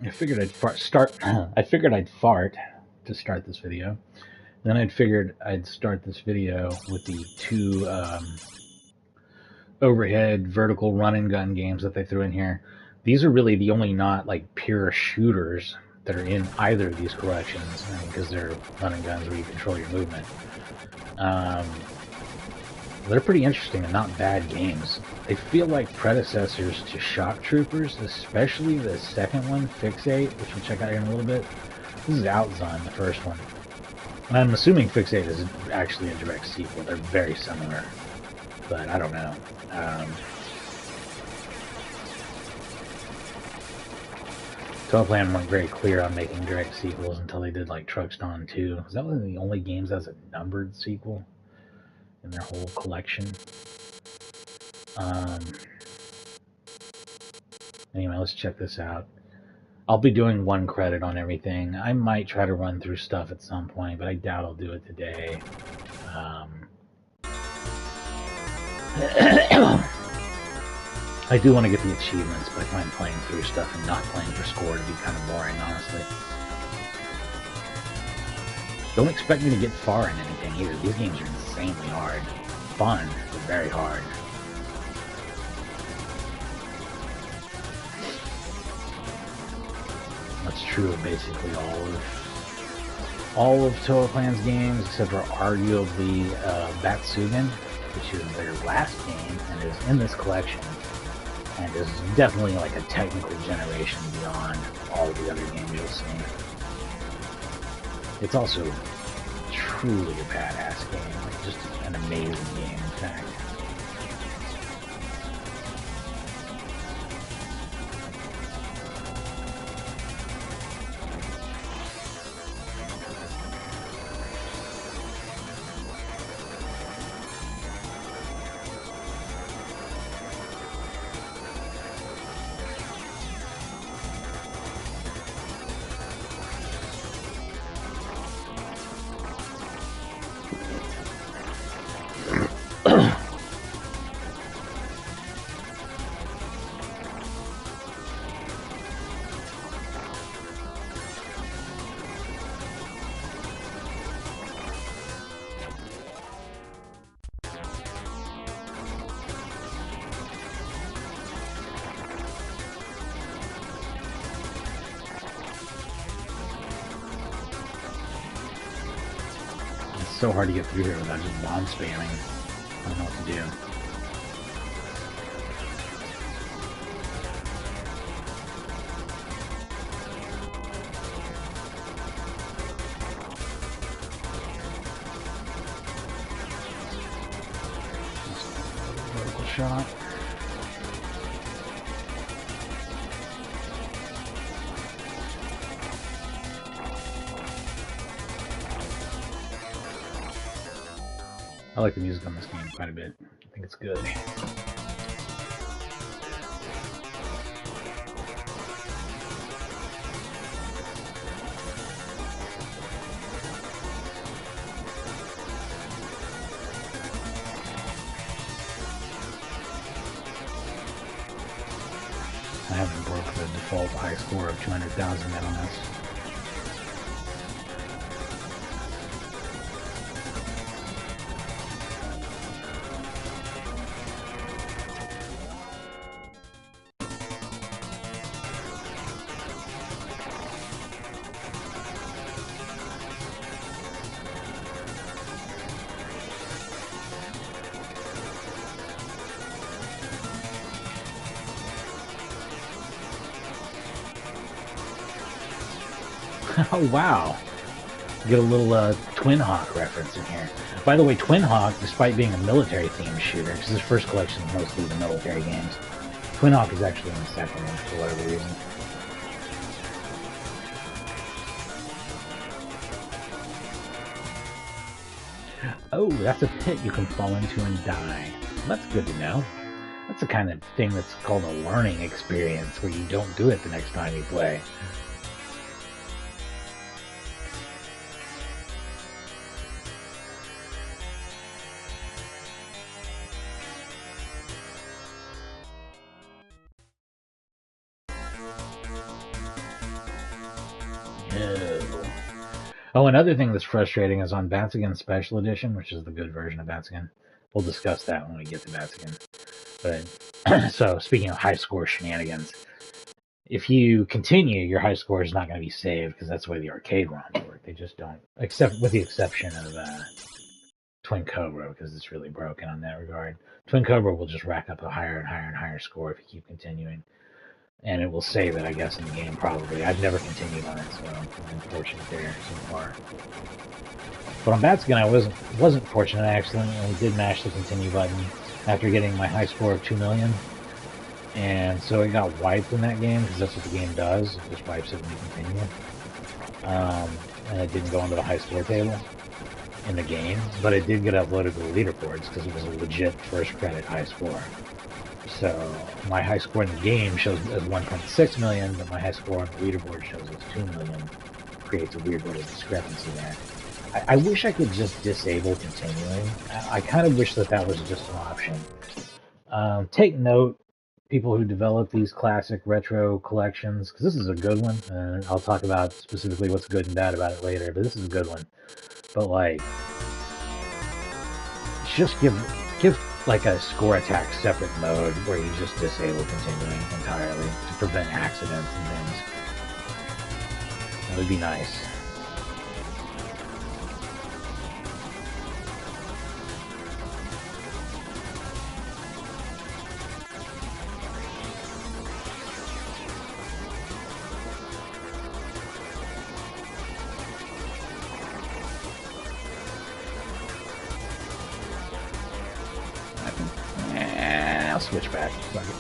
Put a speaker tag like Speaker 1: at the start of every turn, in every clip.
Speaker 1: I figured I'd start. I figured I'd fart to start this video. Then I figured I'd start this video with the two overhead vertical run and gun games that they threw in here. These are really the only not like pure shooters that are in either of these collections. I mean, because they're run and guns where you control your movement. They're pretty interesting and not bad games. They feel like predecessors to Shock Troopers, especially the second one, Fixate, which we'll check out here in a little bit. This is Outzone, the first one. I'm assuming Fixate is actually a direct sequel. They're very similar, but I don't know. Toaplan weren't very clear on making direct sequels until they did like Truckstone 2. Is that one of the only games that's a numbered sequel in their whole collection? Anyway, let's check this out. I'll be doing one credit on everything. I might try to run through stuff at some point, but I doubt I'll do it today. I do want to get the achievements, but I find playing through stuff and not playing for score to be kind of boring, honestly. Don't expect me to get far in anything either. These games are insanely hard. Fun, but very hard. That's true of basically all of Toaplan's games, except for arguably Batsugan, which is their last game and is in this collection, and is definitely like a technical generation beyond all of the other games you'll see. It's also truly a badass game, like just an amazing game, in fact. It's so hard to get through here without just bomb spamming. I don't know what to do. Vertical shot. I like the music on this game quite a bit. I think it's good. I haven't broke the default high score of 200,000 yet on this. Oh, wow. Get a little Twin Hawk reference in here. By the way, Twin Hawk, despite being a military-themed shooter, because his first collection is mostly the military games, Twin Hawk is actually in the second one for whatever reason. Oh, that's a pit you can fall into and die. Well, that's good to know. That's the kind of thing that's called a learning experience, where you don't do it the next time you play. No. Oh, another thing that's frustrating is on Batsigan Special Edition, which is the good version of Batsigan. We'll discuss that when we get to Batsigan. But so, speaking of high score shenanigans, if you continue, your high score is not going to be saved because that's the way the arcade ROMs work. They just don't, except with the exception of Twin Cobra, because it's really broken on that regard. Twin Cobra will just rack up a higher and higher and higher score if you keep continuing. And it will save it, I guess, in the game, probably. I've never continued on it, so I'm unfortunate there so far. But on Batskin, I wasn't fortunate. I accidentally did mash the continue button after getting my high score of 2 million. And so it got wiped in that game, because that's what the game does. It just wipes it when you continue. And it didn't go into the high score table in the game, but it did get uploaded to the leaderboards, because it was a legit first credit high score. So my high score in the game shows as 1.6 million, but my high score on the leaderboard shows as 2 million. Creates a weird little discrepancy there. I wish I could just disable continuing. I kind of wish that was just an option. Take note, people who develop these classic retro collections, because this is a good one, and I'll talk about specifically what's good and bad about it later, but this is a good one. But like, just give like a score attack separate mode where you just disable continuing entirely to prevent accidents and things. That would be nice. I'll switch back. Fuck it.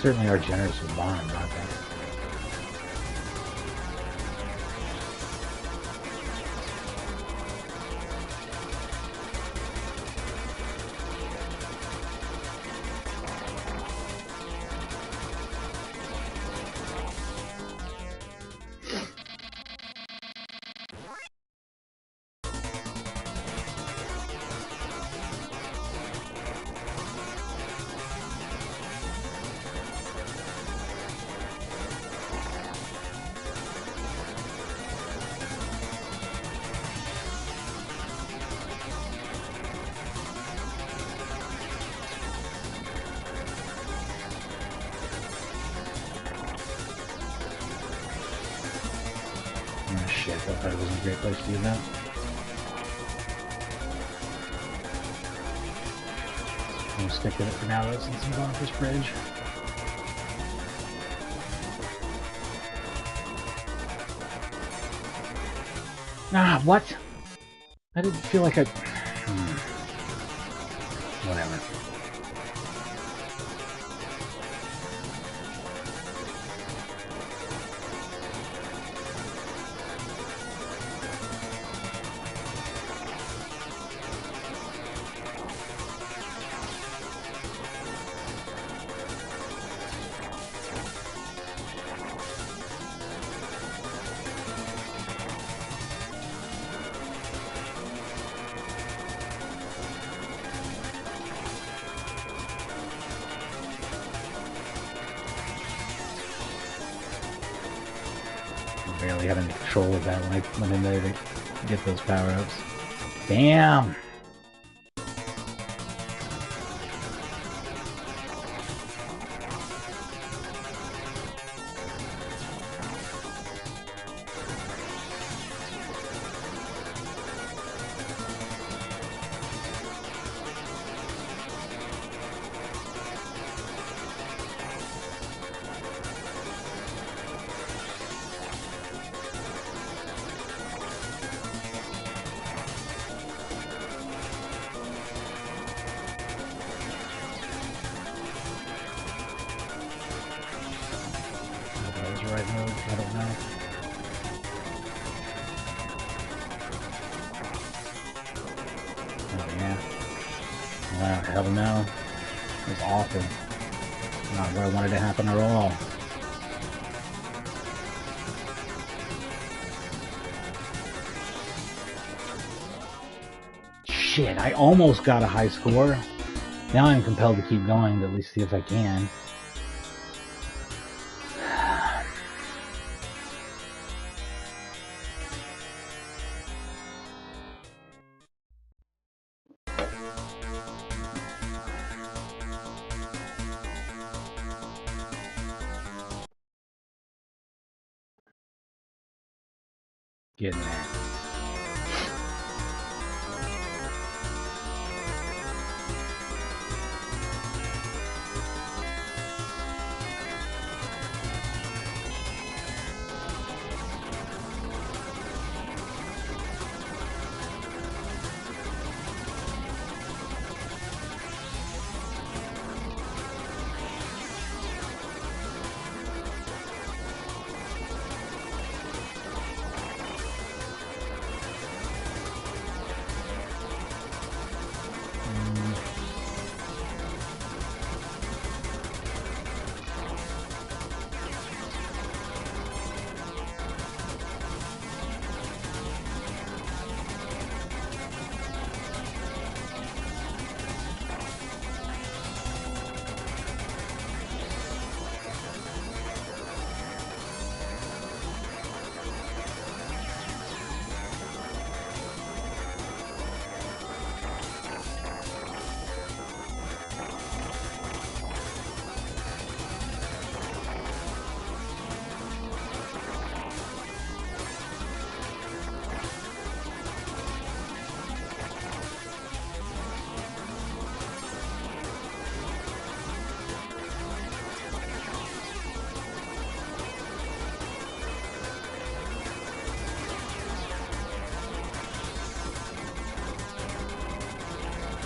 Speaker 1: Certainly are generous with bombs, aren't they? Oh shit, that probably wasn't a great place to do that. I'm gonna stick with it for now though, since I'm going up this bridge. Ah, what? I didn't feel like I... Whatever. Barely had any control of that when I went in there to get those power-ups. Damn! I don't know. Oh yeah. Hell no. It was awful. Not what I wanted to happen at all. Shit, I almost got a high score. Now I'm compelled to keep going to at least see if I can. Getting there.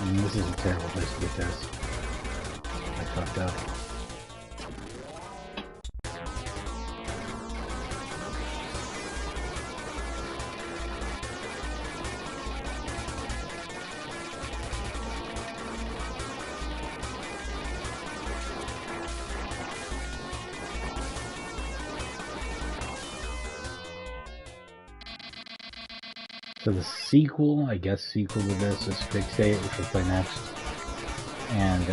Speaker 1: This is a terrible place to get this. I fucked up. So the sequel, I guess sequel to this is Fixate, which we'll play next. And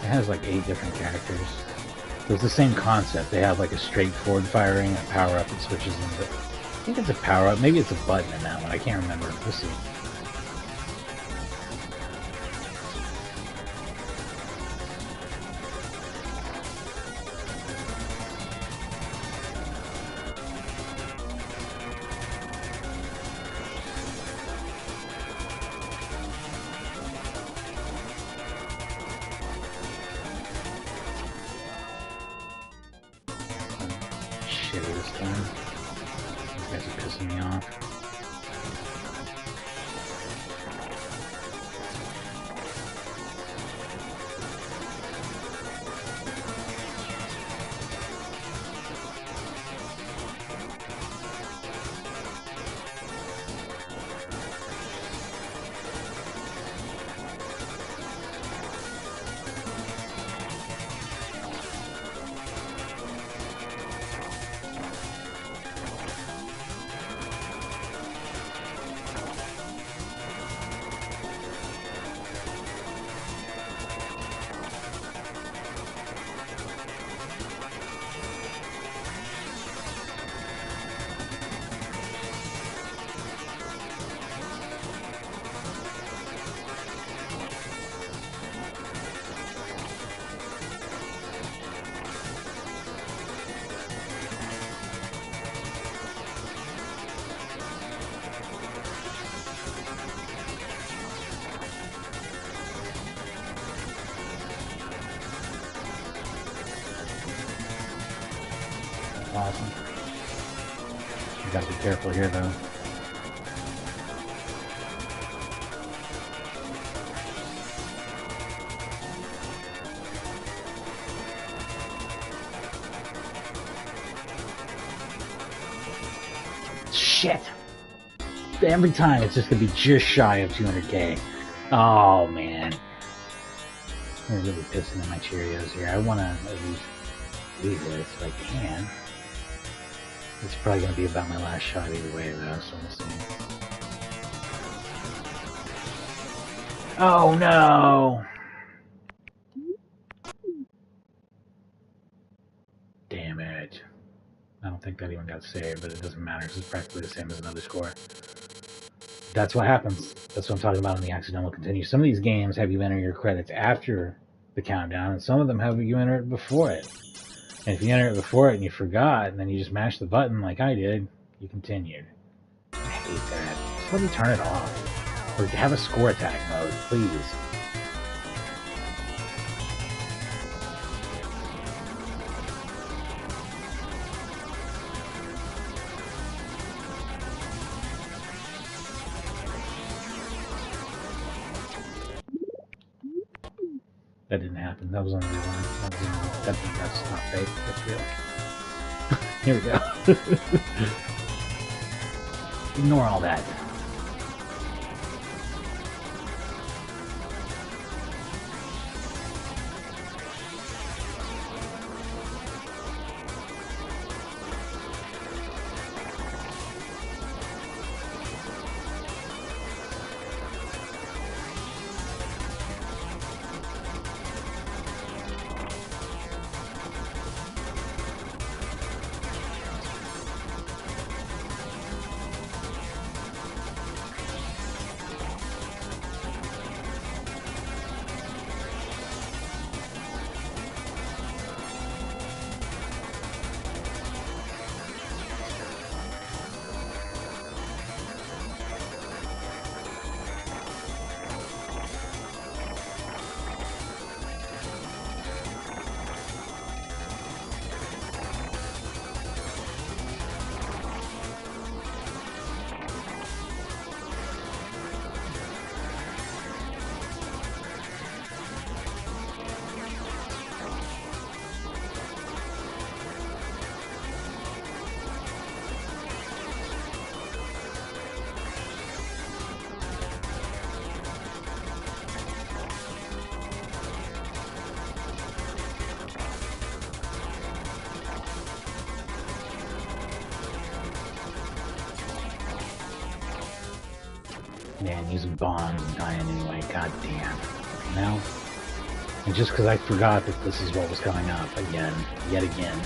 Speaker 1: it has like 8 different characters. So it's the same concept. They have like a straightforward firing, a power up that switches into. I think it's a power up. Maybe it's a button in that one. I can't remember. We'll see. This time. These guys are pissing me off. Awesome. You gotta be careful here though. shit! Every time it's just gonna be just shy of 200k. Oh man. I'm really pissing in my Cheerios here. I wanna at least do this if I can. It's probably gonna be about my last shot either way though, so we'll see. Oh no! Damn it. I don't think that even got saved, but it doesn't matter because it's practically the same as another score. That's what happens. That's what I'm talking about in the accidental continue. Some of these games have you enter your credits after the countdown, and some of them have you enter it before it. And if you enter it before it and you forgot, and then you just mash the button like I did, you continued. I hate that. Just let me turn it off. Or have a score attack mode, please. That didn't happen. That was on the rewind. That's not fake. That's real. Here we go. Ignore all that. Man, using bombs and dying anyway, god damn. Now, and just because I forgot that this is what was coming up again, yet again.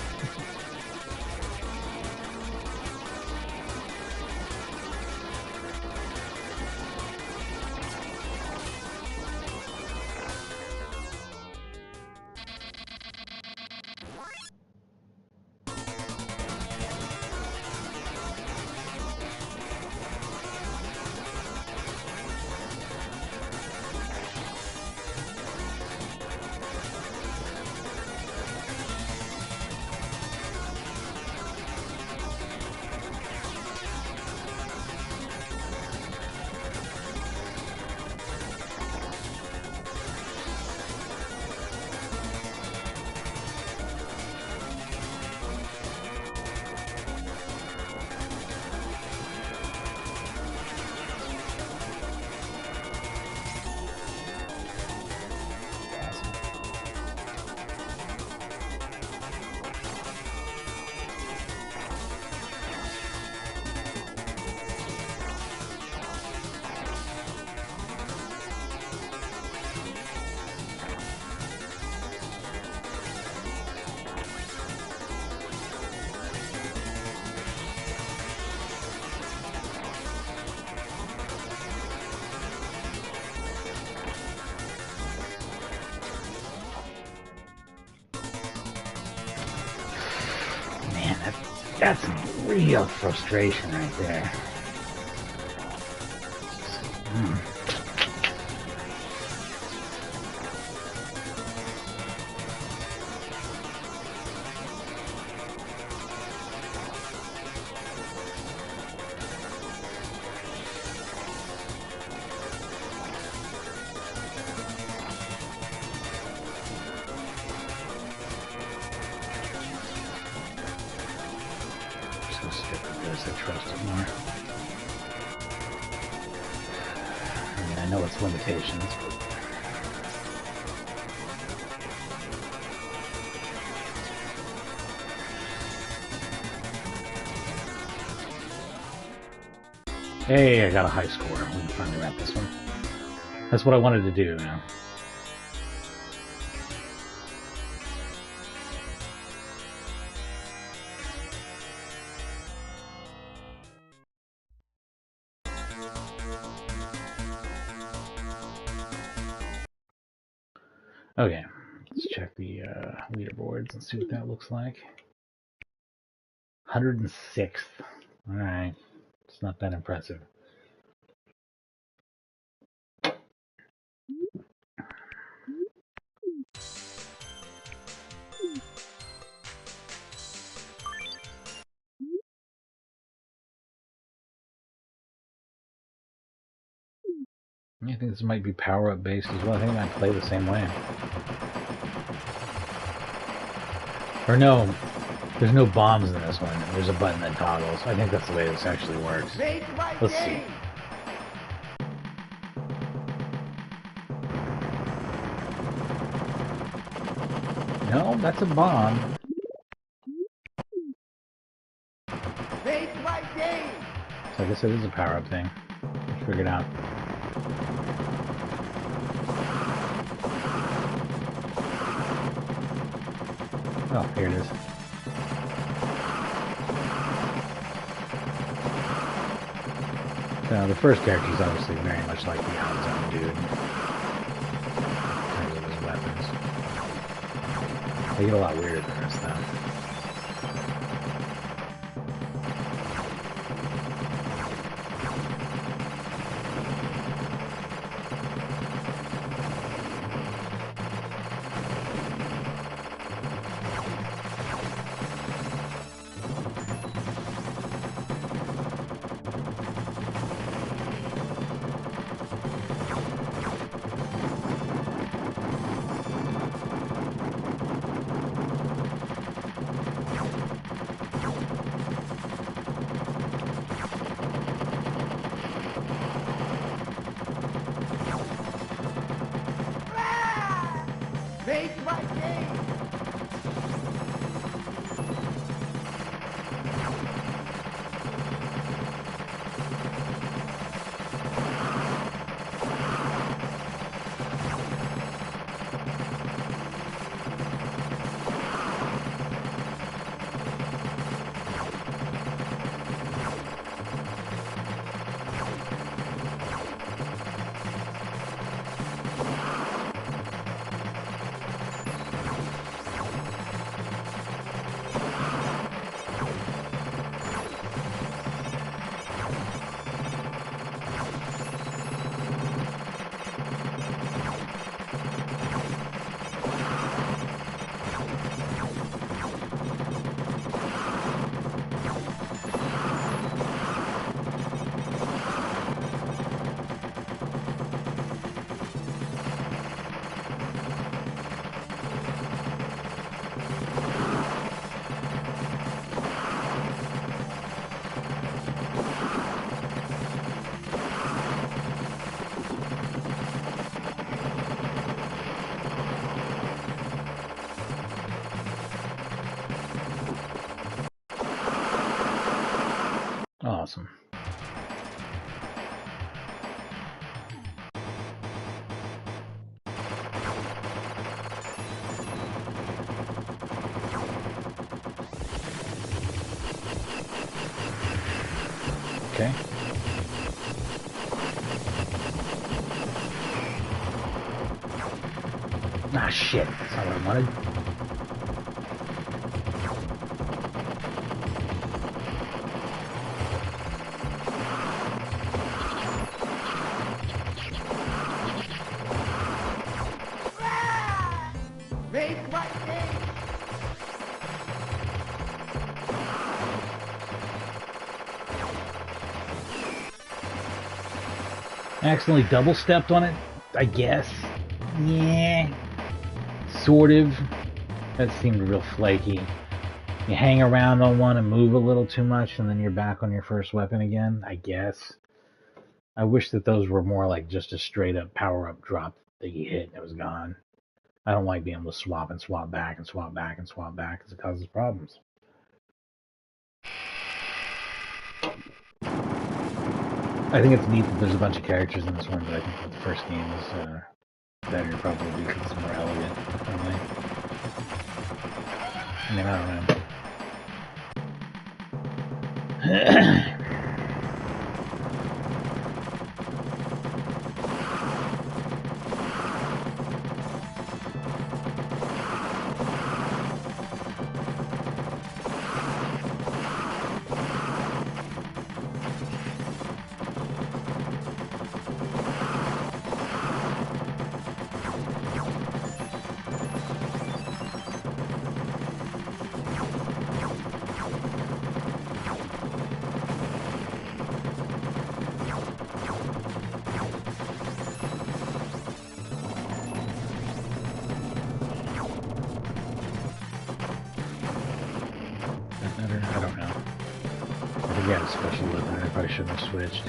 Speaker 1: That's some real frustration right there. Stick with this, I trust it more. I know its limitations, but... Hey, I got a high score. We can finally wrap this one. That's what I wanted to do, man. Okay, let's check the leaderboards and see what that looks like. 106th. Alright, it's not that impressive. I think this might be power-up based as well. I think I might play the same way. Or no, there's no bombs in this one. There's a button that toggles. I think that's the way this actually works. Let's see. No, that's a bomb. So I guess it is a power-up thing. Let's figure it out. Oh, here it is. So the first character is obviously very much like the Outzone dude. In terms of his weapons. They get a lot weirder than this, though. Awesome. Okay. Ah, shit. That's not what I wanted. I accidentally double stepped on it, I guess. Yeah. Sort of. That seemed real flaky. You hang around on one and move a little too much, and then you're back on your first weapon again, I guess. I wish that those were more like just a straight up power up drop that you hit and it was gone. I don't like being able to swap and swap back and swap back and swap back because it causes problems. I think it's neat that there's a bunch of characters in this one, but I think that the first game is better probably because it's more elegant. Probably. I mean, I don't know. I don't know. I think he had a special weapon. I probably shouldn't have switched.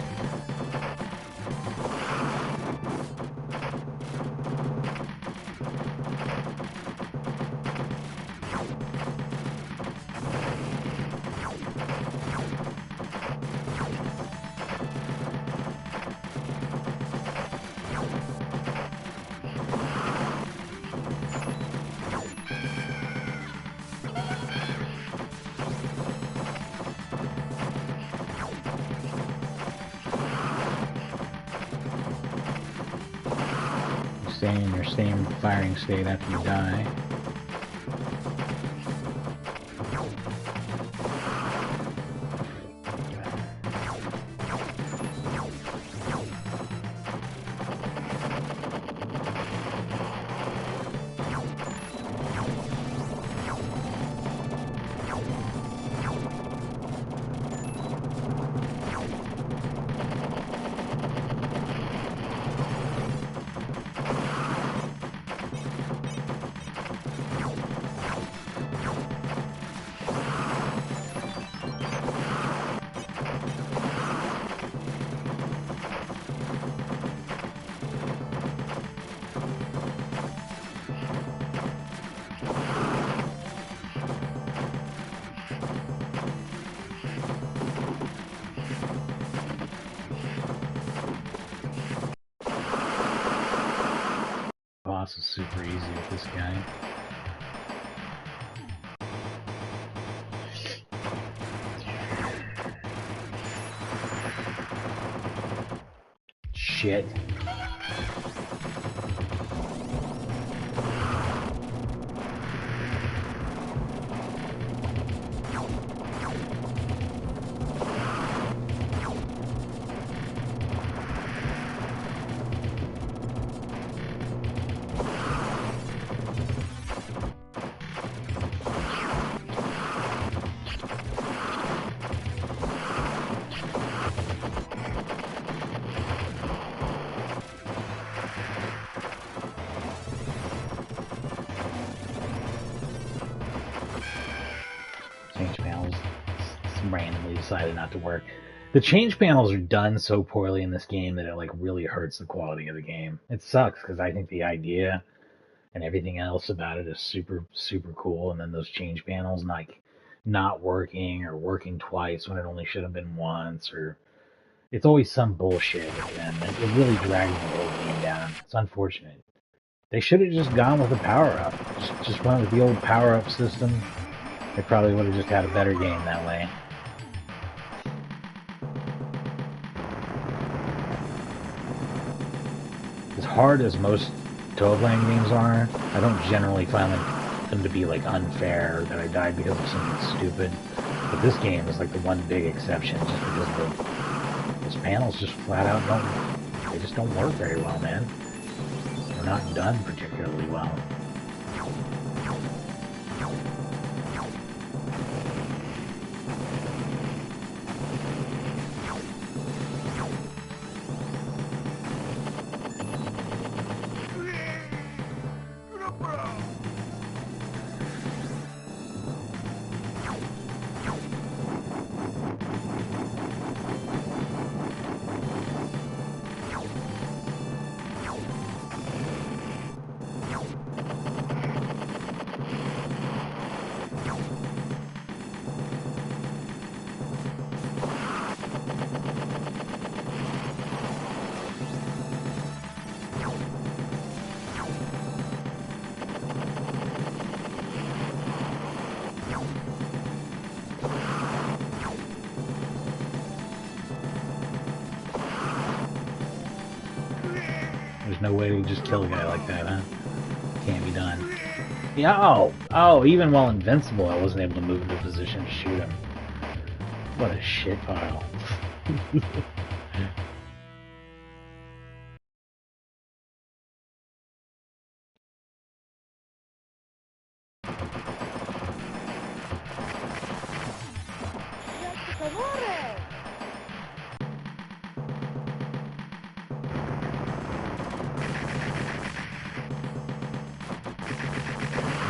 Speaker 1: Stay in your same firing state after you die. Boss is super easy with this guy. Shit. Change panels randomly decided not to work. The change panels are done so poorly in this game that it like really hurts the quality of the game. It sucks because I think the idea and everything else about it is super super cool, and then those change panels like not working or working twice when it only should have been once, or it's always some bullshit with them. It really drags the whole game down. It's unfortunate. They should have just gone with the power up. Just went with the old power up system. They probably would have just had a better game that way. As hard as most Toaplan games are, I don't generally find them to be like unfair, that I died because of something stupid. But this game is like the one big exception, just because those panels just flat out don't work very well, man. They're not done particularly well. There's no way to just kill a guy like that, huh? Can't be done. Yeah, oh, even while invincible, I wasn't able to move into position to shoot him. What a shit pile.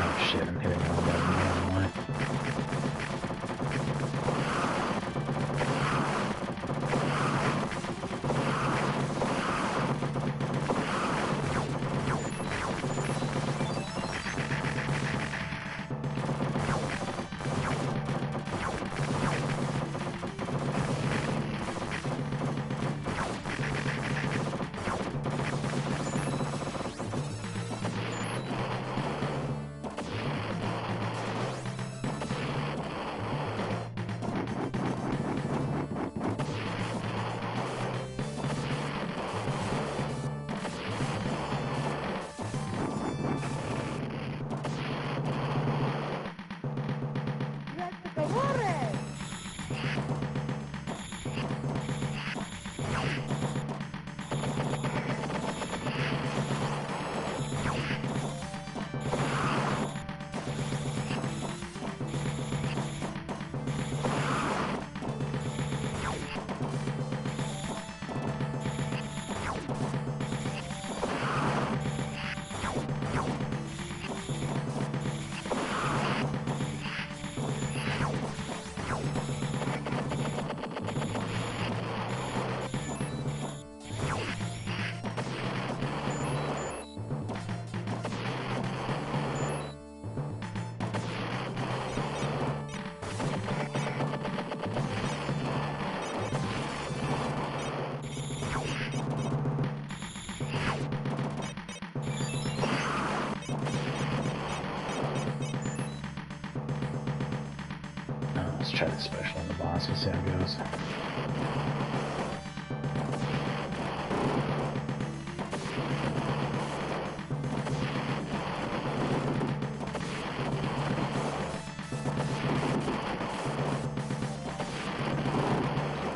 Speaker 1: Oh shit, I'm hitting the wrong button. Why? Let's try the special on the boss and see how it goes.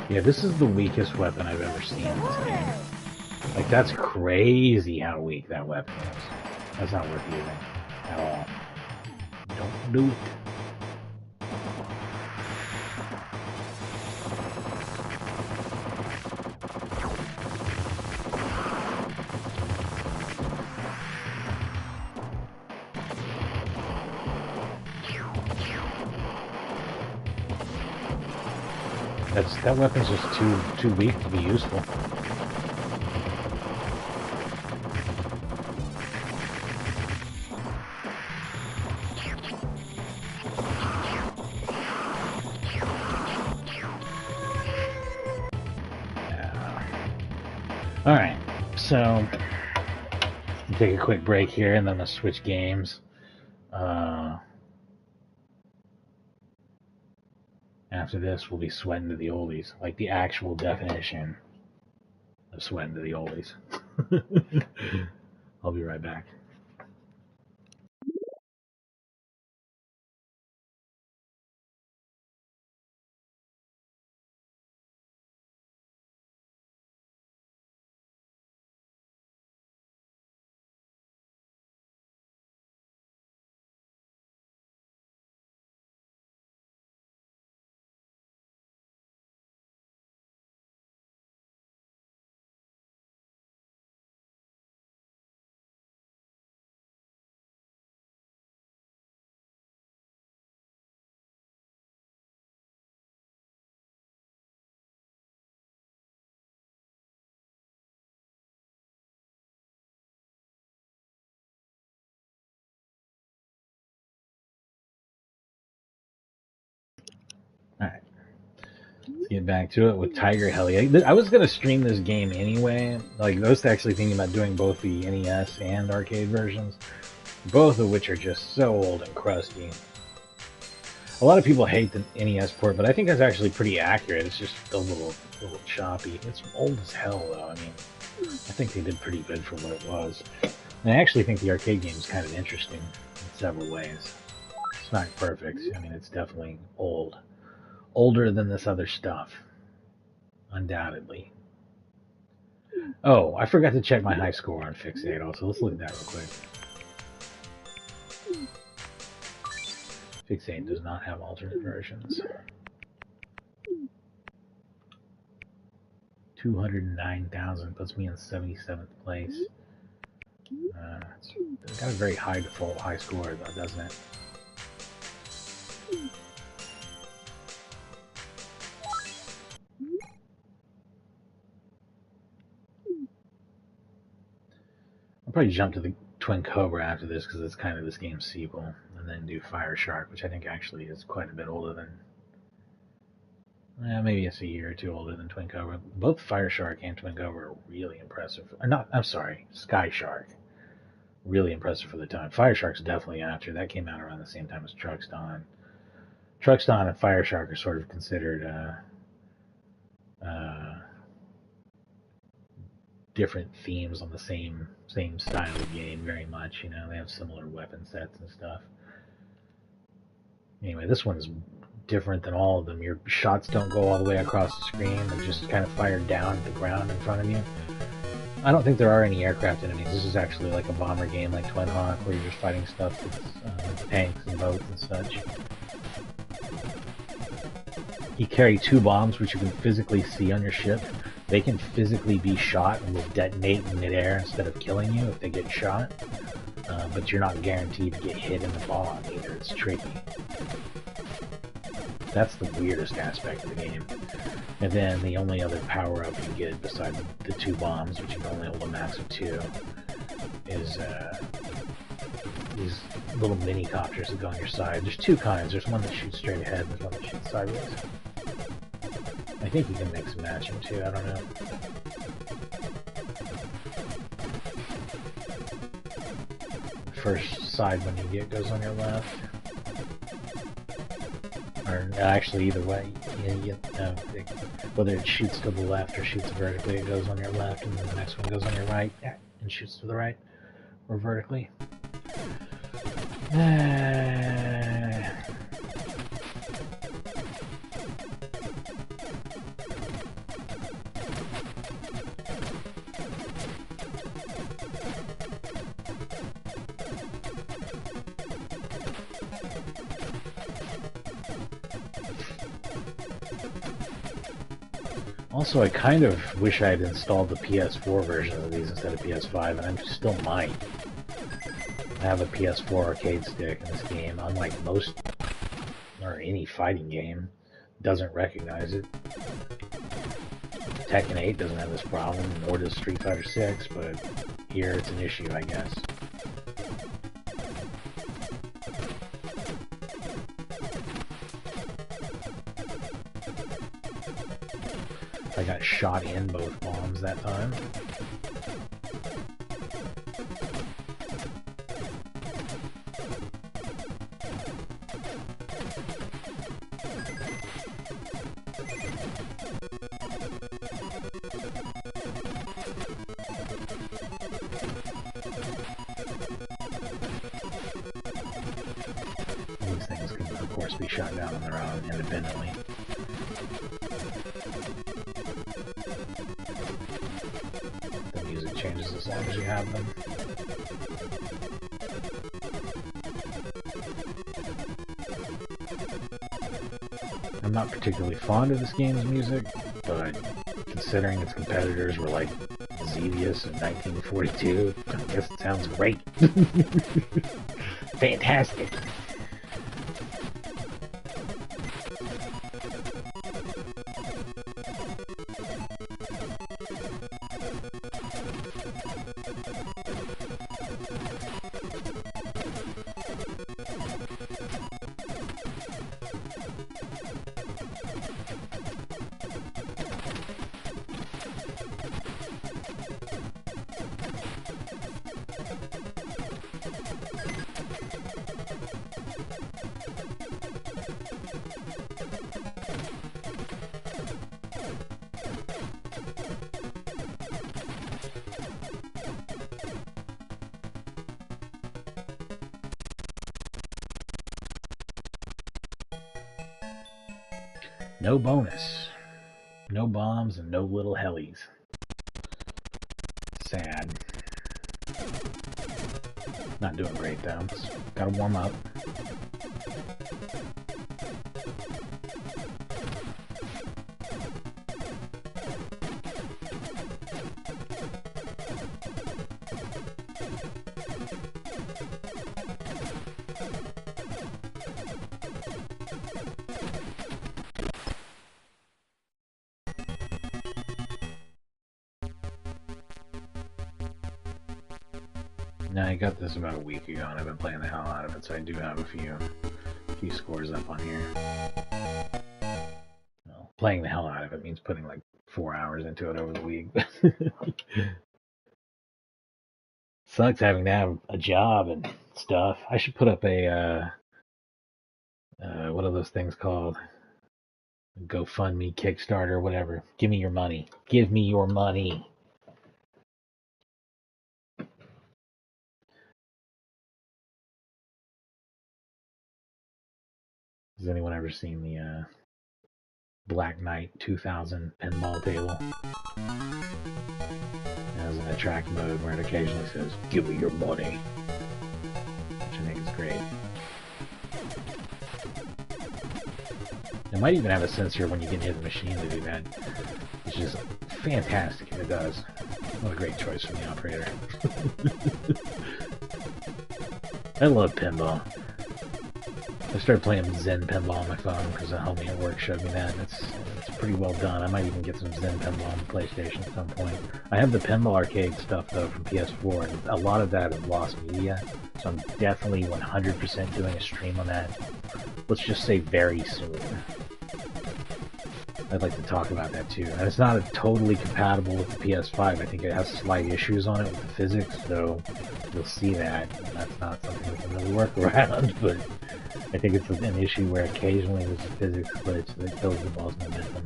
Speaker 1: Yeah, this is the weakest weapon I've ever seen in this game. Like, that's crazy how weak that weapon is. That's not worth using at all. Don't do it. That weapon's just too weak to be useful. Alright, so take a quick break here and then I'll switch games. After this, we'll be sweating to the oldies, like the actual definition of sweating to the oldies. I'll be right back. Alright, let's get back to it with Tiger Heli. I was going to stream this game anyway. Like, I was actually thinking about doing both the NES and arcade versions, both of which are just so old and crusty. A lot of people hate the NES port, but I think that's actually pretty accurate. It's just a little choppy. It's old as hell, though. I mean, I think they did pretty good for what it was. And I actually think the arcade game is kind of interesting in several ways. It's not perfect. I mean, it's definitely old. Older than this other stuff. Undoubtedly. Oh, I forgot to check my high score on Fix 8 also. Let's look at that real quick. Fix 8 does not have alternate versions. 209,000 puts me in 77th place. It's got a very high default high score, though, doesn't it? I'll probably jump to the Twin Cobra after this because it's kind of this game's sequel, and then do Fire Shark, which I think actually is quite a bit older than. Maybe it's a year or two older than Twin Cobra. Both Fire Shark and Twin Cobra are really impressive. Or not, I'm sorry, Sky Shark. Really impressive for the time. Fire Shark's definitely after. That came out around the same time as Truxton. Truxton and Fire Shark are sort of considered different themes on the same style of game, very much. You know, they have similar weapon sets and stuff. Anyway, this one's different than all of them. Your shots don't go all the way across the screen. They're just kind of fired down at the ground in front of you. I don't think there are any aircraft enemies. This is actually like a bomber game like Twin Hawk, where you're just fighting stuff with tanks and boats and such. You carry 2 bombs, which you can physically see on your ship. They can physically be shot and will detonate in midair instead of killing you if they get shot. But you're not guaranteed to get hit in the bomb either. It's tricky. That's the weirdest aspect of the game. And then the only other power-up you get besides the 2 bombs, which you can only hold a max of 2, is these little mini-copters that go on your side. There's 2 kinds. There's one that shoots straight ahead and there's one that shoots sideways. I think you can mix and match them too, I don't know. The first side one you get goes on your left. Or actually, either way, whether it shoots to the left or shoots vertically, it goes on your left, and then the next one goes on your right and shoots to the right or vertically. Also, I kind of wish I had installed the PS4 version of these instead of PS5, and I still might. I have a PS4 arcade stick in this game, unlike most, or any fighting game, doesn't recognize it. Tekken 8 doesn't have this problem, nor does Street Fighter 6, but here it's an issue, I guess. I got shot in both bombs that time. These things can, of course, be shot down on their own independently. The music changes as long as you have them. I'm not particularly fond of this game's music, but considering its competitors were like Xevious in 1942, I guess it sounds great. Fantastic. No bonus. No bombs and no little helis. Sad. Not doing great though. Just gotta warm up. Now I got this about a week ago and I've been playing the hell out of it, so I do have a few scores up on here. Well, playing the hell out of it means putting like 4 hours into it over the week. Sucks having to have a job and stuff. I should put up a what are those things called? GoFundMe, Kickstarter, whatever. Give me your money. Give me your money. Has anyone ever seen the Black Knight 2000 pinball table? It has an attract mode where it occasionally says, "Give me your money," which I think is great. It might even have a sensor when you get near the machine to do that, which is fantastic if it does. What a great choice from the operator. I love pinball. I started playing Zen Pinball on my phone because a homie at work showed me that. It's pretty well done. I might even get some Zen Pinball on the PlayStation at some point. I have the Pinball Arcade stuff, though, from PS4, and a lot of that is lost media, so I'm definitely 100% doing a stream on that. Let's just say very soon. I'd like to talk about that, too. And it's not totally compatible with the PS5. I think it has slight issues on it with the physics, so you'll see that. And that's not something we can really work around, but I think it's an issue where occasionally there's a physics glitch that kills the ball's momentum.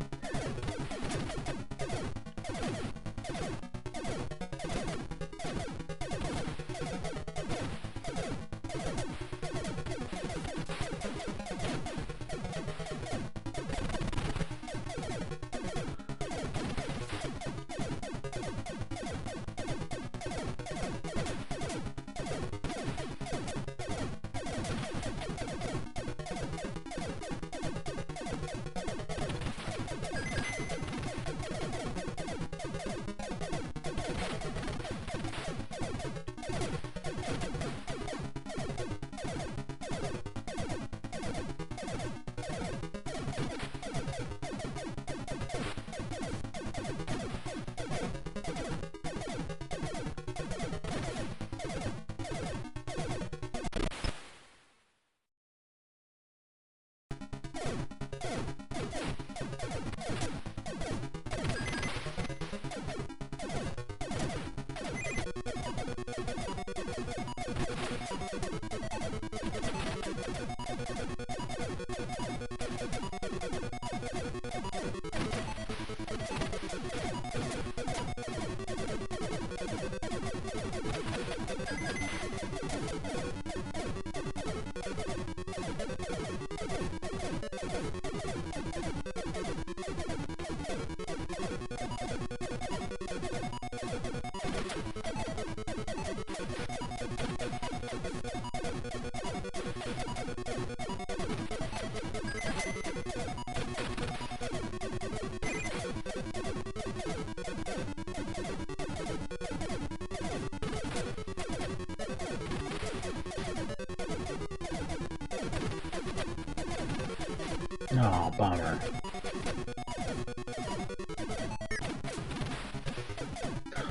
Speaker 1: Oh, bummer.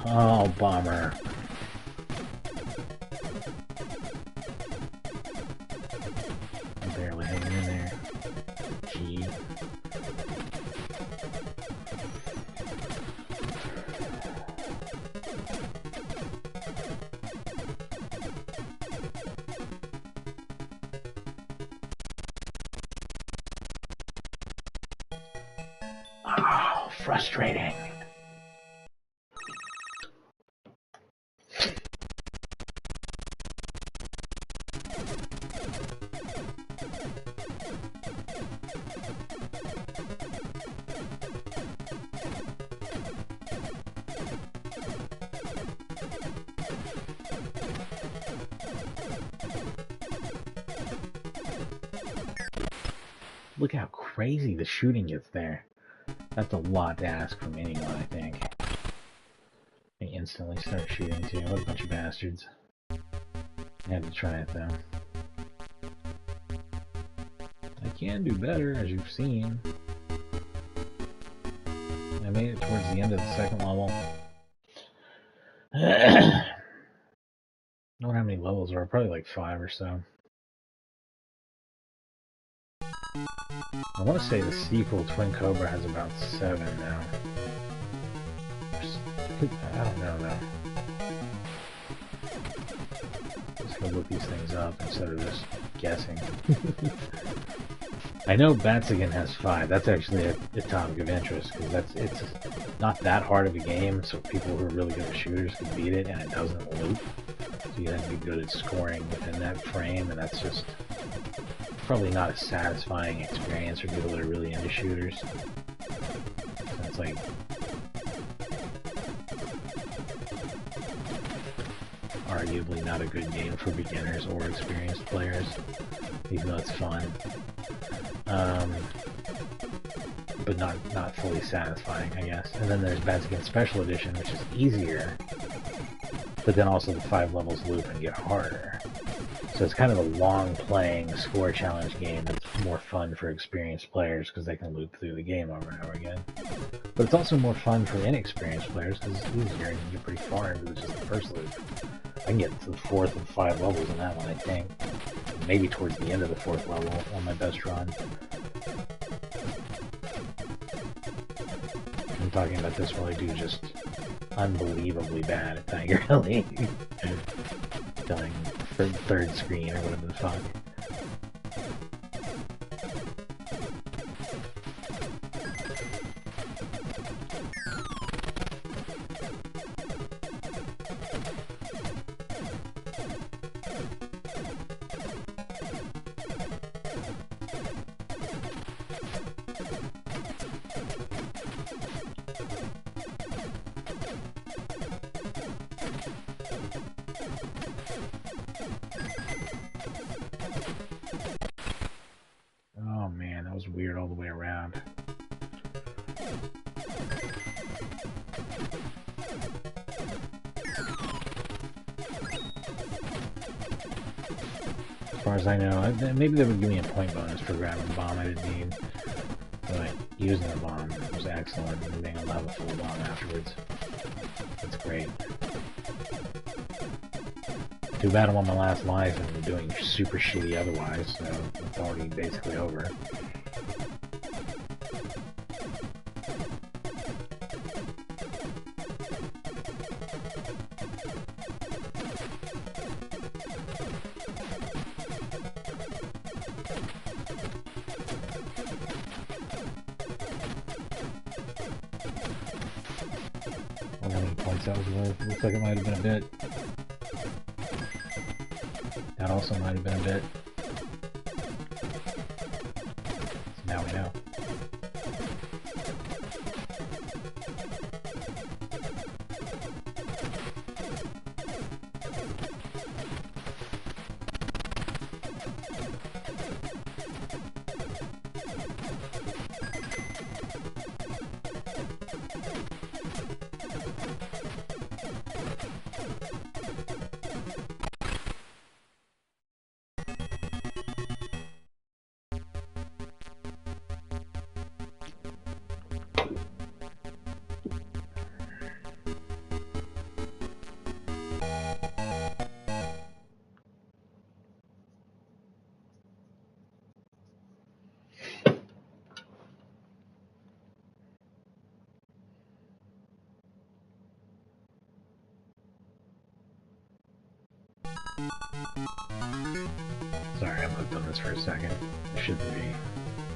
Speaker 1: Oh, bummer. I'm barely hanging in there. Gee. Oh, frustrating. Look how crazy the shooting gets there. That's a lot to ask from anyone, I think. They instantly start shooting too. What a bunch of bastards. I had to try it though. I can do better, as you've seen. I made it towards the end of the second level. I don't know how many levels there are, probably like 5 or so. I want to say the sequel, Twin Cobra, has about 7 now. I don't know though. Just gonna look these things up instead of just guessing. I know Batsigan has 5. That's actually a topic of interest because it's not that hard of a game, so people who are really good at shooters can beat it, and it doesn't loop. So you have to be good at scoring within that frame, and that's just probably not a satisfying experience for people that are really into shooters. So it's like arguably not a good game for beginners or experienced players, even though it's fun. But not fully satisfying, I guess. And then there's Batsigan Special Edition, which is easier, but then also the 5 levels loop and get harder. So it's kind of a long-playing score challenge game that's more fun for experienced players because they can loop through the game over and over again. But it's also more fun for inexperienced players because it's easier and you get pretty far into just the first loop. I can get to the 4th of 5 levels in that one, I think. Maybe towards the end of the 4th level on my best run. I'm talking about this while I do just unbelievably bad at Tiger Ellie. Dying for third screen or whatever the fuck. Oh man, that was weird all the way around. As far as I know, maybe they would give me a point bonus for grabbing the bomb I didn't need. But using the bomb was excellent, and being able to have a full bomb afterwards. That's great. Too bad I'm on my last life and doing super shitty otherwise, so it's already basically over. I don't know how many points that was worth. Looks like it might have been a bit. That also might have been a bit. So now we know. Sorry, I moved on this for a second. It shouldn't be.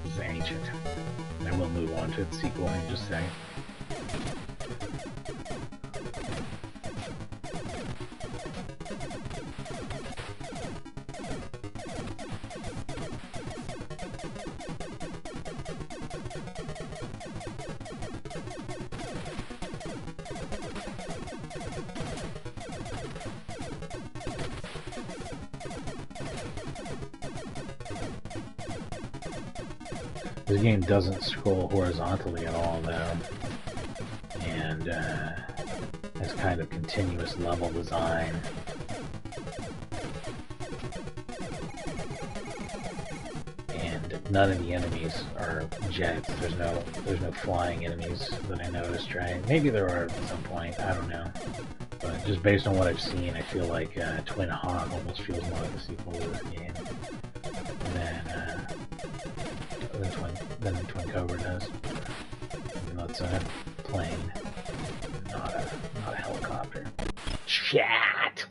Speaker 1: This is ancient. I will move on to the sequel in just a second. This game doesn't scroll horizontally at all, though, and has kind of continuous level design. And none of the enemies are jets. There's no flying enemies that I noticed, right? Maybe there are at some point, I don't know. But just based on what I've seen, I feel like Twin Hawk almost feels more like a sequel to this game than Twin Cobra does. Even though it's a plane, not a helicopter. Chat!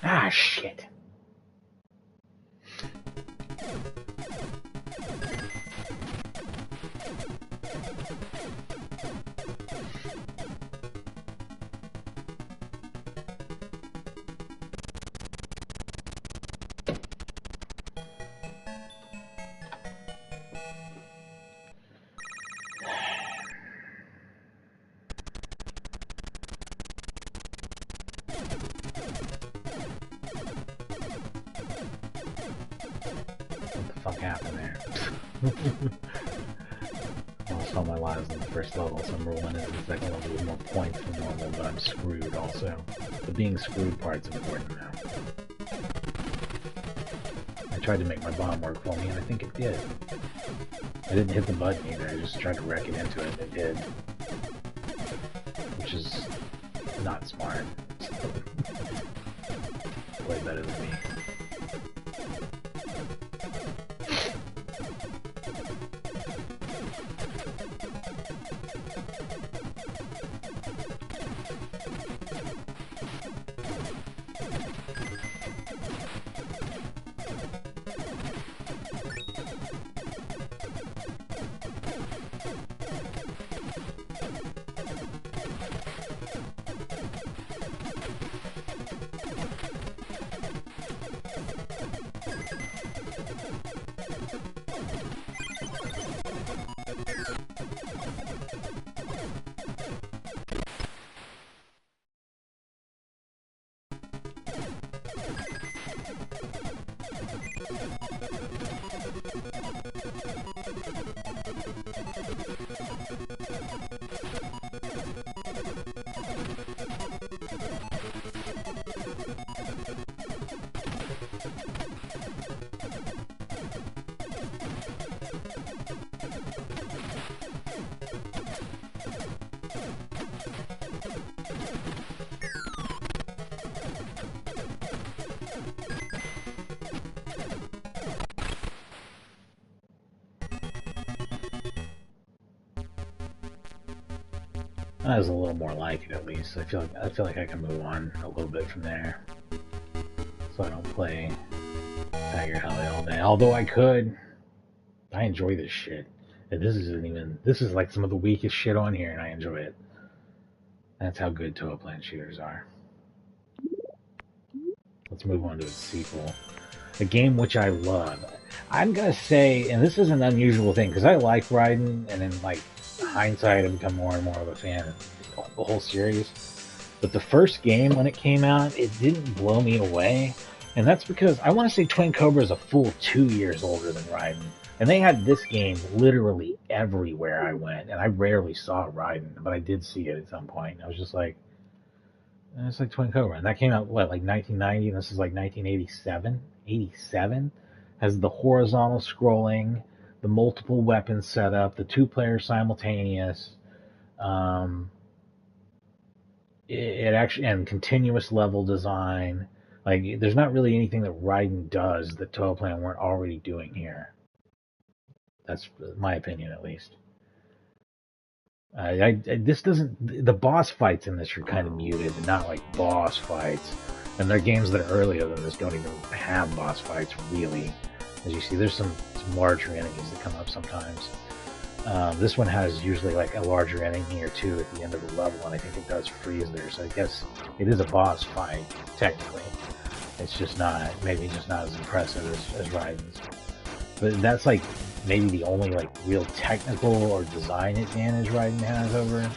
Speaker 1: Ah, shit. What the fuck happened there? I lost all my lives in the first level, so I'm rolling into the second level with more points than normal, but I'm screwed also. The being screwed part's important now. I tried to make my bomb work for me, and I think it did. I didn't hit the button either, I just tried to wreck it into it, and it did. Which is not smart. Way better than me. That was a little more like it, at least. I feel like I can move on a little bit from there, so I don't play Tiger Alley all day. Although I could. I enjoy this shit. And this is like some of the weakest shit on here, and I enjoy it. That's how good Toaplan shooters are. Let's move on to its sequel. a game which I love. I'm gonna say, and this is an unusual thing because I like Raiden, and in like hindsight, I've become more and more of a fan of the whole series. But the first game when it came out, it didn't blow me away, and that's because I want to say Twin Cobra is a full 2 years older than Raiden, and they had this game literally everywhere I went, and I rarely saw Raiden, but I did see it at some point. I was just like, it's like Twin Cobra, and that came out what, like 1990, and this is like 1987. 87 has the horizontal scrolling, the multiple weapons setup, the two-player simultaneous. Um, it actually, and continuous level design. Like, there's not really anything that Raiden does that Toaplan weren't already doing here. That's my opinion, at least. This doesn't. The boss fights in this are kind of muted, and not like boss fights. And there are games that are earlier than this don't even have boss fights really. As you see, there's some larger enemies that come up sometimes. This one has usually like a larger enemy or two at the end of the level, and I think it does freeze there. So I guess it is a boss fight technically. It's just not, maybe just not as impressive as Raiden's. But that's like maybe the only like real technical or design advantage Raiden has over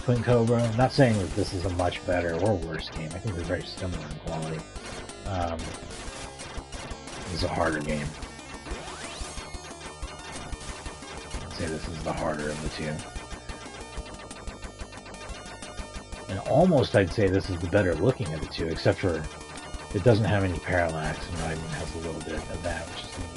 Speaker 1: Twin Cobra. I'm not saying that this is a much better or worse game. I think they're very similar in quality. Um, it's a harder game. I'd say this is the harder of the two. And almost I'd say this is the better looking of the two, except for it doesn't have any parallax, and Raiden has a little bit of that, which is neat.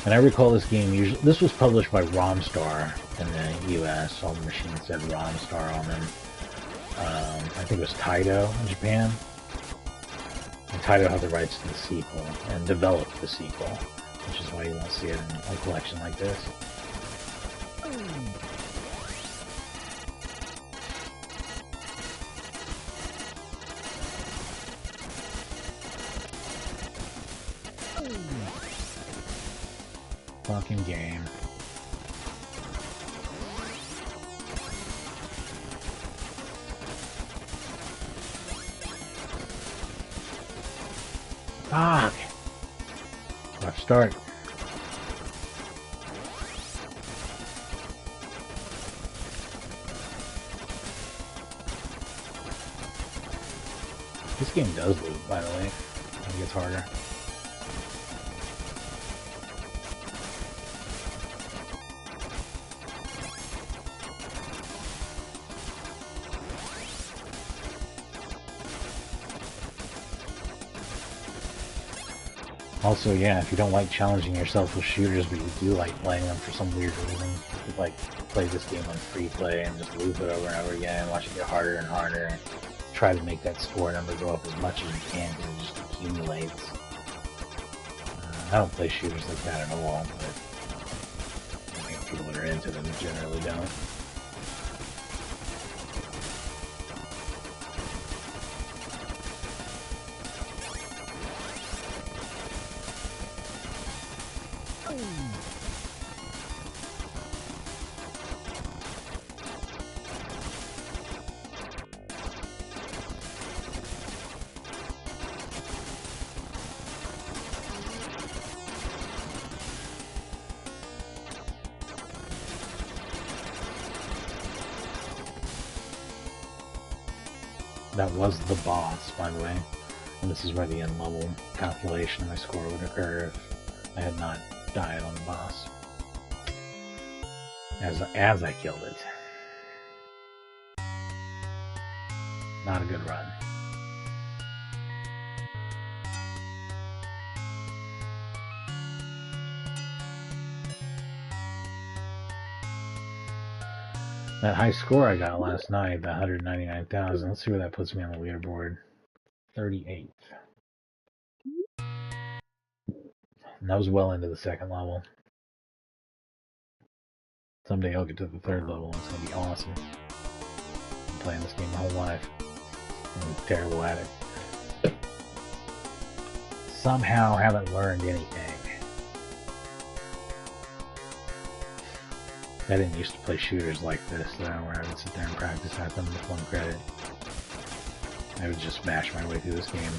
Speaker 1: And I recall this game usually. This was published by Romstar in the U.S. All the machines said Romstar on them. I think it was Taito in Japan. And Taito had the rights to the sequel and developed the sequel, which is why you won't see it in a collection like this. Fucking game. Fuck! Rough start. This game does loop, by the way. It gets harder. Also, yeah, if you don't like challenging yourself with shooters, but you do like playing them for some weird reason, you could like play this game on free play and just loop it over and over again, watch it get harder and harder, and try to make that score number go up as much as you can because it just accumulates. I don't play shooters like that at all, but I think people that are into them generally don't. That was the boss, by the way. And this is where the end level calculation of my score would occur if I had not died on the boss. As I killed it. Not a good run. That high score I got last night, the 199,000, let's see where that puts me on the leaderboard. 38th. And that was well into the second level. Someday I'll get to the 3rd level and it's gonna be awesome. I'm playing this game my whole life. I'm terrible at it. Somehow haven't learned anything. I didn't used to play shooters like this, though, where I would sit there and practice at them with 1 credit. I would just smash my way through this game.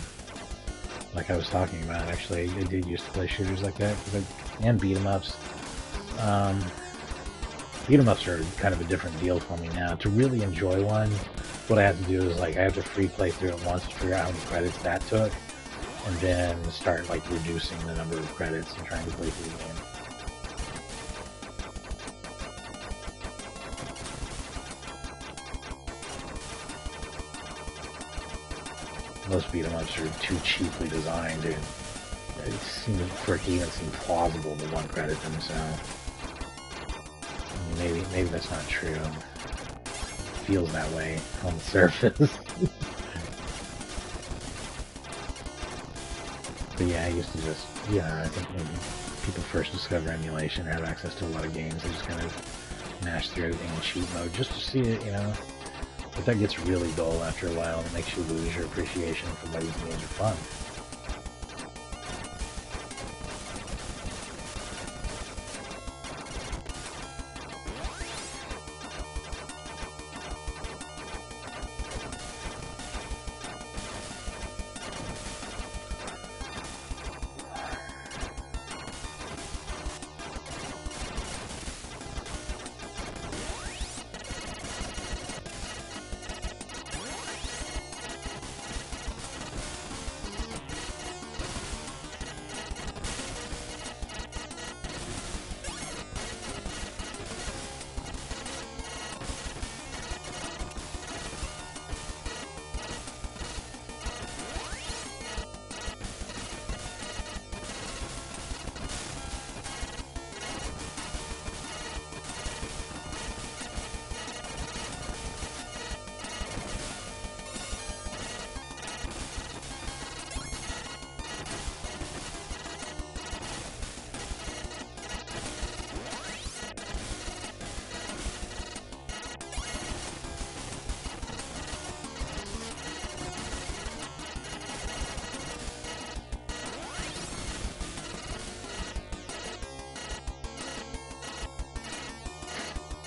Speaker 1: Like I was talking about, actually, I did used to play shooters like that, and beat-em-ups. Beat-em-ups are kind of a different deal for me now. To really enjoy one, what I have to do is, like, I have to free play through it once to figure out how many credits that took, and then start, like, reducing the number of credits and trying to play through the game. Most beat-em-ups are too cheaply designed, and it seems for it to even seem plausible to 1 credit them, so I mean, maybe that's not true. It feels that way on the surface. But yeah, I used to just, I think when people first discover emulation or have access to a lot of games, they just kind of mash through everything in cheat mode just to see it, But that gets really dull after a while, and it makes you lose your appreciation for why these games are fun.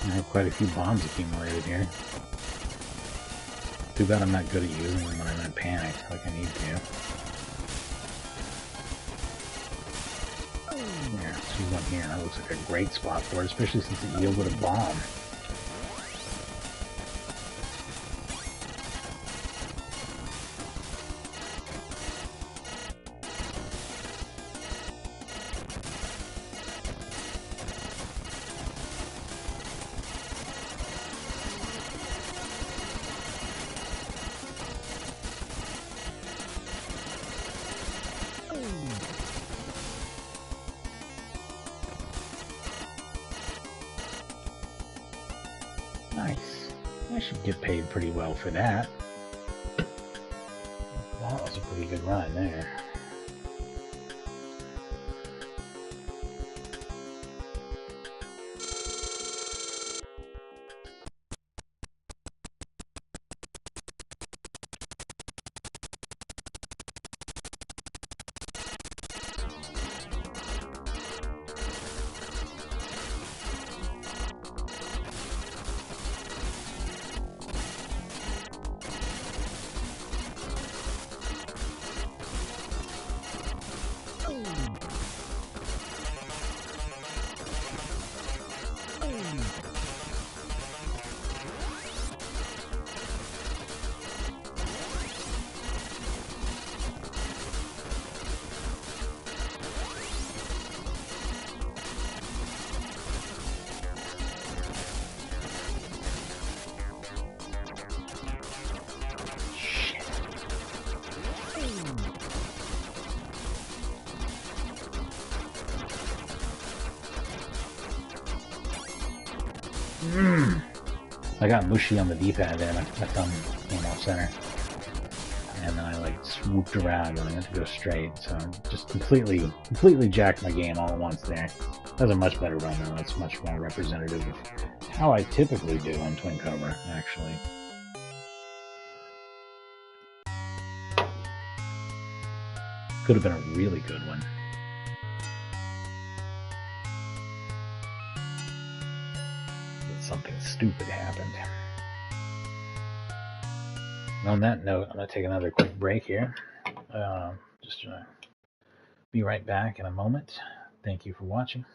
Speaker 1: I have quite a few bombs accumulated here. Too bad I'm not good at using them when I'm in panic, like I need to. Yeah, there's one here. That looks like a great spot for it, especially since it yielded a bomb. Nice. I should get paid pretty well for that. That was a pretty good run there. I got mushy on the D-pad there. My thumb came off center. And then I, like, swooped around and I had to go straight, so just completely jacked my game all at once there. That was a much better run though. That's much more representative of how I typically do on Twin Cobra, actually. Could have been a really good one. But something stupid happened. And on that note, I'm going to take another quick break here. Just going to be right back in a moment. Thank you for watching.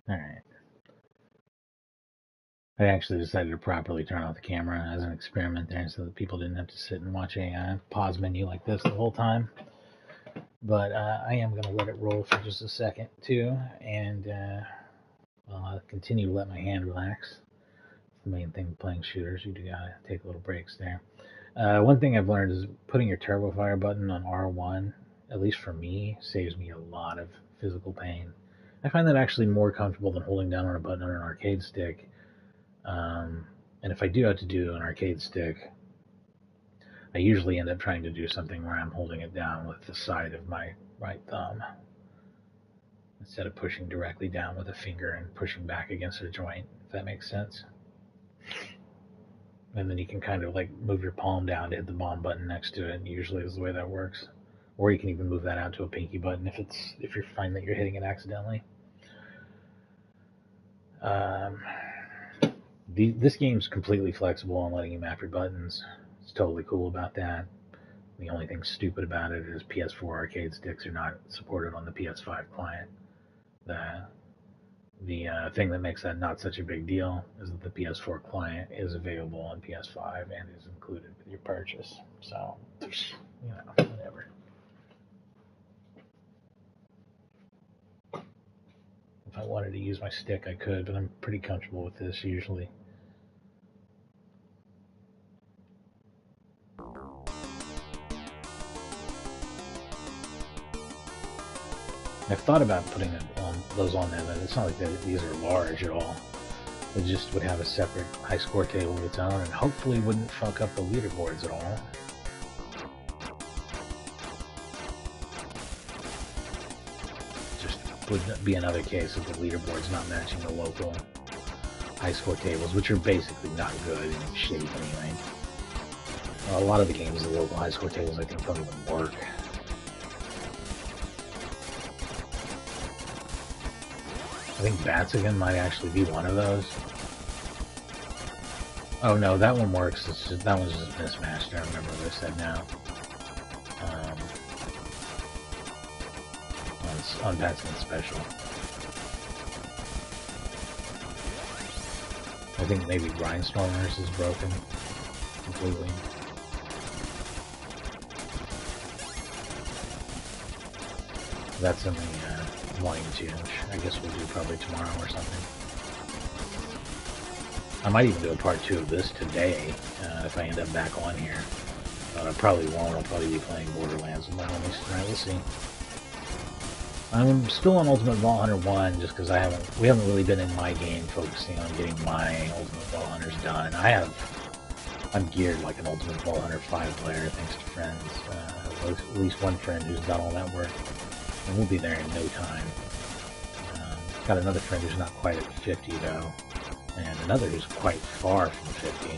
Speaker 1: Alright. I actually decided to properly turn off the camera as an experiment there so that people didn't have to sit and watch a pause menu like this the whole time. But I am going to let it roll for just a second too, and I'll continue to let my hand relax. It's the main thing with playing shooters. You do gotta take little breaks there. One thing I've learned is putting your turbo fire button on R1, at least for me, saves me a lot of physical pain. I find that actually more comfortable than holding down on a button on an arcade stick. And if I do have to do an arcade stick, I usually end up trying to do something where I'm holding it down with the side of my right thumb instead of pushing directly down with a finger and pushing back against a joint, if that makes sense. And then you can kind of like move your palm down to hit the bomb button next to it. Usually is the way that works. Or you can even move that out to a pinky button if you find that you're hitting it accidentally. This game's completely flexible on letting you map your buttons. It's totally cool about that. The only thing stupid about it is PS4 arcade sticks are not supported on the PS5 client. The thing that makes that not such a big deal is that the PS4 client is available on PS5 and is included with your purchase. So, whatever. If I wanted to use my stick, I could, but I'm pretty comfortable with this usually. I've thought about putting those on there, but it's not like these are large at all. It just would have a separate high score table of its own and hopefully wouldn't fuck up the leaderboards at all. Just would be another case of the leaderboards not matching the local high score tables, which are basically not good and shitty anyway. A lot of the games, the local high score tables, I think don't even work. I think Batsigan might actually be one of those. Oh no, that one works. That one's just mismatched. I remember what I said now. On Batsigan Special. I think maybe Grindstormers is broken completely. That's something I'm wanting to change. I guess we'll do probably tomorrow or something. I might even do a part 2 of this today if I end up back on here. I probably won't. I'll probably be playing Borderlands with my homies tonight. We'll see. I'm still on Ultimate Vault Hunter 1 just because we haven't really been in my game focusing on getting my Ultimate Vault Hunters done. I'm geared like an Ultimate Vault Hunter 5 player thanks to friends. At least one friend who's done all that work. And we'll be there in no time. Got another friend who's not quite at 50 though. and another who's quite far from 50,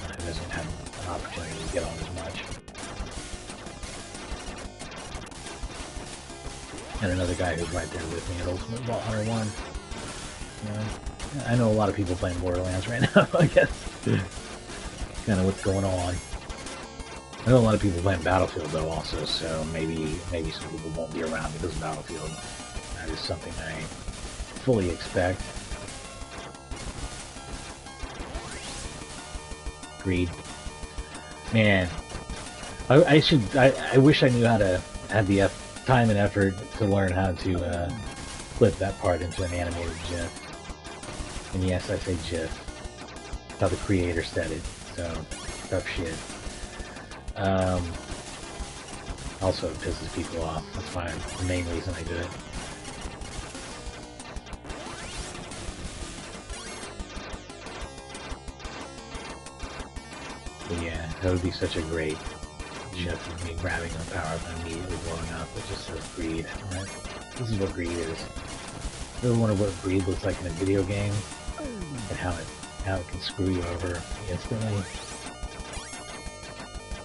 Speaker 1: who doesn't have an opportunity to get on as much. And another guy who's right there with me at Ultimate Vault Hunter 1. I know a lot of people playing Borderlands right now, I guess. Kind of what's going on. I know a lot of people playing Battlefield, though, also, so maybe some people won't be around because of Battlefield. That is something I fully expect. Greed. Man, I wish I knew how to have the time and effort to learn how to clip that part into an animated GIF. And yes, I say GIF. That's how the creator said it, so tough shit. Also, it pisses people off. That's why the main reason I do it. But yeah, that would be such a great GIF of me grabbing the power up and immediately blowing up. It just says greed. Right? This is what greed is. You ever wonder what greed looks like in a video game? And how it can screw you over instantly?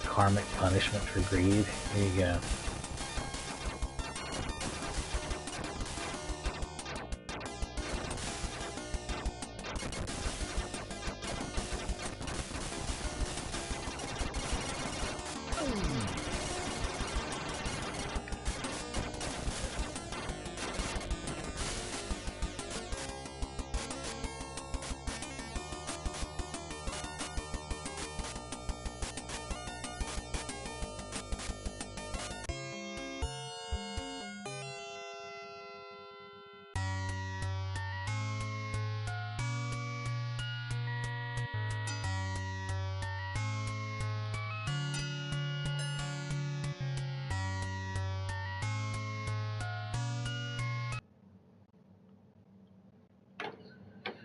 Speaker 1: Karmic punishment for greed. There you go.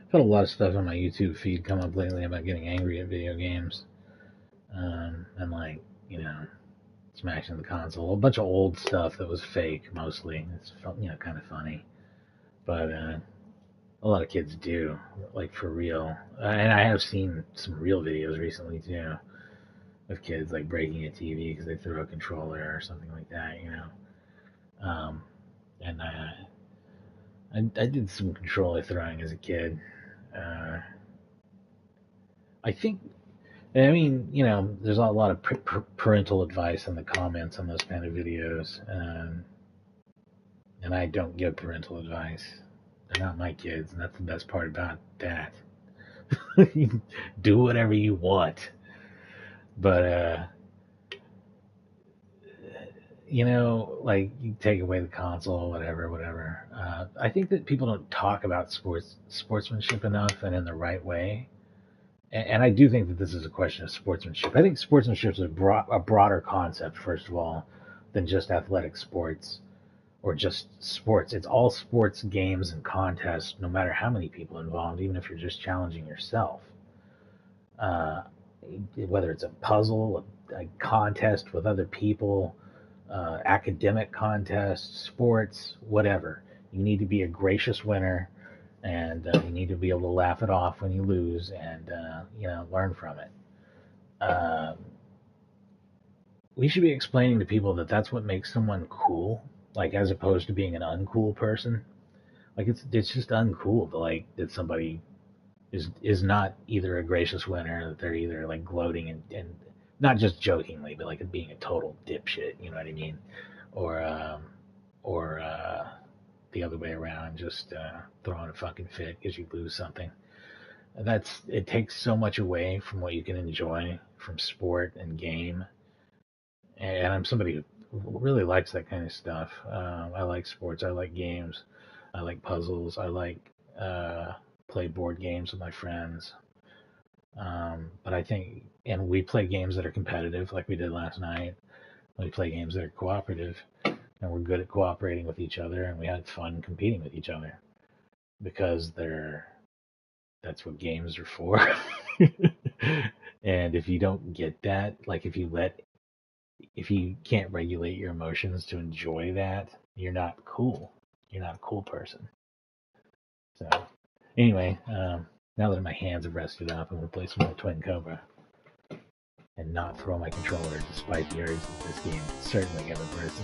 Speaker 1: I've had a lot of stuff on my YouTube feed come up lately about getting angry at video games. And like, smashing the console. A bunch of old stuff that was fake, mostly. It's, kind of funny. But a lot of kids do, like, for real. And I have seen some real videos recently, too, of kids, like, breaking a TV because they threw a controller or something like that, And I did some controller throwing as a kid. I think, I mean, there's a lot of parental advice in the comments on those kind of videos, and I don't give parental advice. They're not my kids, and that's the best part about that. Do whatever you want, but like you take away the console, whatever. I think that people don't talk about sportsmanship enough and in the right way. And I do think that this is a question of sportsmanship. I think sportsmanship is a broader concept, first of all, than just athletic sports or just sports. It's all sports, games, and contests, no matter how many people involved, even if you're just challenging yourself. Uh, Whether it's a puzzle, a contest with other people, academic contests, sports, whatever. You need to be a gracious winner, and you need to be able to laugh it off when you lose, and learn from it. We should be explaining to people that that's what makes someone cool, like as opposed to being an uncool person. Like it's just uncool to like that somebody is not either a gracious winner, that they're either like gloating and not just jokingly, but like being a total dipshit. You know what I mean? Or the other way around, just throwing a fucking fit because you lose something. It takes so much away from what you can enjoy from sport and game. And I'm somebody who really likes that kind of stuff. I like sports. I like games. I like puzzles. I like play board games with my friends. But I think, and we play games that are competitive, like we did last night. We play games that are cooperative, and we're good at cooperating with each other, and we had fun competing with each other because that's what games are for. And if you don't get that, like if you can't regulate your emotions to enjoy that, you're not cool. You're not a cool person. So anyway, Now that my hands have rested up, I'm going to play some more Twin Cobra. And not throw my controller, despite the urge that this game can certainly give a person.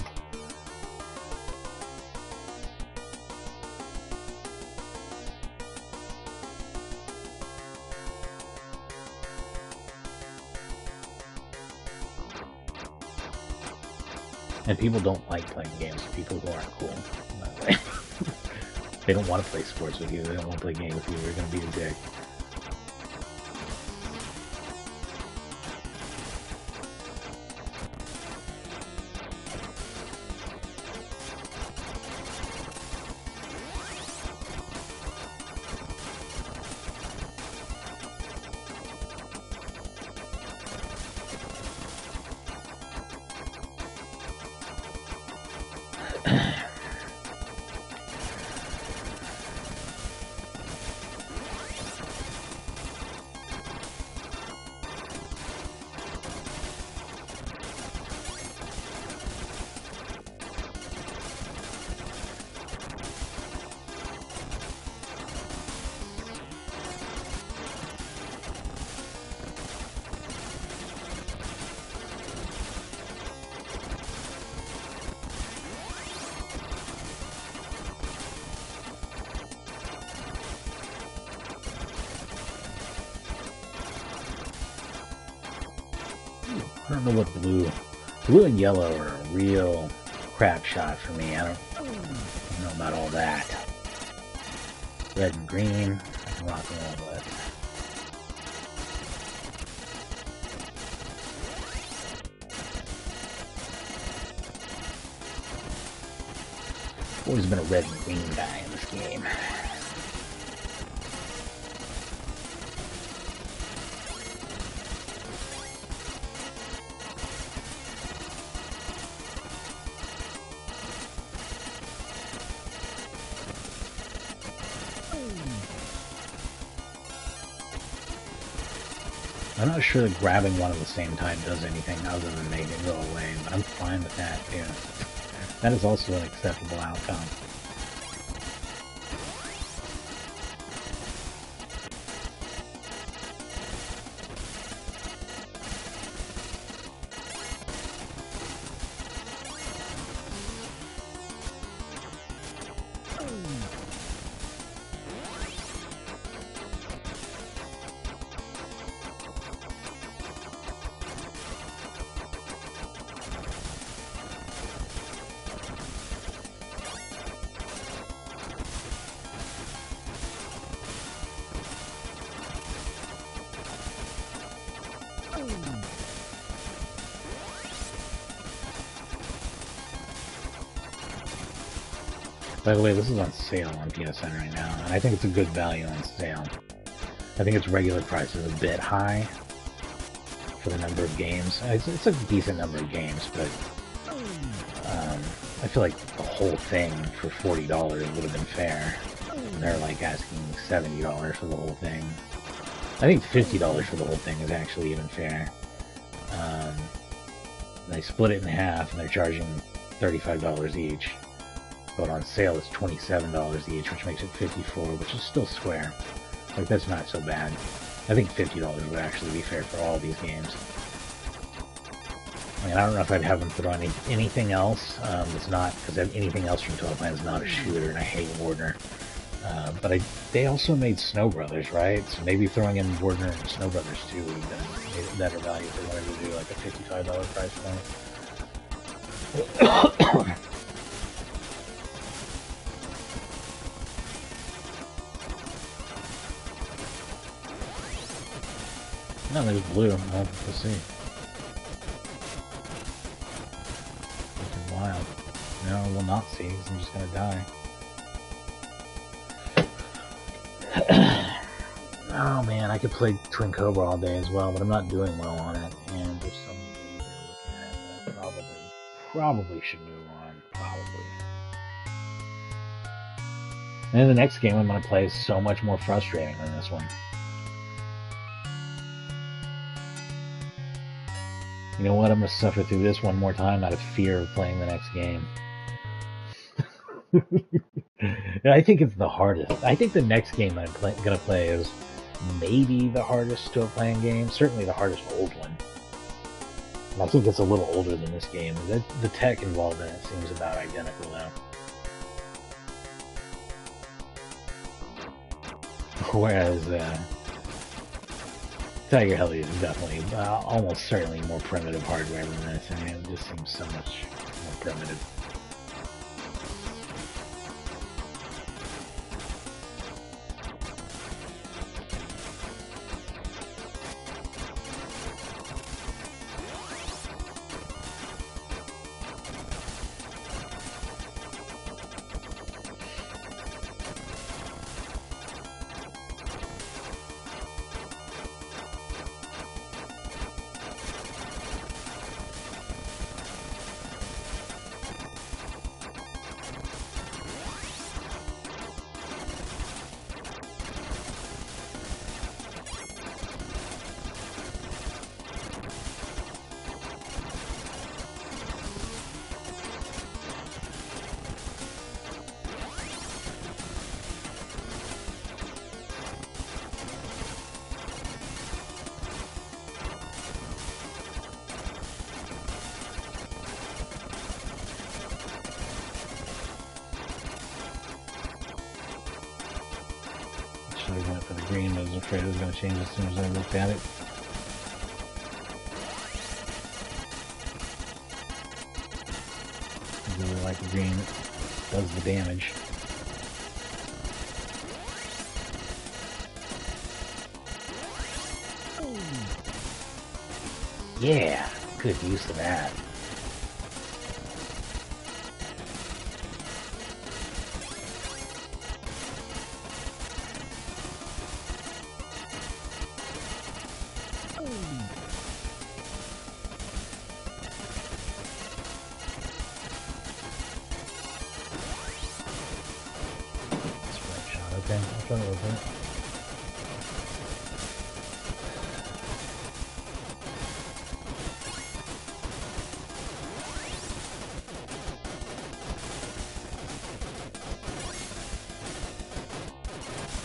Speaker 1: And people don't like playing games with people who aren't cool, by the way. They don't want to play sports with you, they don't want to play games with you, you're going to be a dick. I don't know what blue and yellow are a real crap shot for me. I don't know about all that. Red and green, I can rock and roll with. Always been a red and green guy in this game. I'm not sure that grabbing one at the same time does anything other than make it go away, but I'm fine with that too. That is also an acceptable outcome. By the way, this is on sale on PSN right now, and I think it's a good value on sale. I think its regular price is a bit high for the number of games. It's a decent number of games, but I feel like the whole thing for $40 would have been fair. They're like asking $70 for the whole thing. I think $50 for the whole thing is actually even fair. They split it in half, and they're charging $35 each. But on sale, it's $27 each, which makes it $54, which is still square. Like, that's not so bad. I think $50 would actually be fair for all these games. I mean, I don't know if I'd have them put on anything else. It's not, because anything else from Toaplan is not a shooter, and I hate Wardner. But they also made Snow Brothers, right? So maybe throwing in Wardner and Snow Brothers too would have made it better value if they wanted to do like a $55 price point. No, there's blue. Well, we'll see. Looking wild. No, we'll not see, because I'm just gonna die. Oh man, I could play Twin Cobra all day as well, but I'm not doing well on it, and there's so many games that I'm looking at that I probably should move on. Probably. And then the next game I'm gonna play is so much more frustrating than this one. You know what? I'm going to suffer through this one more time out of fear of playing the next game. I think it's the hardest. I think the next game I'm going to play is maybe the hardest Toaplan game, certainly the hardest old one. And I think it's a little older than this game. The tech involved in it seems about identical though. Whereas Tiger Heli is definitely, almost certainly more primitive hardware than this. I mean, it just seems so much more primitive. I went for the green, I was afraid it was going to change as soon as I looked at it. I really like the green, it does the damage. Yeah, good use of that. Okay, I'll try to open it.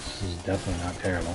Speaker 1: This is definitely not terrible.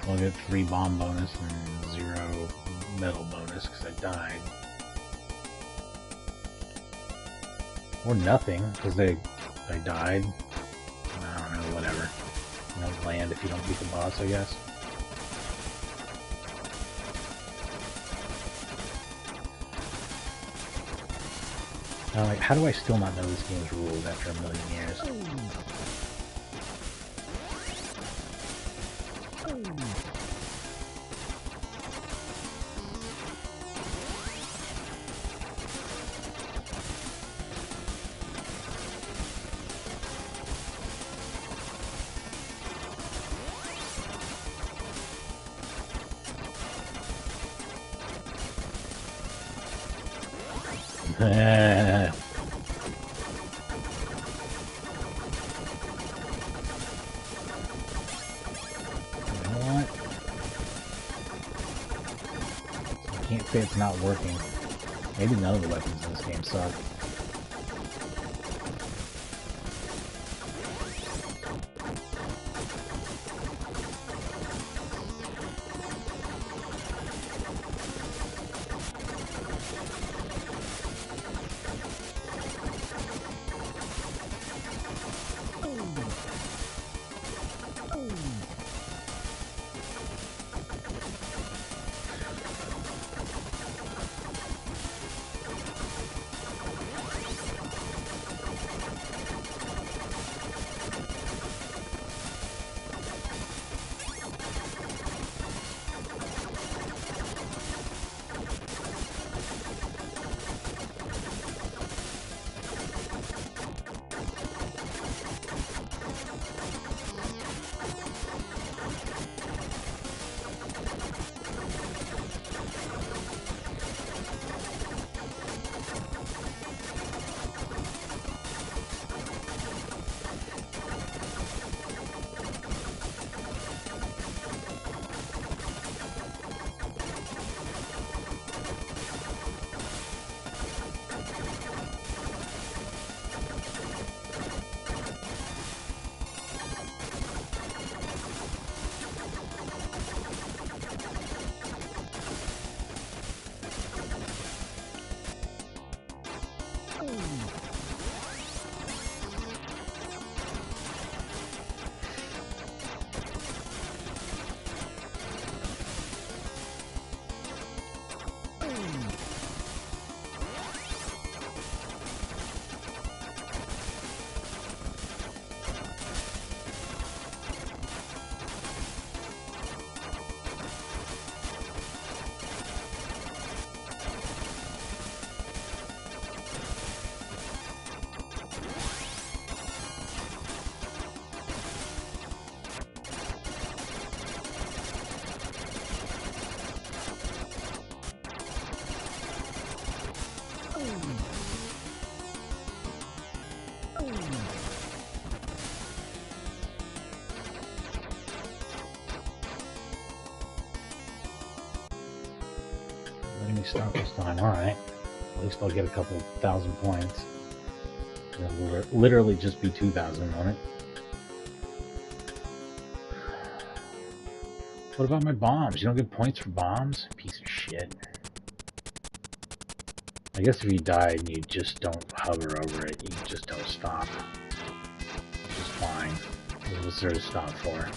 Speaker 1: I'll get 3 bomb bonus and 0 metal bonus because I died. Or nothing because I died. I don't know, whatever. You don't land if you don't beat the boss, I guess. Like, how do I still not know this game's rules after a million years? You know what? I can't say it's not working. Maybe none of the weapons in this game suck. me start this time. Alright. At least I'll get a couple thousand points. It'll literally just be 2,000 on it. What about my bombs? You don't get points for bombs? Piece of shit. I guess if you die and you just don't hover over it, you just don't stop. Which is fine. What's there to stop for?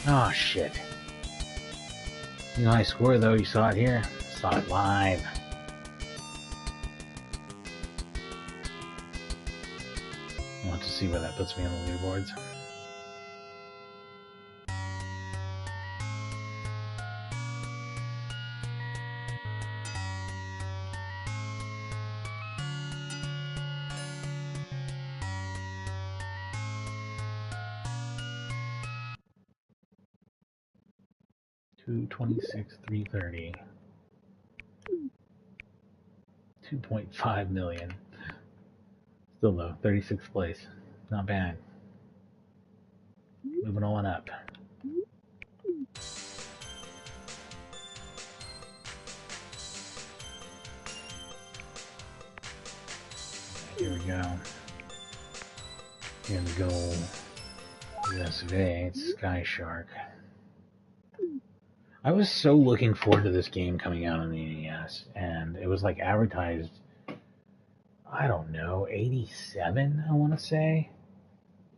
Speaker 1: Oh shit. You know, high score though, you saw it here. Saw it live. I'll have to see where that puts me on the leaderboards. $226,330. 2.5 million. Still low, 36th place. Not bad. Moving on up. Here we go. Here we go. US of A, it's Sky Shark. I was so looking forward to this game coming out on the NES, and it was like advertised, I don't know, 87, I want to say,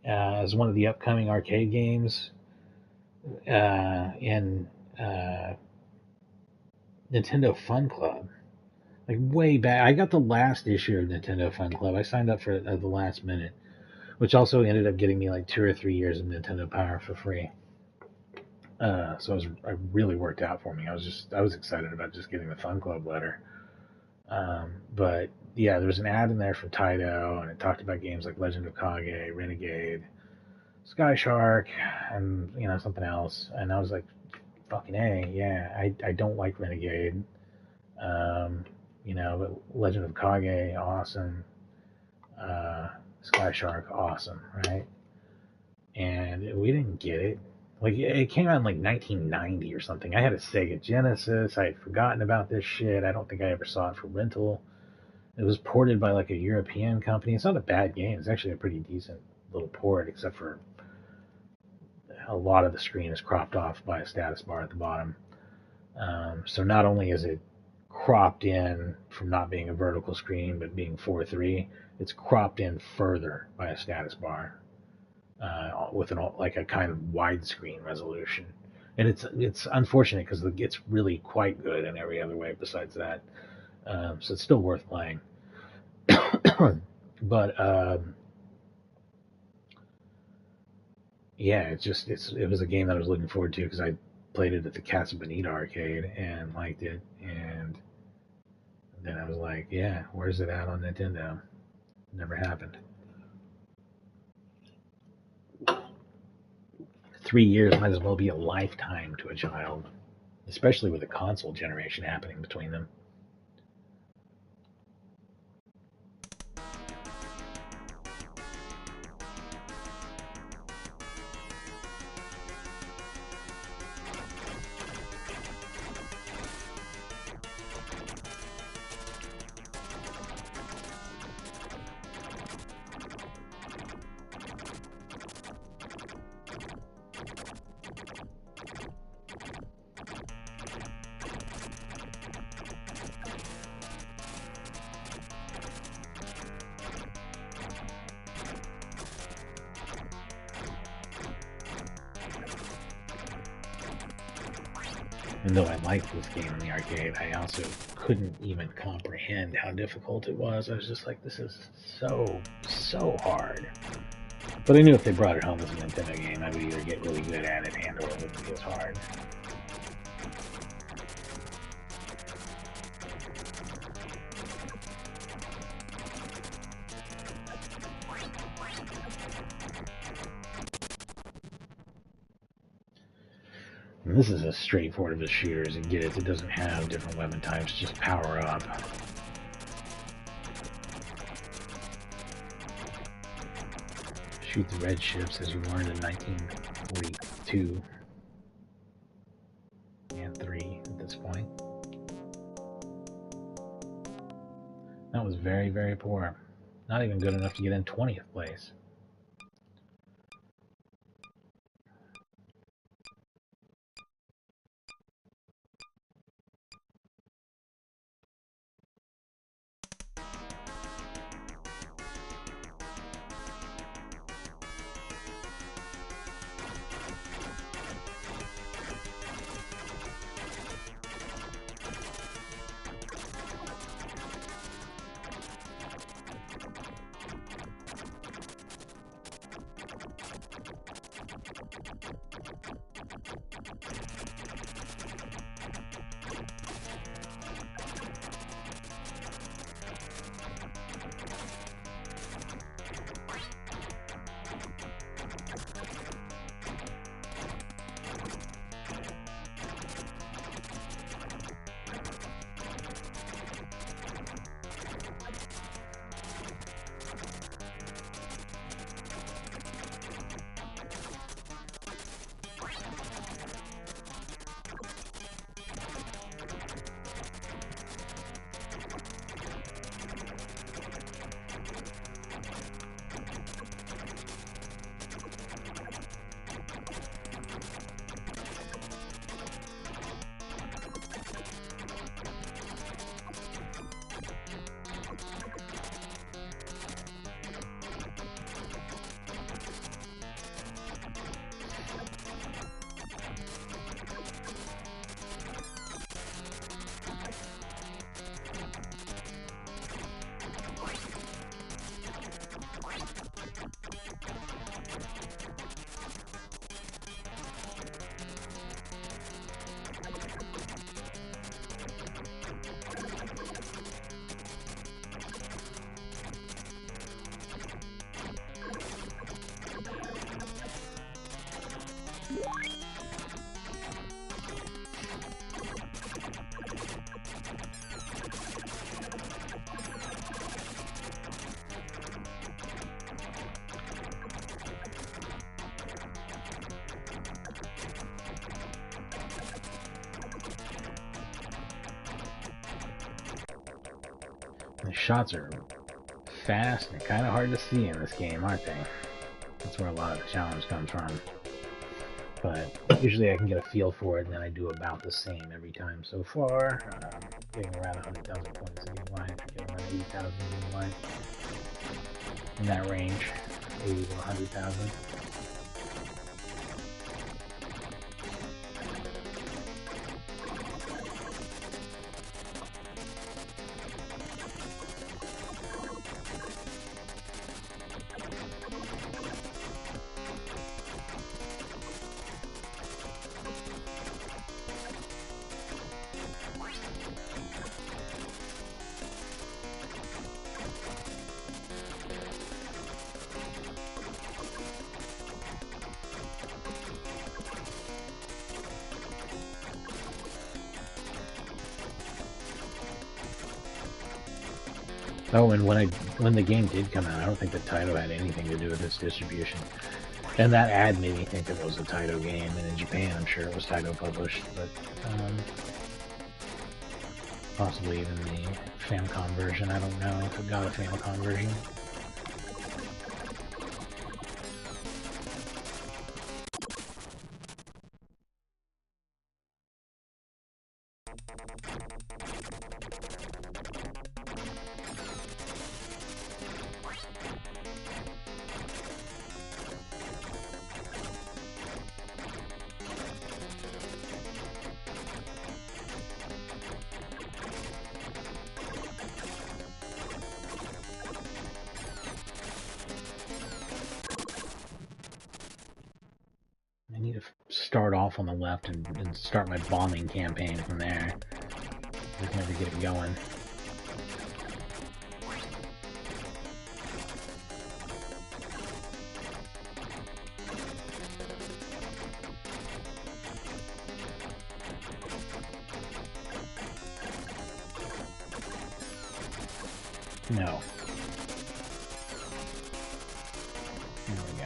Speaker 1: as one of the upcoming arcade games in Nintendo Fun Club. Like way back, I got the last issue of Nintendo Fun Club. I signed up for it at the last minute, which also ended up getting me like 2 or 3 years of Nintendo Power for free. So it really worked out for me. I was excited about just getting the Fun Club letter. But yeah, there was an ad in there for Taito, and it talked about games like Legend of Kage, Renegade, Sky Shark, and something else. And I was like, fucking A, yeah. I don't like Renegade. But Legend of Kage, awesome. Sky Shark, awesome, right? And we didn't get it. Like, it came out in like 1990 or something. I had a Sega Genesis. I had forgotten about this shit. I don't think I ever saw it for rental. It was ported by like a European company. It's not a bad game. It's actually a pretty decent little port, except for a lot of the screen is cropped off by a status bar at the bottom. So not only is it cropped in from not being a vertical screen, but being 4:3, it's cropped in further by a status bar. With a kind of widescreen resolution, and it's unfortunate because it's really quite good in every other way besides that. So it's still worth playing. But yeah, it was a game that I was looking forward to because I played it at the Casa Bonita arcade and liked it, and then I was like, yeah, where's it at on Nintendo? Never happened. 3 years might as well be a lifetime to a child, especially with a console generation happening between them. And though I liked this game in the arcade, I also couldn't even comprehend how difficult it was. I was just like, this is so hard. But I knew if they brought it home as a Nintendo game, I would either get really good at it and or it wouldn't be as hard. And this is as straightforward of a shooter as it gets. It doesn't have different weapon types, just power up. Shoot the red ships as you learned in 1942 and 3 at this point. That was very, very poor. Not even good enough to get in 20th place. The shots are fast and kind of hard to see in this game, aren't they? That's where a lot of the challenge comes from. But usually I can get a feel for it, and then I do about the same every time so far. Getting around 100,000 points a game line, getting around 80,000 game line. In that range, 80 to 100,000. Oh, and when the game did come out, I don't think that Taito had anything to do with its distribution. And that ad made me think that it was a Taito game, and in Japan, I'm sure it was Taito published, but possibly even the Famicom version. I don't know if it got a Famicom version. I need to start off on the left and start my bombing campaign from there. I can never get it going. No. There we go.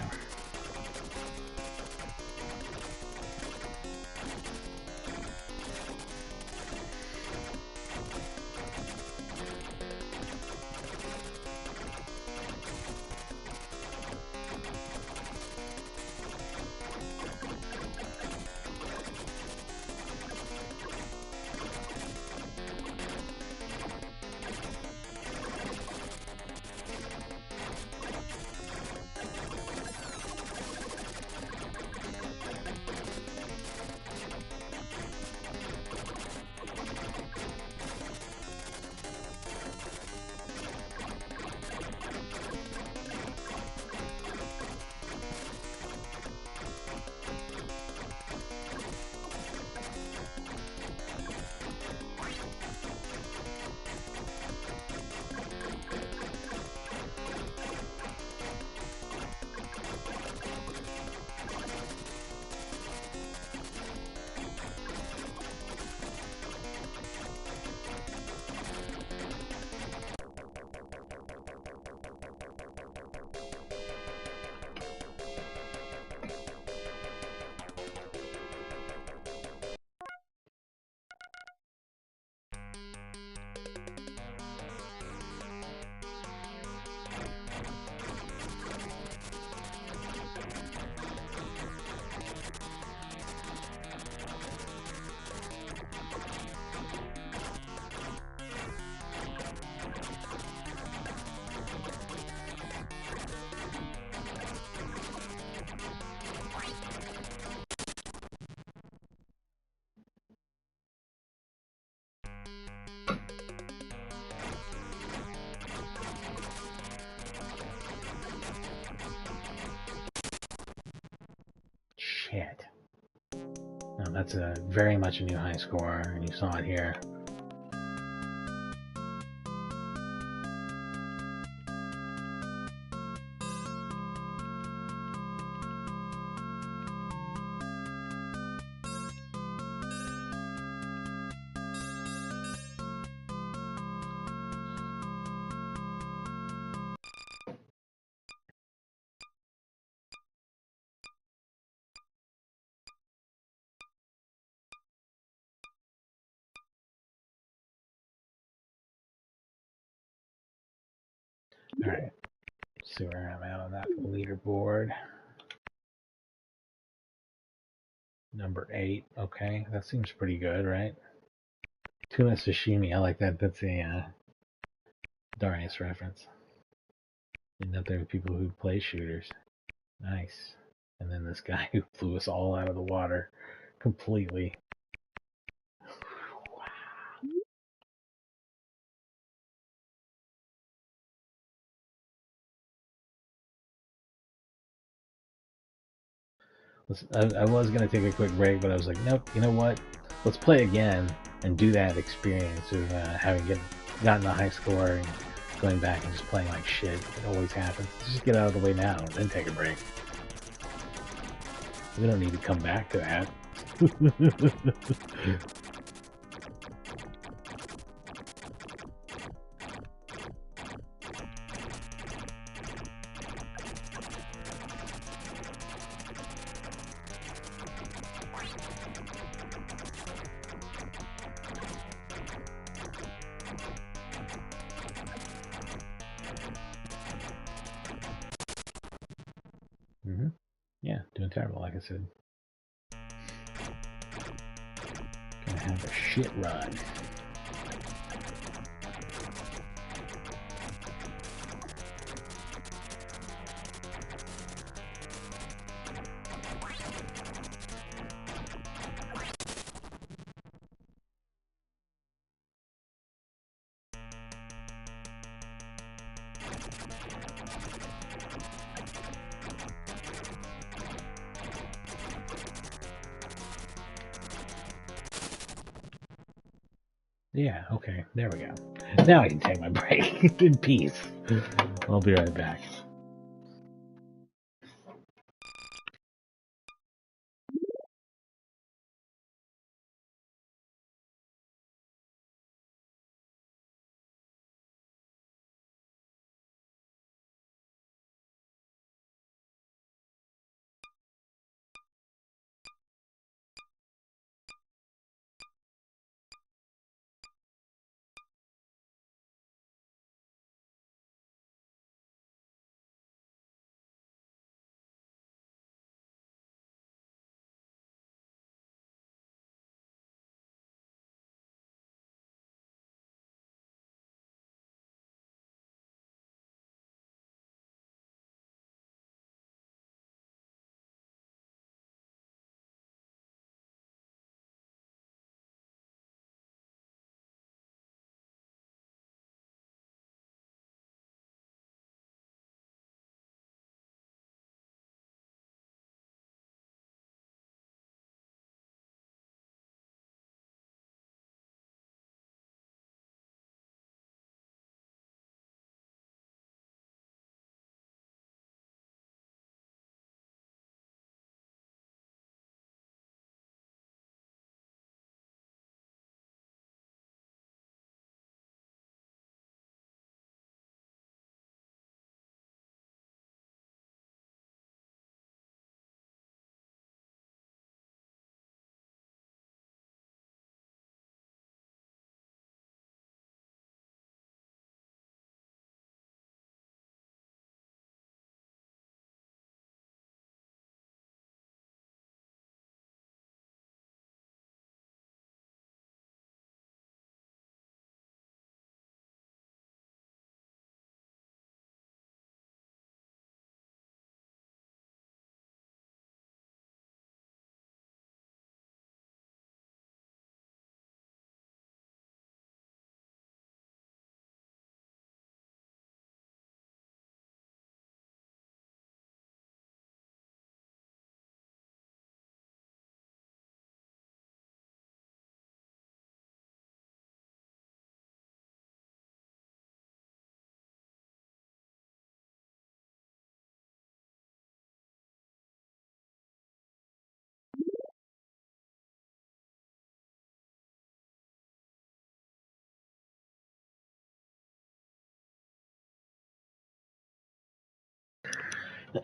Speaker 1: Shit. No, that's a very much a new high score, and you saw it here. Alright, see where I'm at on that leaderboard. Number 8, okay, that seems pretty good, right? Tuna sashimi, I like that. That's a Darius reference. Didn't know there were people who play shooters. Nice. And then this guy who flew us all out of the water completely. I was going to take a quick break, but I was like, nope, you know what? Let's play again and do that experience of having gotten a high score and going back and just playing like shit. It always happens. Let's just get out of the way now and then take a break. We don't need to come back to that. Yeah, doing terrible, like I said. Gonna have a shit run. Yeah, okay, there we go. Now I can take my break in peace. I'll be right back.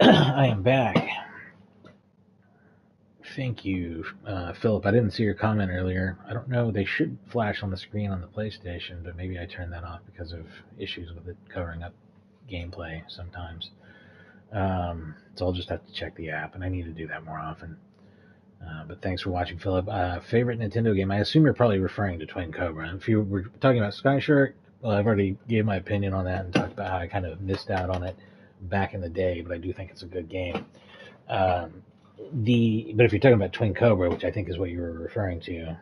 Speaker 1: I am back. Thank you, Philip. I didn't see your comment earlier. I don't know. They should flash on the screen on the PlayStation, but maybe I turned that off because of issues with it covering up gameplay sometimes. So I'll just have to check the app, and I need to do that more often. But thanks for watching, Philip. Favorite Nintendo game? I assume you're probably referring to Twin Cobra. If you were talking about Sky Shark, well, I've already gave my opinion on that and talked about how I kind of missed out on it back in the day, but I do think it's a good game. Um, but if you're talking about Twin Cobra, which I think is what you were referring to,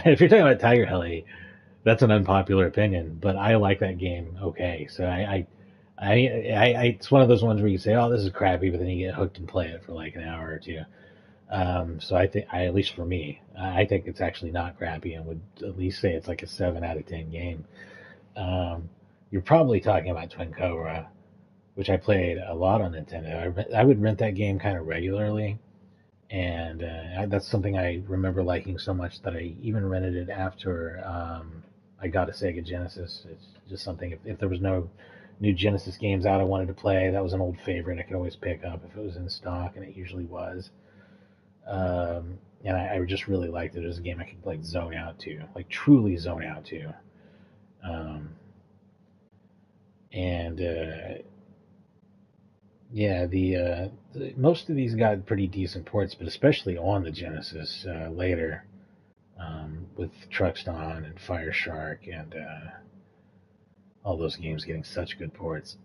Speaker 1: if you're talking about Tiger Heli, that's an unpopular opinion, but I like that game. Okay, so it's one of those ones where you say, "Oh, this is crappy," but then you get hooked and play it for like an hour or two. So I think, at least for me, I think it's actually not crappy, and would at least say it's like a 7 out of 10 game. Um, you're probably talking about Twin Cobra, which I played a lot on Nintendo. I would rent that game kind of regularly, and that's something I remember liking so much that I even rented it after I got a Sega Genesis. It's just something, if there was no new Genesis games out I wanted to play, that was an old favorite I could always pick up if it was in stock, and it usually was. And I just really liked it. It was a game I could like zone out to, like truly zone out to. Um, and Yeah, most of these got pretty decent ports, but especially on the Genesis later, with Truckston and Fire Shark and all those games getting such good ports.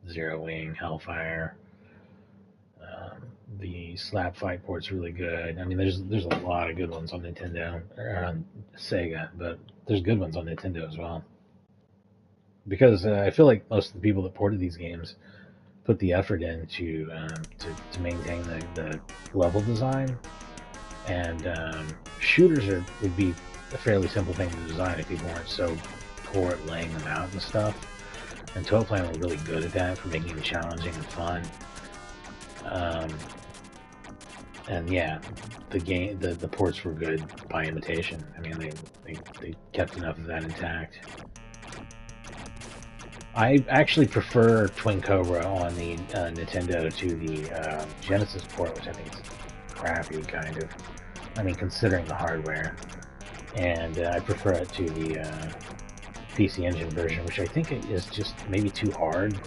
Speaker 1: Zero Wing, Hellfire, um, the Slap Fight port's really good. I mean, there's a lot of good ones on Nintendo or on Sega, but there's good ones on Nintendo as well. Because I feel like most of the people that ported these games put the effort in to maintain the level design, and shooters would be a fairly simple thing to design if people weren't so poor at laying them out and stuff. And Toaplan were really good at that for making them challenging and fun. Um, and yeah, the ports were good by imitation. I mean, they kept enough of that intact. I actually prefer Twin Cobra on the Nintendo to the Genesis port, which I think is crappy, kind of. I mean, considering the hardware. And I prefer it to the PC Engine version, which I think is just maybe too hard.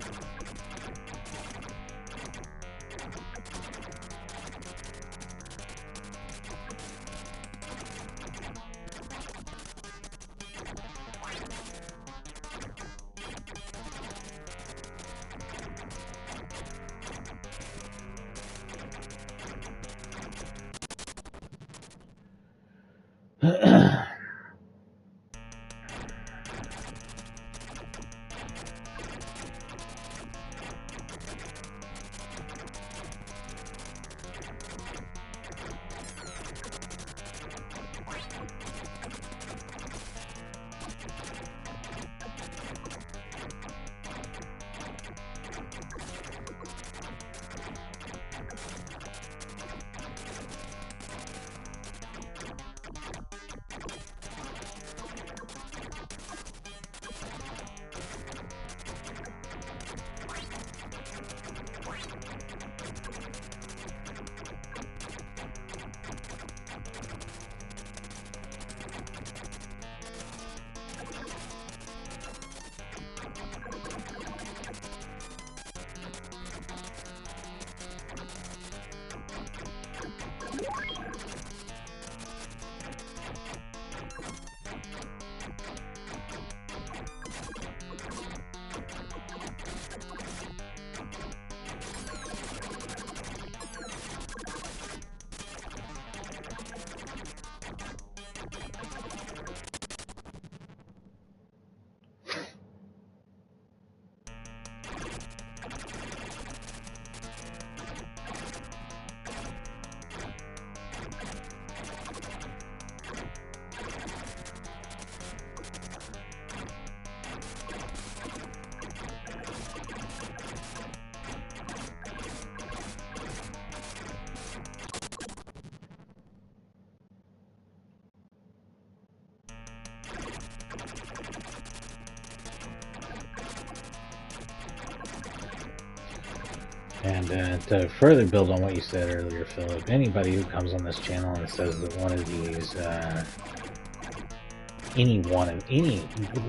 Speaker 1: And to further build on what you said earlier, Philip, anybody who comes on this channel and says that one of these,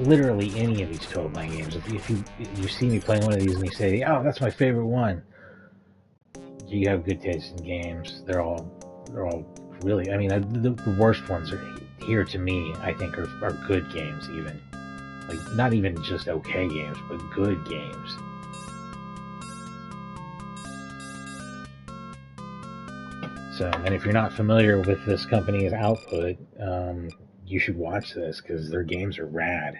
Speaker 1: literally any of these Toaplan games, if you see me playing one of these and you say, oh, that's my favorite one, you have good taste in games. They're all really, I mean, the worst ones are here to me, I think, are good games even. Like, not even just okay games, but good games. So, and if you're not familiar with this company's output, you should watch this because their games are rad.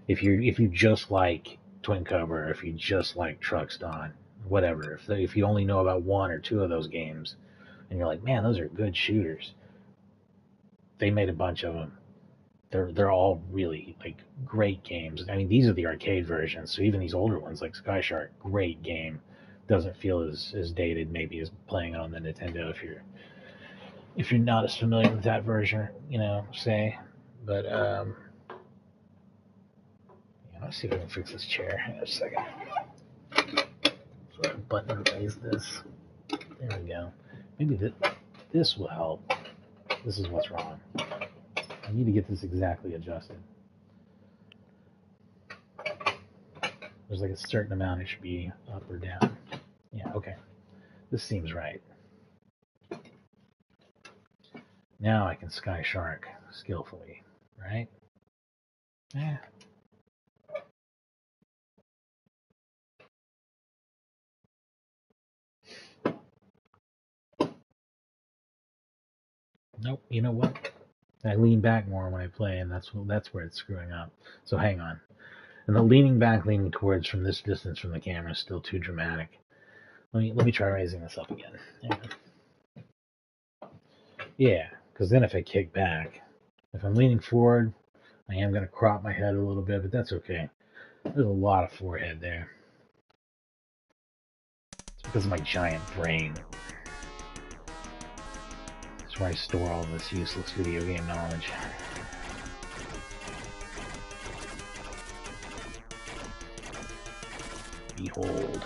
Speaker 1: If you just like Twin Cobra, if you just like Trucks Dawn, whatever, if you only know about one or two of those games, and you're like, man, those are good shooters. They made a bunch of them. They're all really like great games. I mean, these are the arcade versions, so even these older ones like Sky Shark, great game. Doesn't feel as dated maybe as playing it on the Nintendo if you're not as familiar with that version, say. But let's see if I can fix this chair in a second. So I button raise this. There we go. Maybe this will help. This is what's wrong. I need to get this exactly adjusted. There's like a certain amount it should be up or down. Yeah, okay. This seems right. Now I can Sky Shark skillfully, right? Yeah. Nope, you know what? I lean back more when I play, and that's where it's screwing up. So hang on. And the leaning back, leaning towards from this distance from the camera is still too dramatic. Let me try raising this up again. Yeah, because then if I kick back, if I'm leaning forward, I am going to crop my head a little bit, but that's okay. There's a lot of forehead there. It's because of my giant brain. That's where I store all this useless video game knowledge. Behold.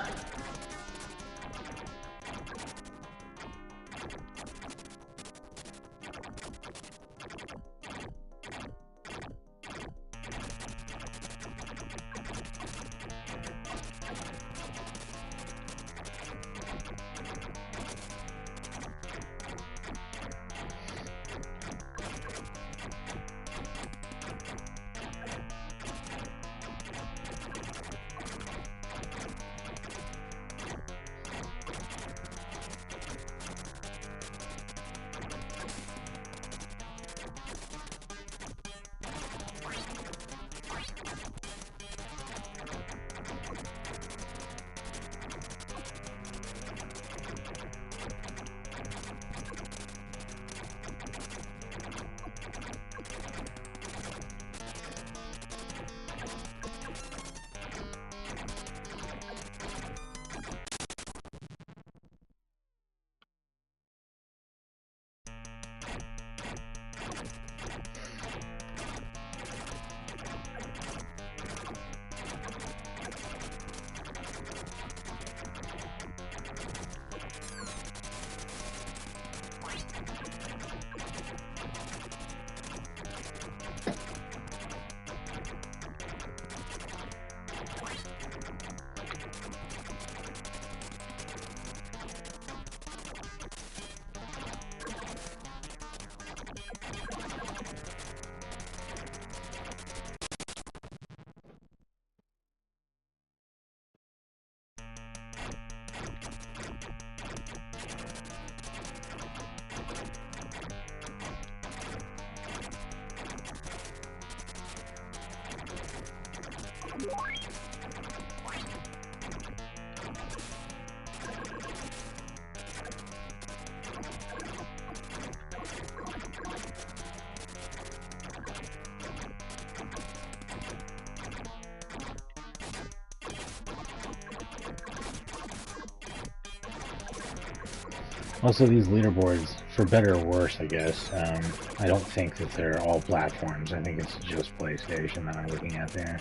Speaker 1: Also, these leaderboards, for better or worse, I guess, I don't think that they're all platforms. I think it's just PlayStation that I'm looking at there.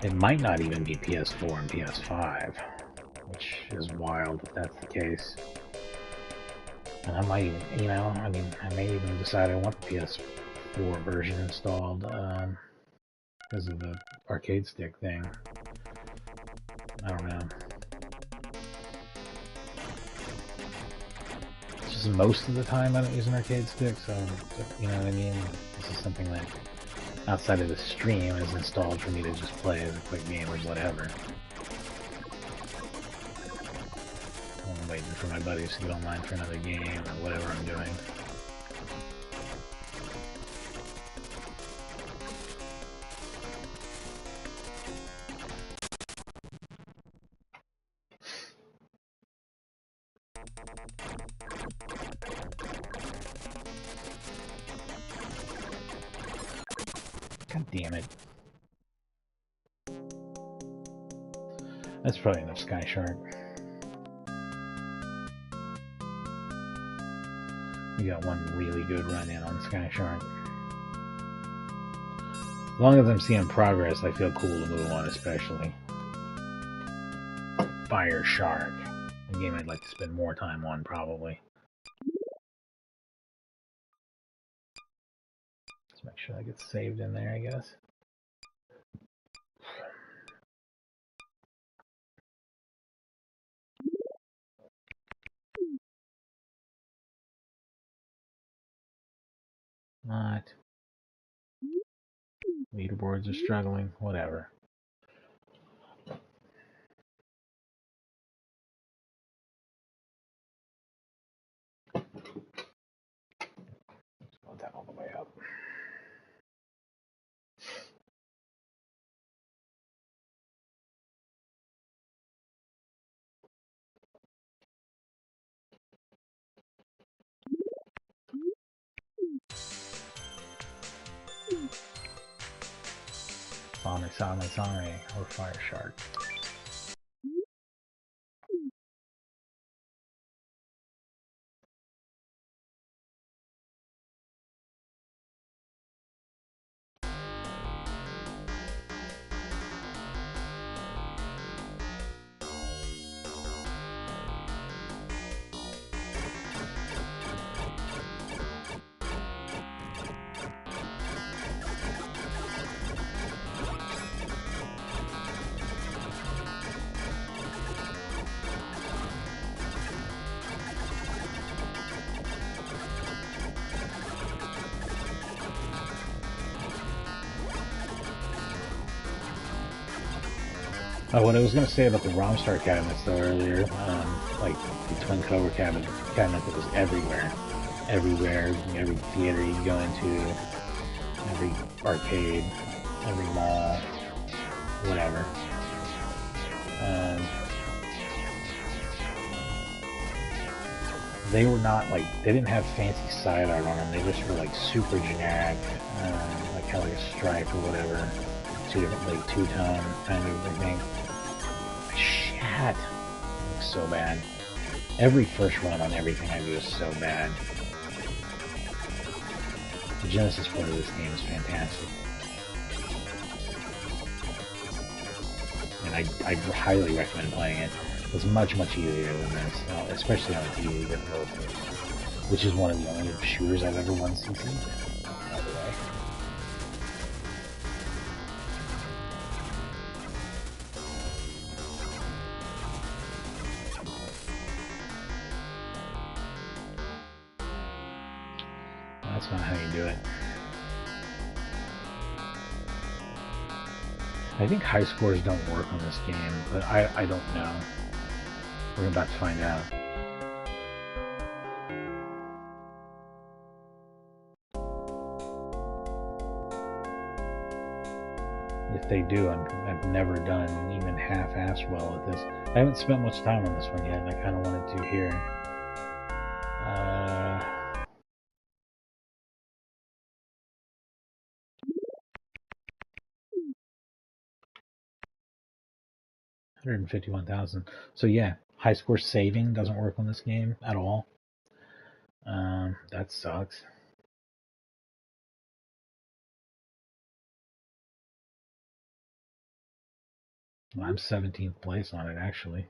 Speaker 1: It might not even be PS4 and PS5, which is wild if that's the case. And I might even, you know, I mean, I may even decide I want the PS4 version installed because of the arcade stick thing. I don't know. It's just most of the time I don't use an arcade stick, so, you know what I mean? This is something that, outside of the stream, is installed for me to just play as a quick game or whatever. I'm waiting for my buddies to get online for another game or whatever I'm doing. God damn it. That's probably enough Sky Shark. We got one really good run in on Sky Shark. As long as I'm seeing progress, I feel cool to move on, especially. Fire Shark. A game I'd like to spend more time on, probably. Let's make sure that gets saved in there, I guess. Not. Leaderboards are struggling. Whatever. Put that all the way up. Same, or Fire Shark. What I was going to say about the Romstar cabinets, though, earlier, like the Twin Cobra cabinet that was everywhere. Everywhere, every theater you go into, every arcade, every mall, whatever. They were not, like, they didn't have fancy side art on them, they just were, like, super generic, like, kind of like a stripe or whatever. Two different, like, two-tone kind of, I think. Shit! It looks so bad. Every first run on everything I do is so bad. The Genesis port of this game is fantastic. And I highly recommend playing it. It's much, much easier than this, especially on the easy difficulty, which is one of the only shooters I've ever won CC, by the way. That's not how you do it. I think high scores don't work on this game, but I don't know. We're about to find out. If they do, I've never done even half-assed well at this. I haven't spent much time on this one yet, and I kind of wanted to here. $151,000. So yeah, high score saving doesn't work on this game at all. That sucks. Well, I'm 17th place on it, actually.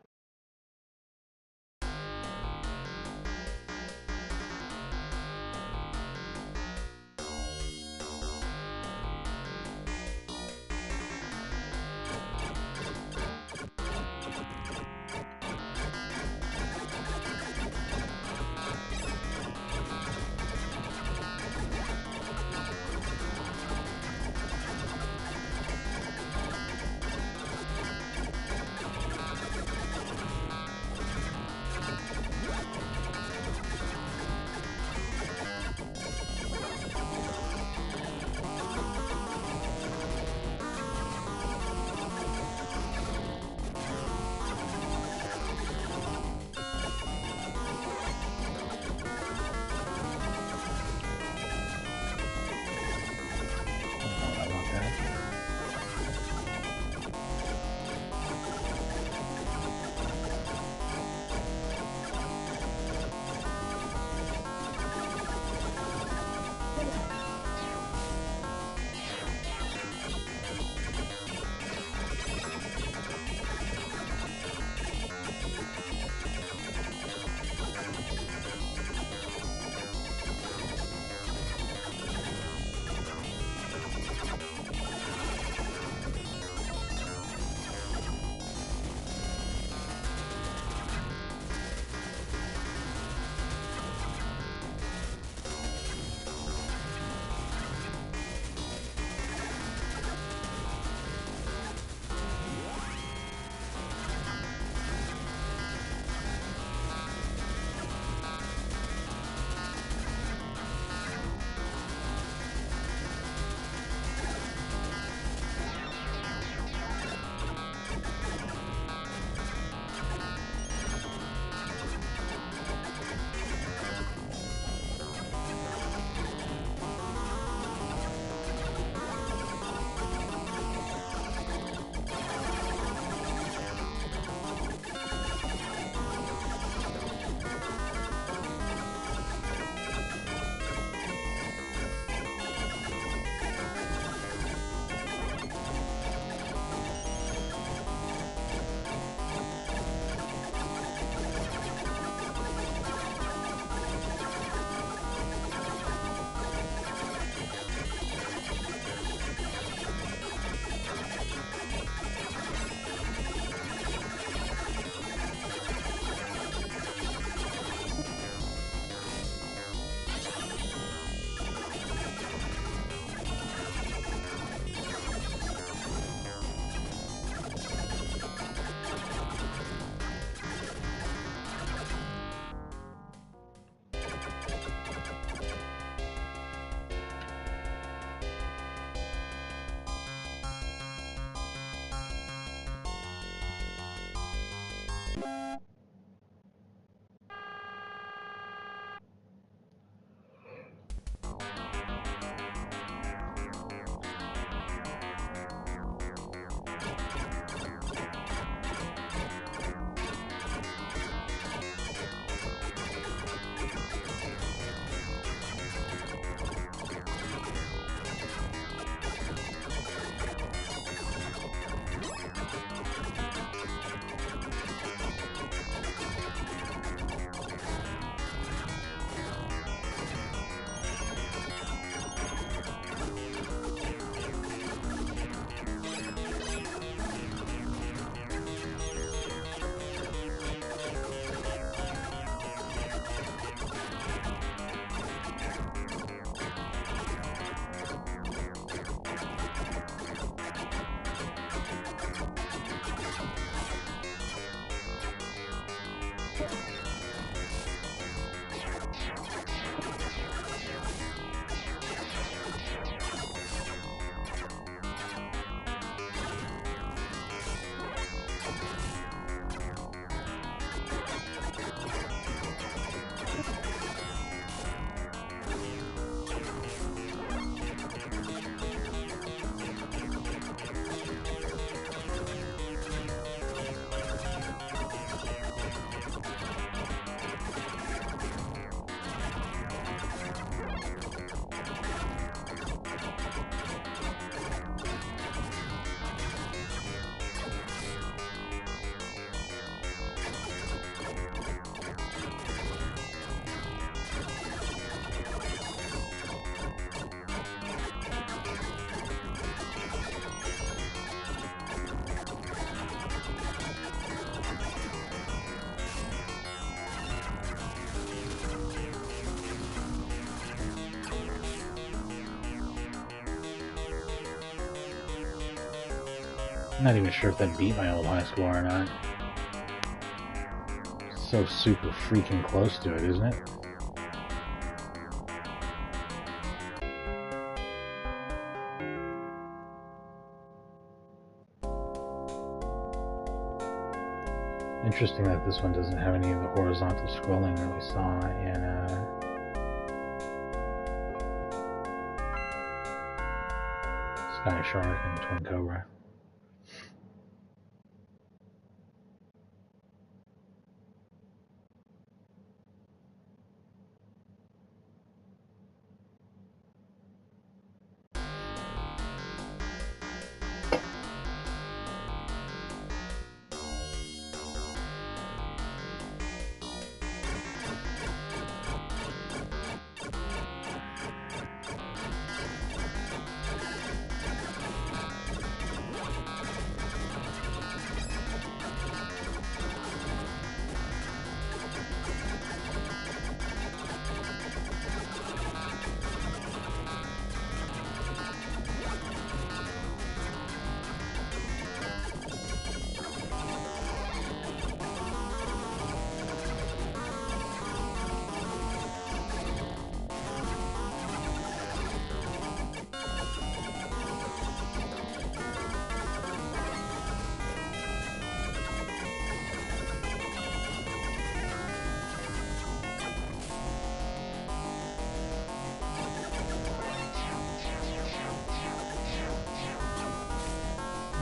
Speaker 1: I'm not even sure if that beat my old high score or not. So super freaking close to it, isn't it? Interesting that this one doesn't have any of the horizontal scrolling that we saw in Sky Shark and Twin Cobra.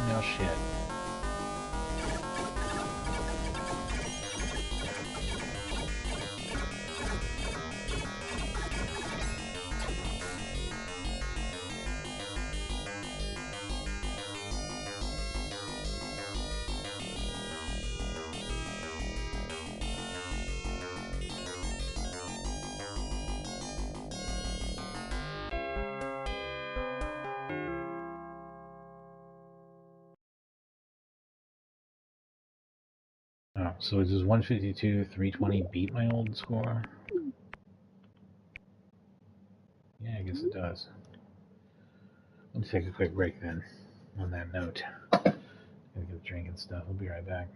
Speaker 1: No shit. Oh, so does 152, 320 beat my old score? Yeah, I guess it does. Let's take a quick break then, on that note. Gotta get a drink and stuff. We'll be right back.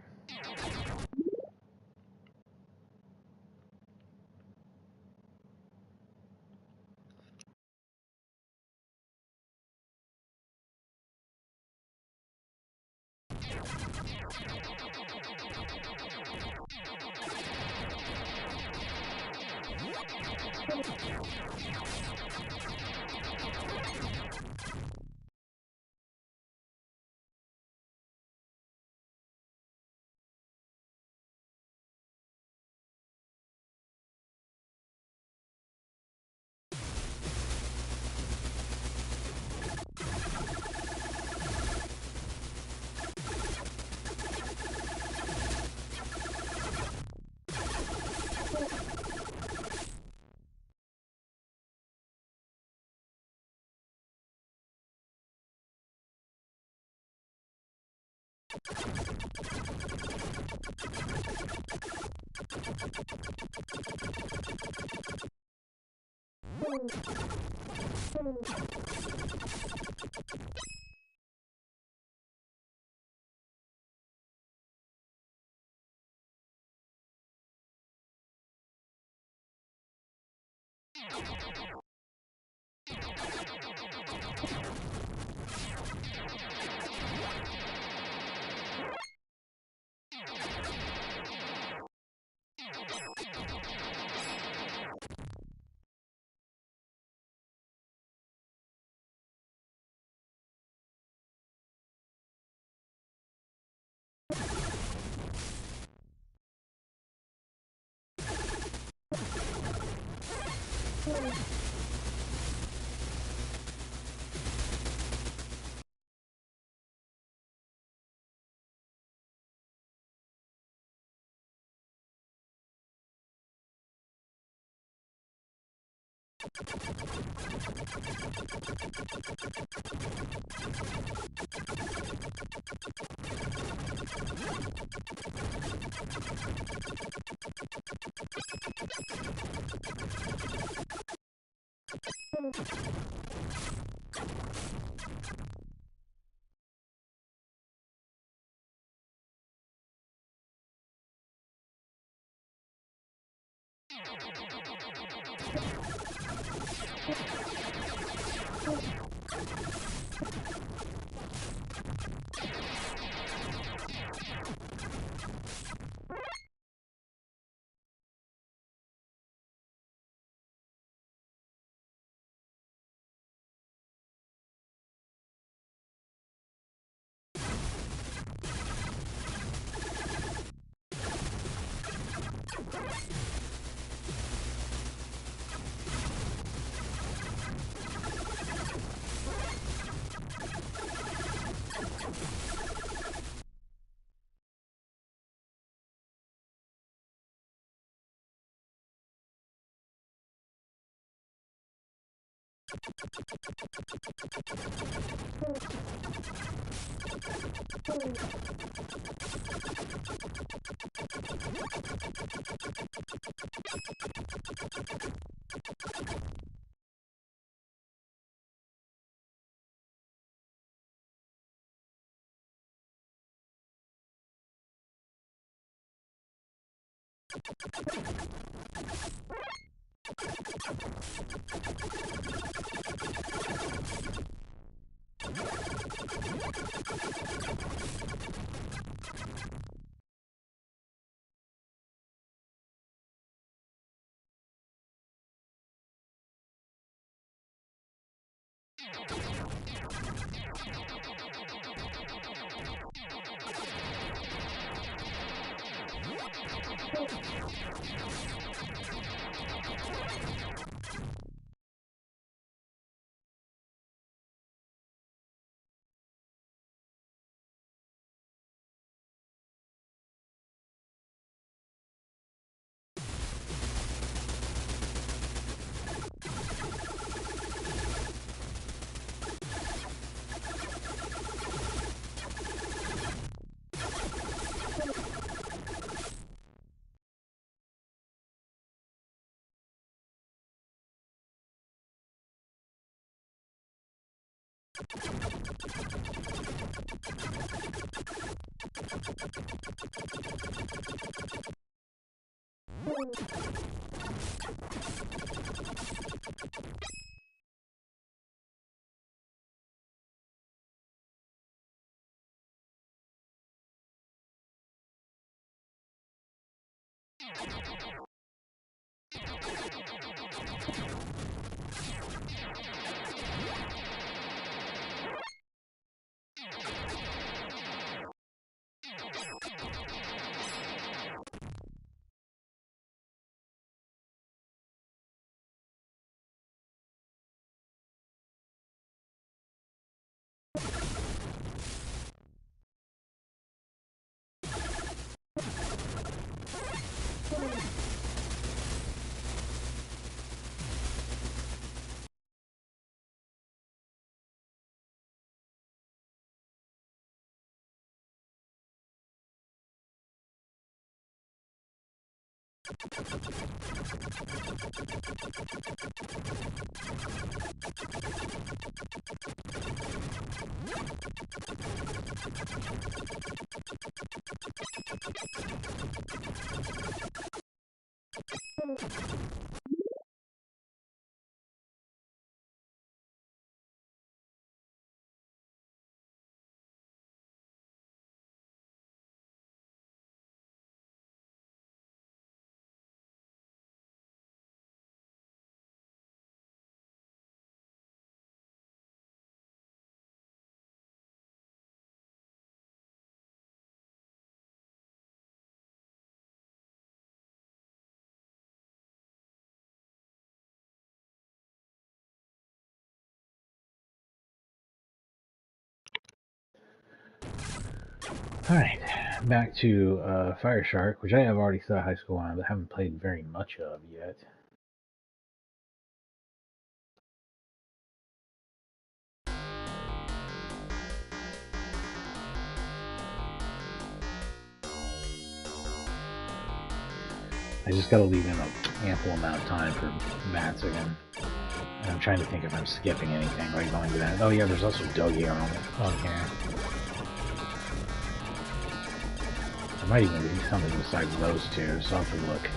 Speaker 1: Alright, back to Fire Shark, which I have already started high school on, but haven't played very much of yet. I just gotta leave in an ample amount of time for mats again. And I'm trying to think if I'm skipping anything, like going to that. Oh yeah, there's also Dogi on here. There might even be something besides those two, so I'll have to look.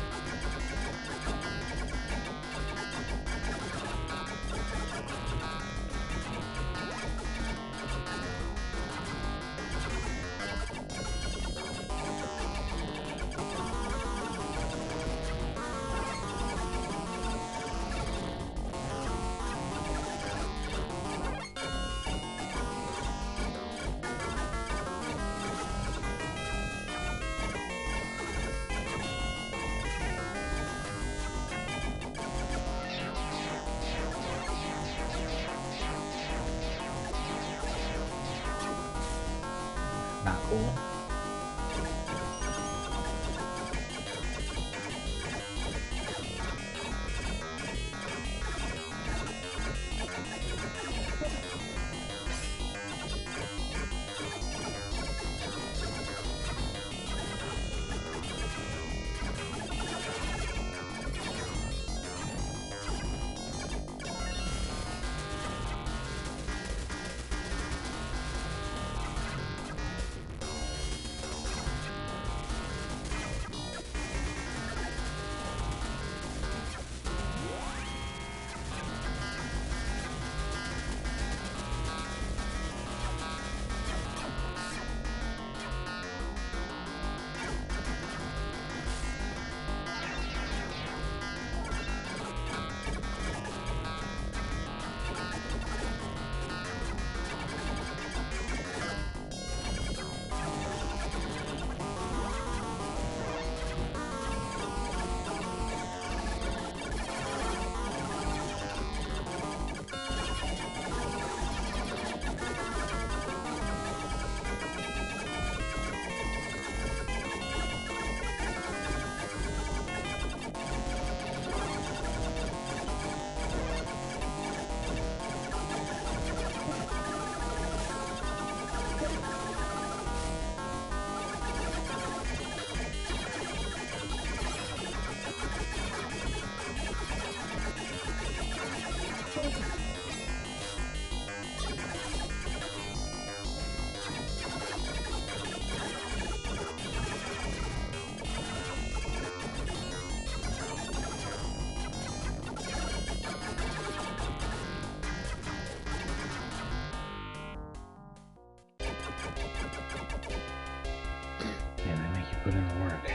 Speaker 1: Not cool. Yeah, they make you put in the work.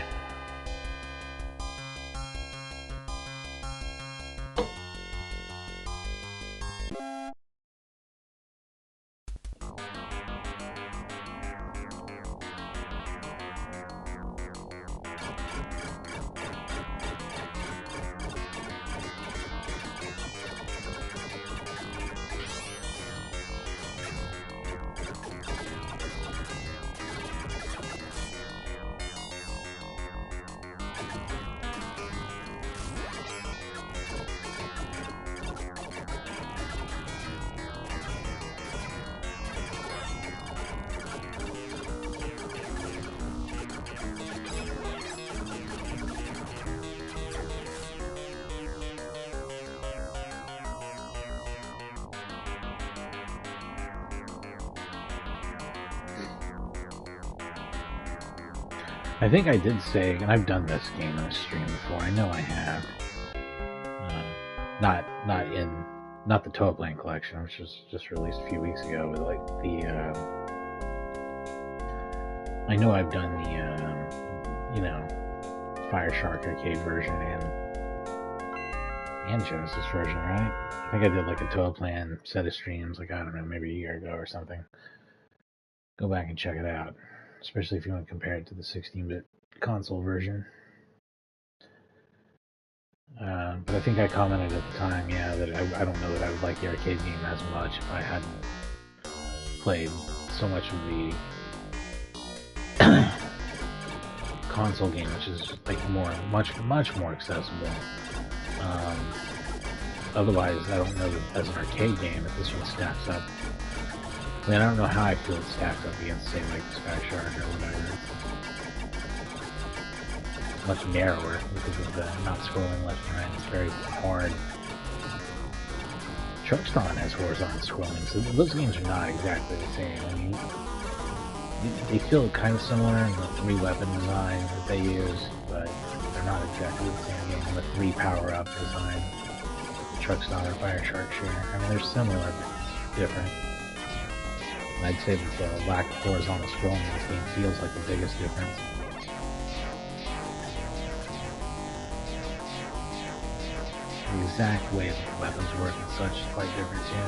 Speaker 1: I think I did say, and I've done this game in a stream before. I know I have. Not the Toaplan collection, which was just released a few weeks ago. But like the, I know I've done the, Fire Shark arcade version and Genesis version, right? I think I did like a Toaplan set of streams, like I don't know, maybe a year ago or something. Go back and check it out, especially if you want to compare it to the 16-bit console version. But I think I commented at the time, yeah, that I don't know that I would like the arcade game as much if I hadn't played so much of the console game, which is like much more accessible. Otherwise, I don't know as an arcade game if this one stacks up. I mean, I don't know how I feel it stacks up against, say, like Sky Shark or whatever. It's much narrower because of the not scrolling left and right. It's very hard. Truckstone has horizontal scrolling, so those games are not exactly the same. I mean, they feel kind of similar in the 3 weapon design that they use, but they're not exactly the same game. And the 3 power-up design, Truckstone or Fire Shark share. I mean, they're similar, but different. And I'd say that the lack of horizontal scrolling in this game feels like the biggest difference. The exact way that the weapons work and such is quite different too.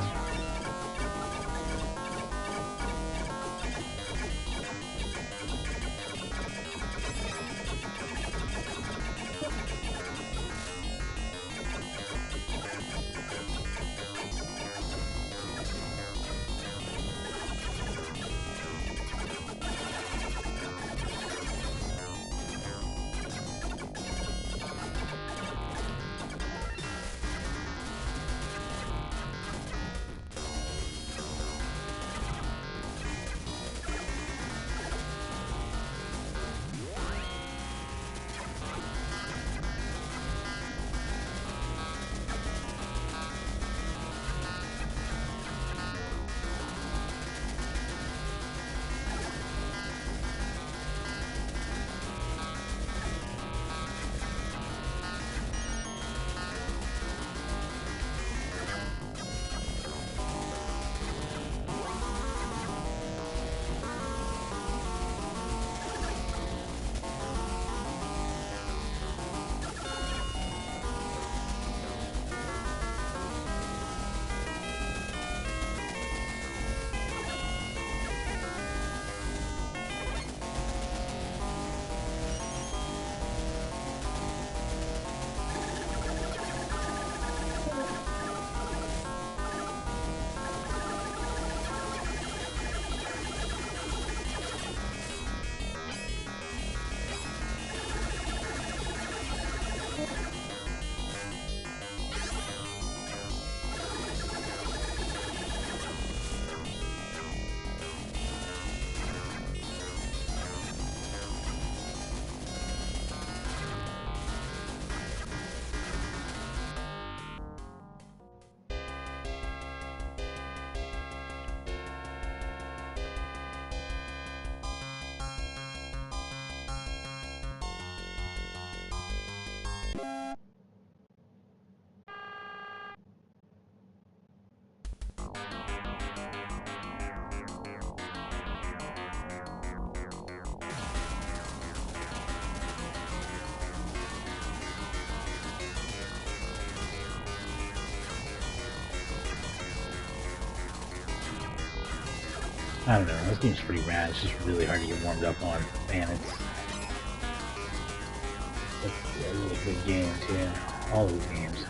Speaker 1: I don't know, this game's pretty rad. It's just really hard to get warmed up on. Man, it's a really good game, too. All these games.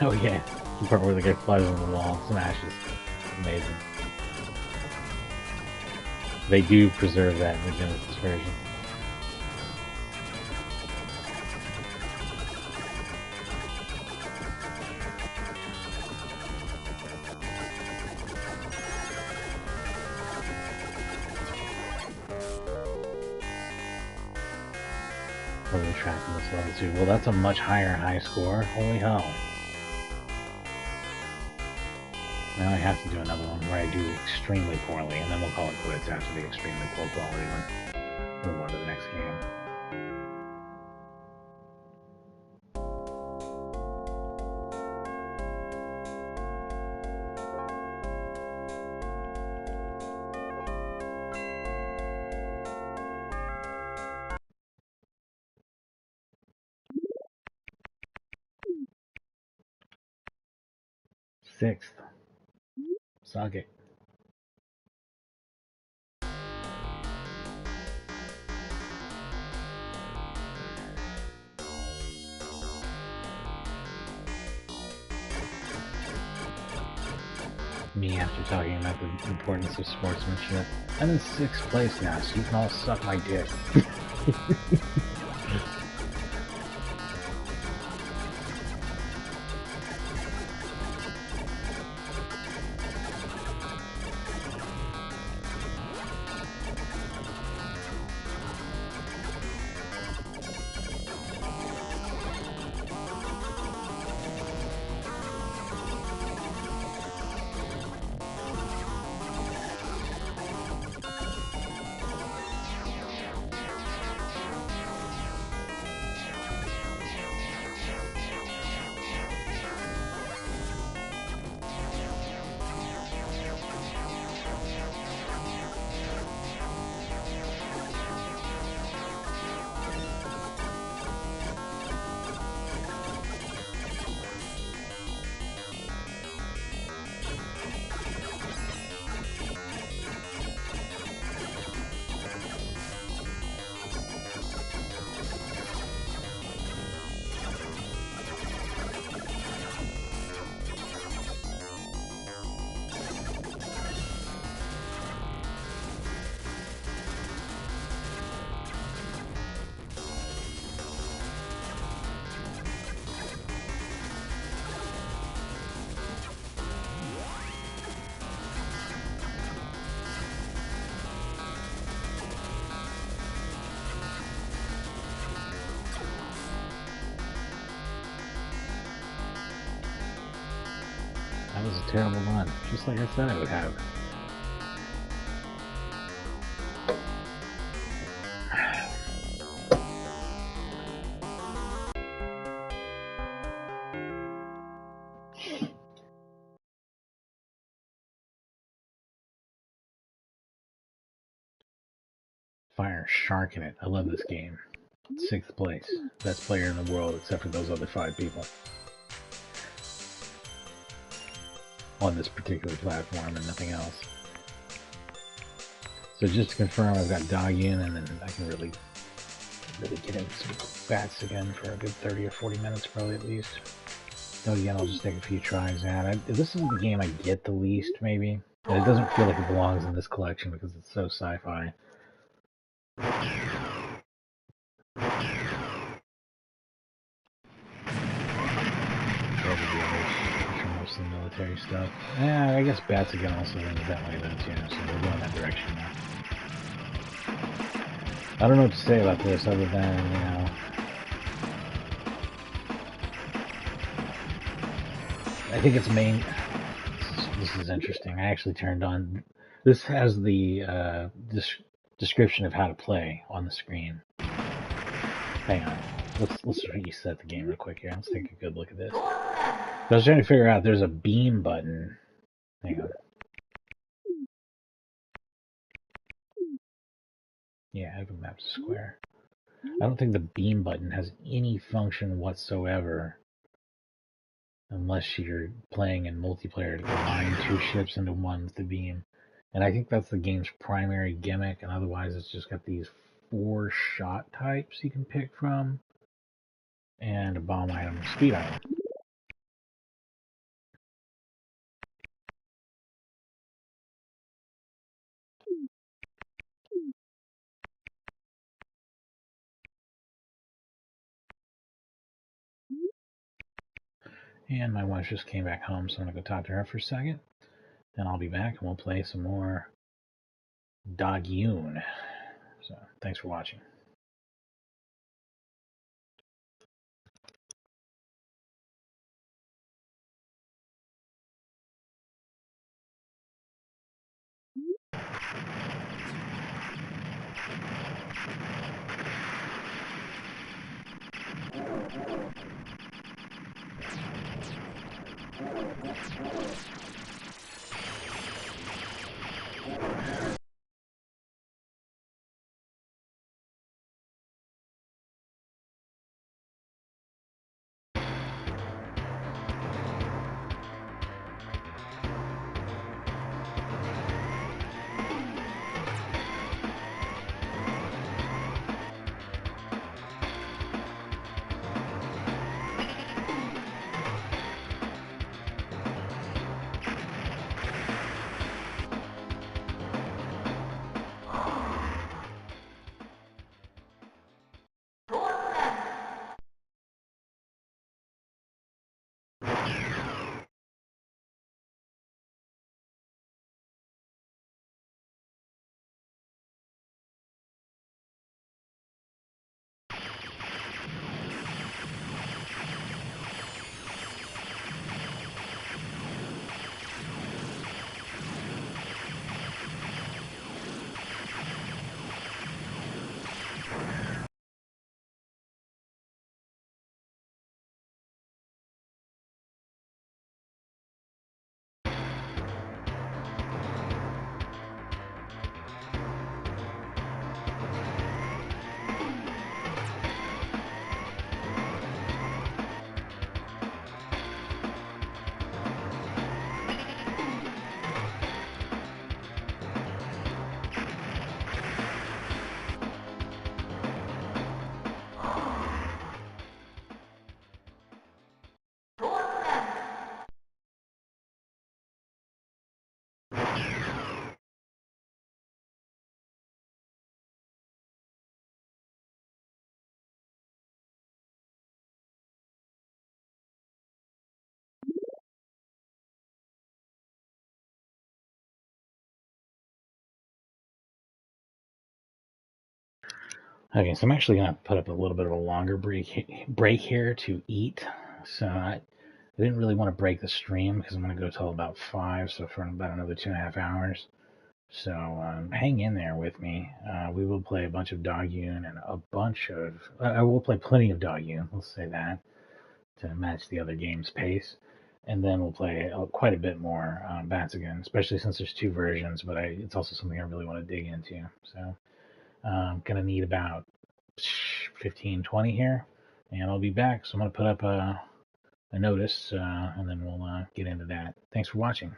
Speaker 1: Oh yeah, the part where the guy flies on the wall and smashes. Amazing. They do preserve that in the Genesis version. What are we tracking this level to? Well, that's a much higher high score. Holy hell. Now I have to do another one where I do extremely poorly, and then we'll call it quits after the extremely poor quality one. Move on to the next game. Sixth. Suck it. Me after talking about the importance of sportsmanship. I'm in 6th place now, so you can all suck my dick. That was a terrible run, just like I said I would have. Fire shark in it. I love this game. 6th place. Best player in the world except for those other 5 people. On this particular platform and nothing else. So just to confirm, I've got dog in, and then I can really get into some bats again for a good 30 or 40 minutes probably at least. Dog in, I'll just take a few tries at. This is the game I get the least, maybe. And it doesn't feel like it belongs in this collection because it's so sci-fi. Most of the military stuff. Yeah, I guess bats again also leans that way though too, so we're going that direction now. I don't know what to say about this other than, you know, I think its main. This is interesting. I actually turned on. This has the description of how to play on the screen. Hang on. Let's reset the game real quick here. Let's take a good look at this. I was trying to figure out there's a beam button. Hang on. Yeah, every map's a square. I don't think the beam button has any function whatsoever unless you're playing in multiplayer to combine 2 ships into one with the beam. And I think that's the game's primary gimmick, and otherwise it's just got these 4 shot types you can pick from, and a bomb item, speed item. And my wife just came back home, so I'm going to go talk to her for a second. Then I'll be back and we'll play some more Dogyun. So thanks for watching. Okay, so I'm actually going to put up a little bit of a longer break here to eat. So I didn't really want to break the stream because I'm going to go till about 5, so for about another 2.5 hours. So hang in there with me. We will play a bunch of Dogyun and a bunch of... I will play plenty of Dogyun, let's say that, to match the other game's pace. And then we'll play quite a bit more Bats-again, especially since there's 2 versions, but it's also something I really want to dig into. So I'm going to need about 15, 20 here, and I'll be back. So I'm going to put up a notice, and then we'll get into that. Thanks for watching.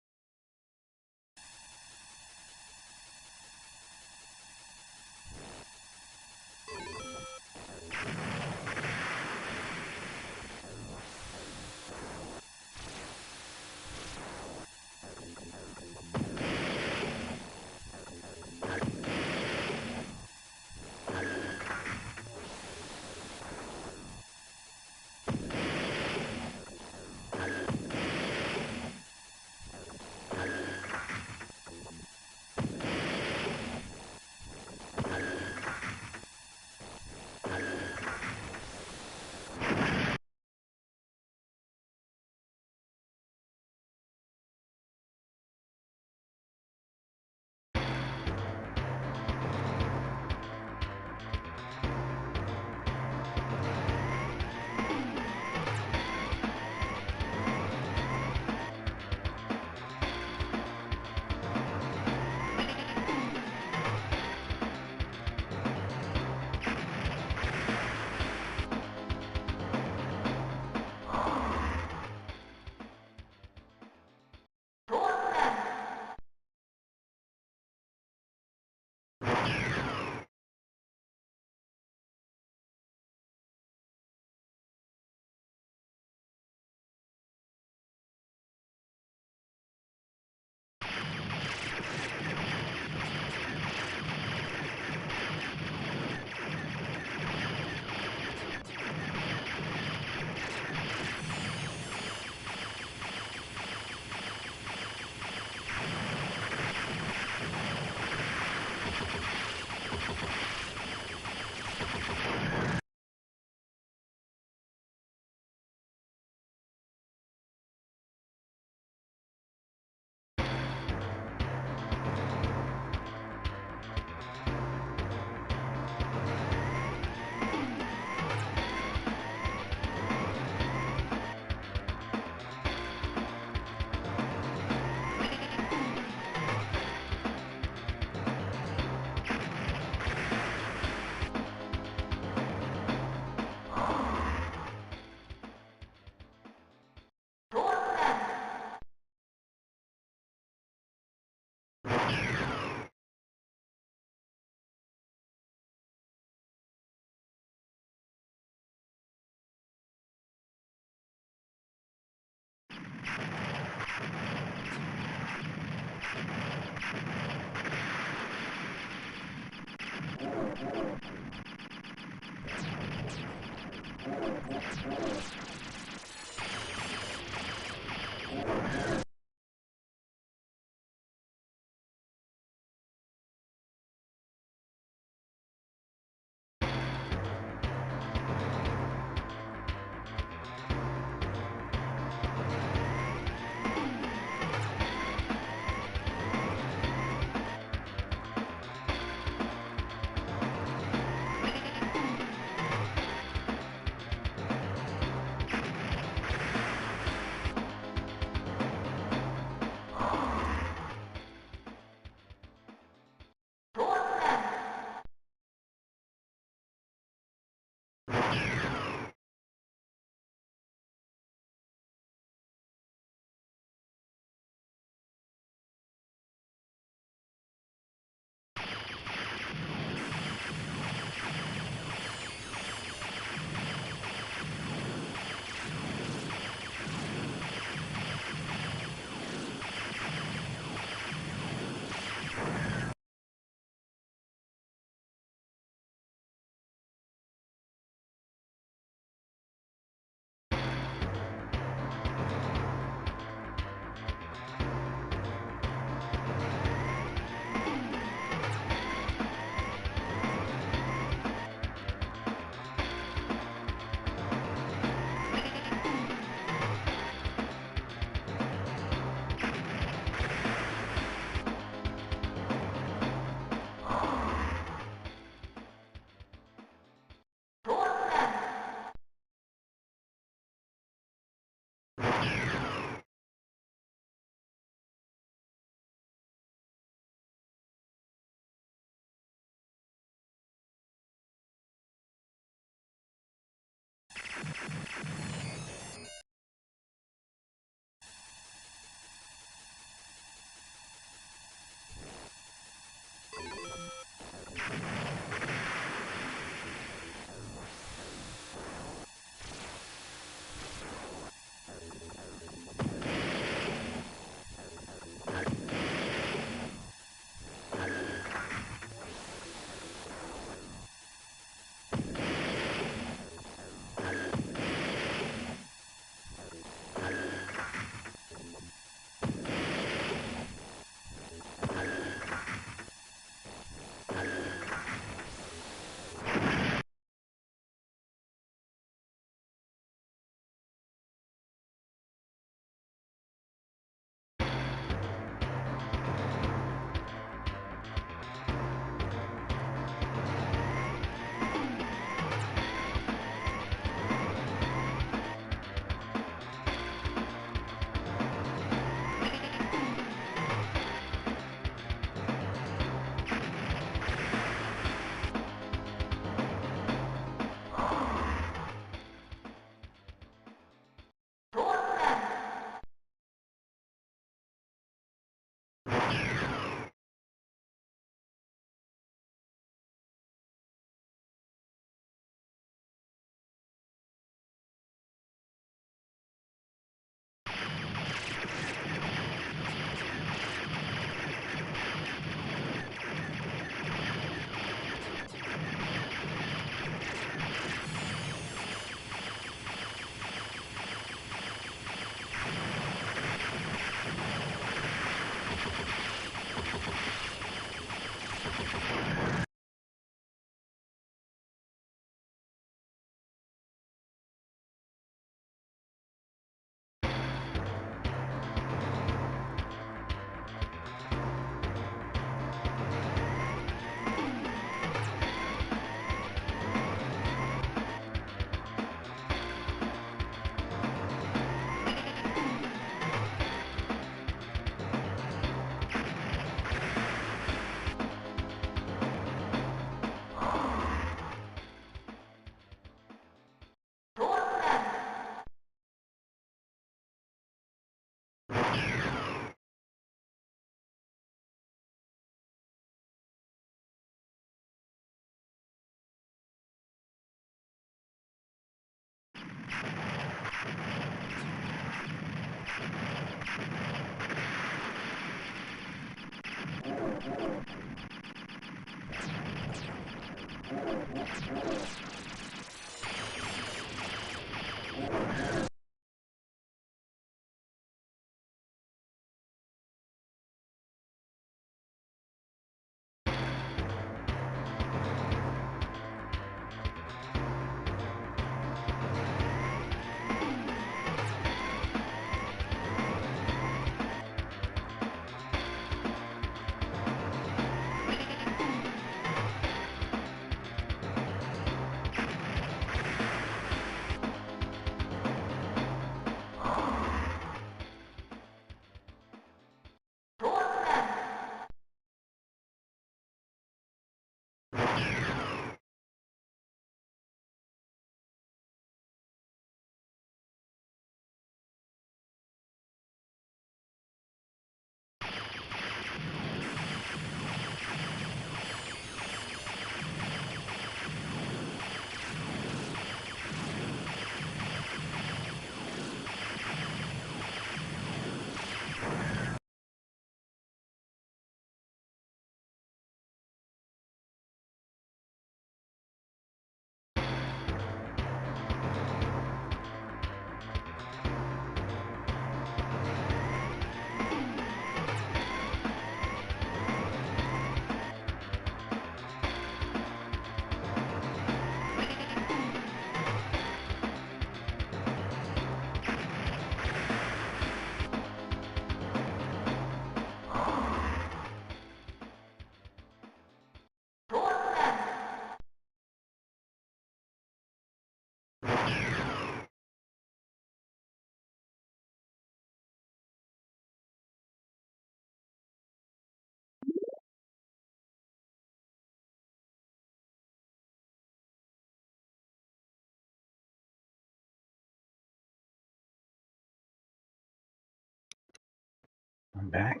Speaker 1: I'm back.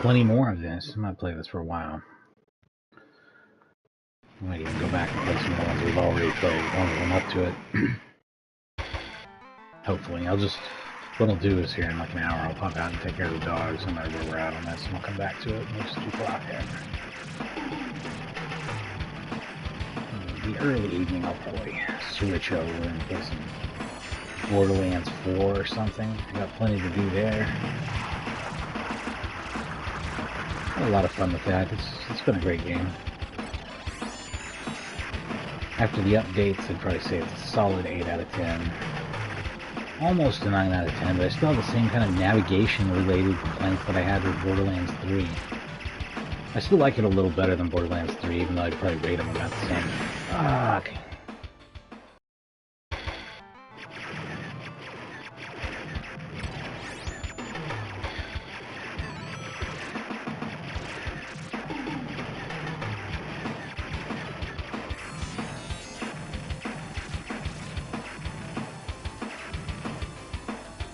Speaker 1: Plenty more of this. I'm gonna play this for a while. I might even go back and play some of the ones we've already played, warm them up to it. Hopefully. What I'll do is here in like an hour, I'll pop out and take care of the dogs, no matter where we're at on this, and I'll come back to it. We'll just do Toaplan. In the early evening, I'll probably switch over and play some Borderlands 4 or something. I got plenty to do there. Had a lot of fun with that. It's been a great game. After the updates, I'd probably say it's a solid 8 out of 10. Almost a 9 out of 10, but I still have the same kind of navigation-related complaints that I had with Borderlands 3. I still like it a little better than Borderlands 3, even though I'd probably rate them about the same. Fuck.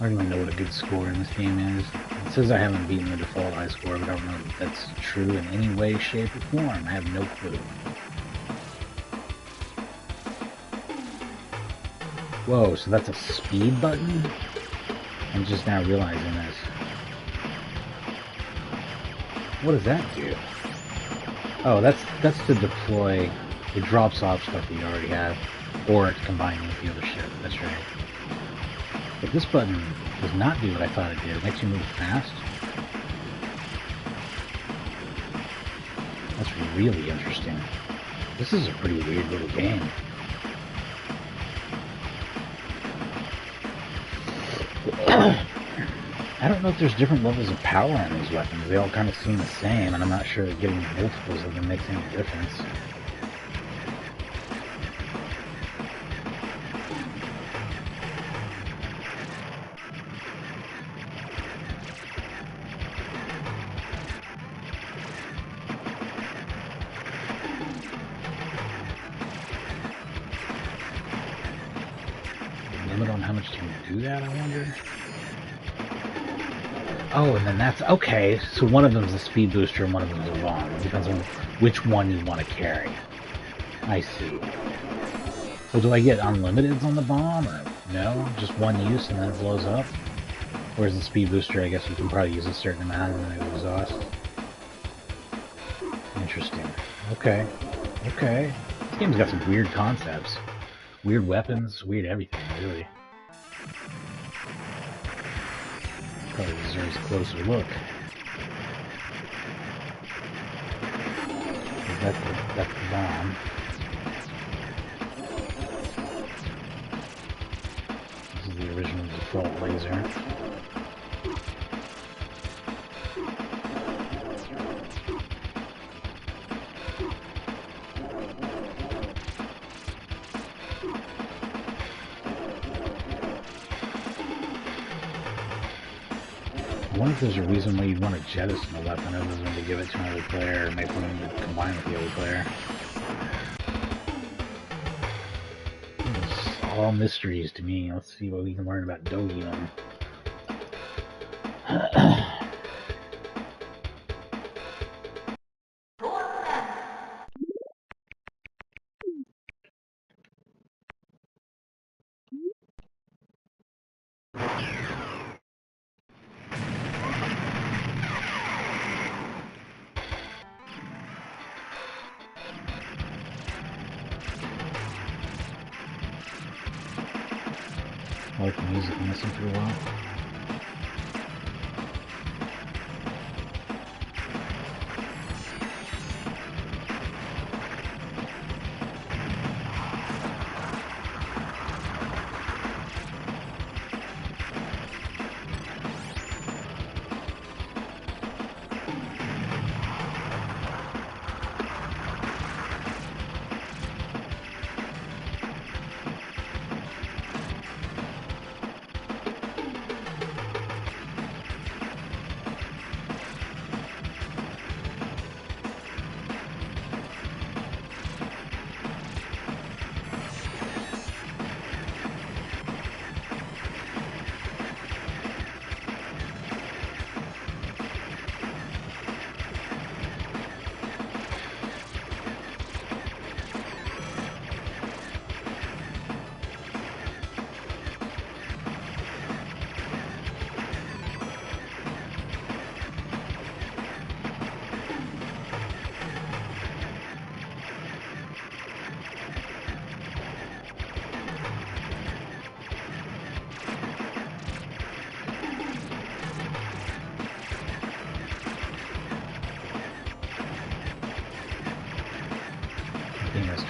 Speaker 1: I don't even know what a good score in this game is. It says I haven't beaten the default high score, but I don't know if that's true in any way, shape, or form. I have no clue. Whoa, so that's a speed button? I'm just now realizing this. What does that do? Oh, that's to deploy. It drops off stuff that you already have, or it's combining with the other shit. That's right. But this button does not do what I thought it did. It makes you move fast. That's really interesting. This is a pretty weird little game. I don't know if there's different levels of power on these weapons. They all kind of seem the same, and I'm not sure that getting multiples of them makes any difference. Limit on how much you can do that, I wonder? Oh, and then that's... Okay, so one of them is a speed booster and one of them is a bomb. It depends on which one you want to carry. I see. Well, do I get unlimiteds on the bomb, or no? Just one use and then it blows up? Whereas the speed booster, I guess you can probably use a certain amount and then it exhausts. Interesting. Okay. Okay. This game's got some weird concepts. Weird weapons, weird everything, really. Probably deserves a closer look. That's the bomb. This is the original default laser. I wonder if there's a reason why you'd want to jettison a weapon other than to give it to another player or make one to combine with the other player. It's all mysteries to me. Let's see what we can learn about Dogion. I like the music and listen for a while.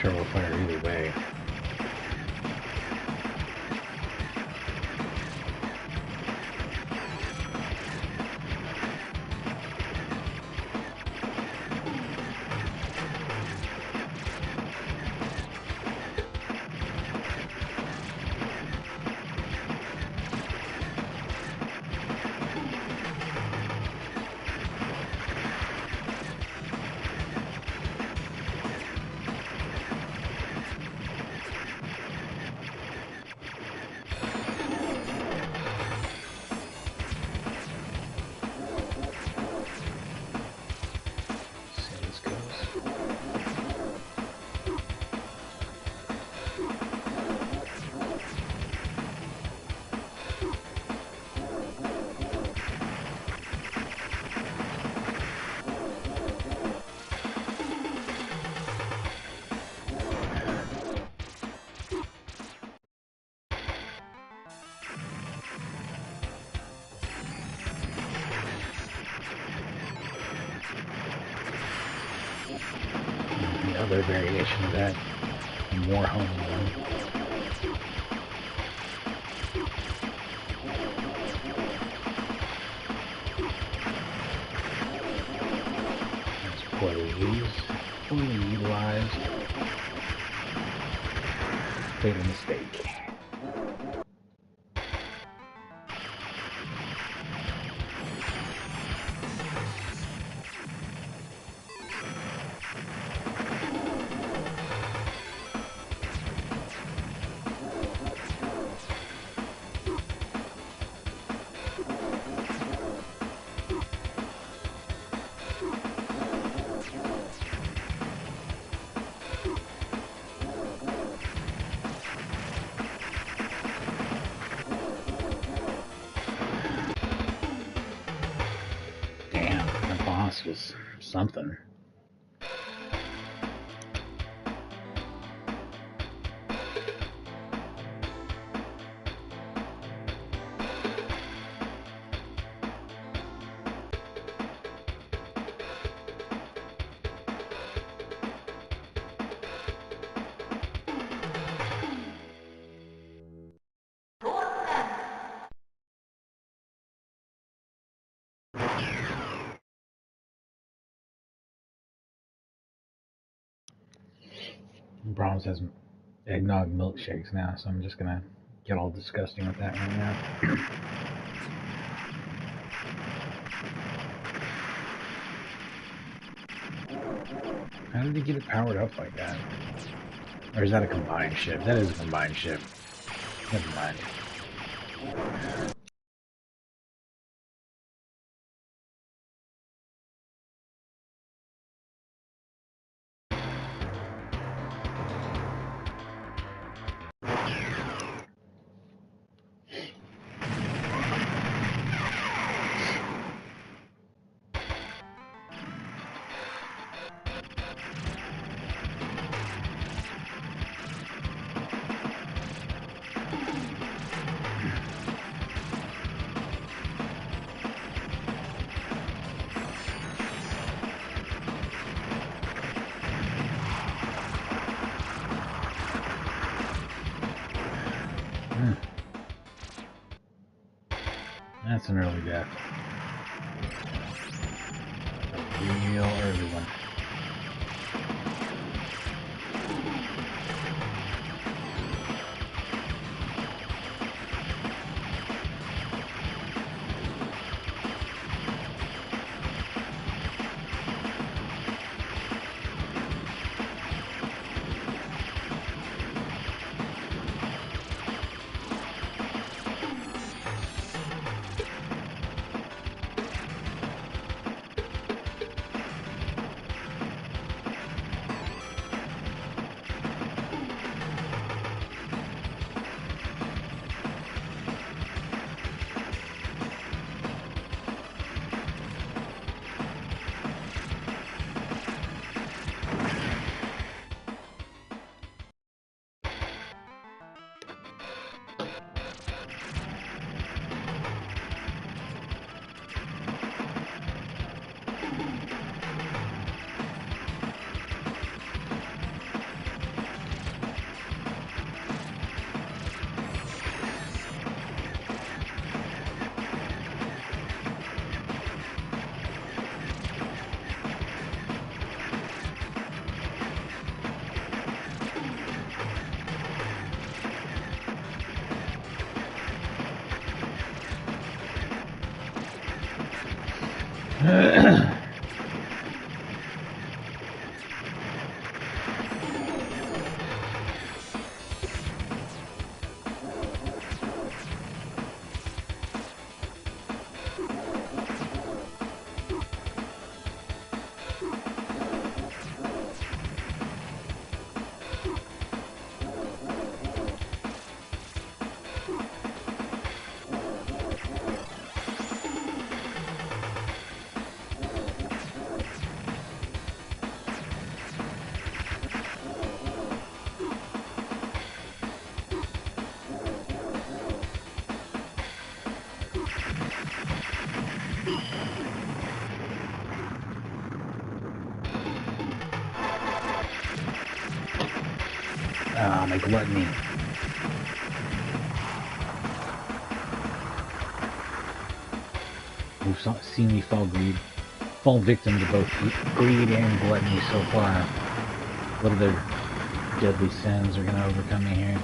Speaker 1: turbo fire either way. Another variation of that, more home run. That's poorly used, poorly utilized. Fatal mistake. Was something. Brahms has eggnog milkshakes now, so I'm just gonna get all disgusting with that right now. How did he get it powered up like that? Or is that a combined ship? That is a combined ship. Never mind. That's an early death. A real early one. Ah, my gluttony. We've seen me fall victim to both greed and gluttony so far. What other deadly sins are gonna overcome me here?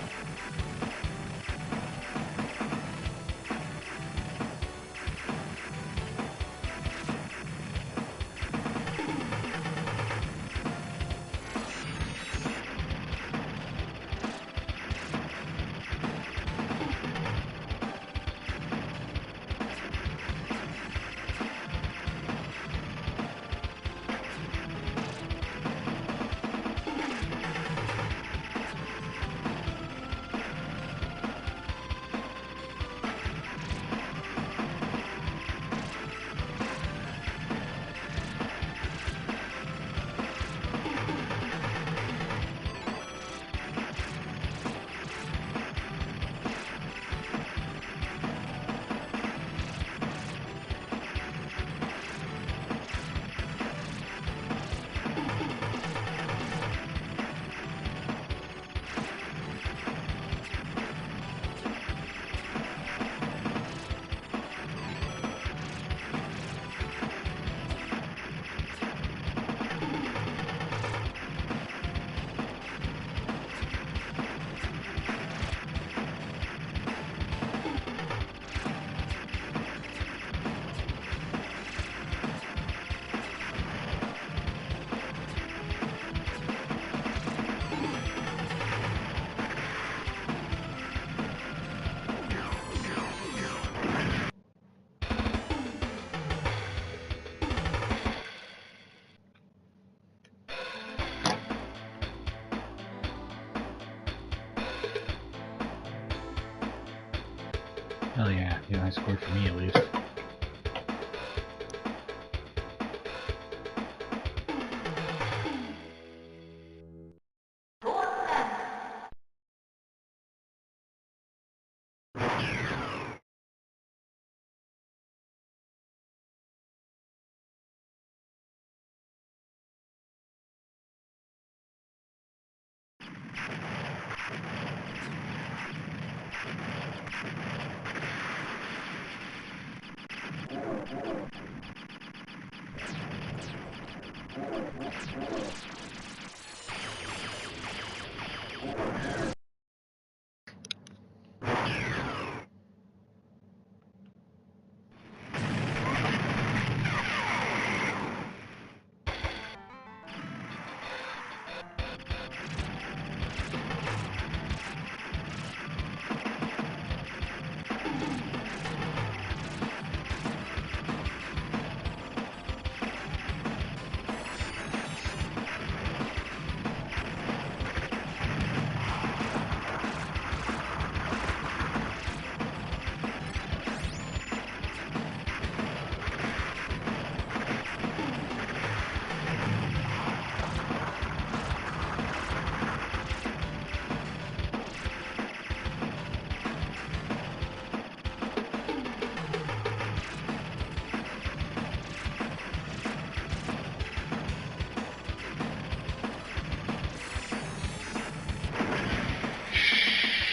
Speaker 1: Hell yeah, high score for me at least.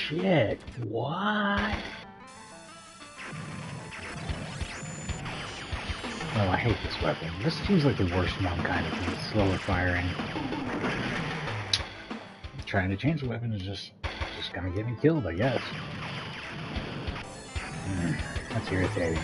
Speaker 1: Shit, what? Oh, I hate this weapon. This seems like the worst one, kind of. It's slower firing. Trying to change the weapon is just gonna get me killed, I guess. That's irritating.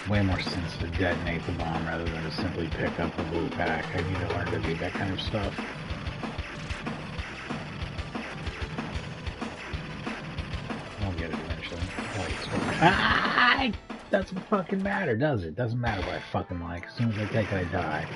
Speaker 1: Way more sense to detonate the bomb rather than to simply pick up the loot pack. I need to learn to do that kind of stuff. I'll get it eventually. Ah! Doesn't fucking matter, does it? Doesn't matter what I fucking like. As soon as I take it, I die.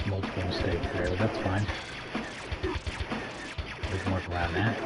Speaker 1: Multiple mistakes there, but that's fine. We can work around that.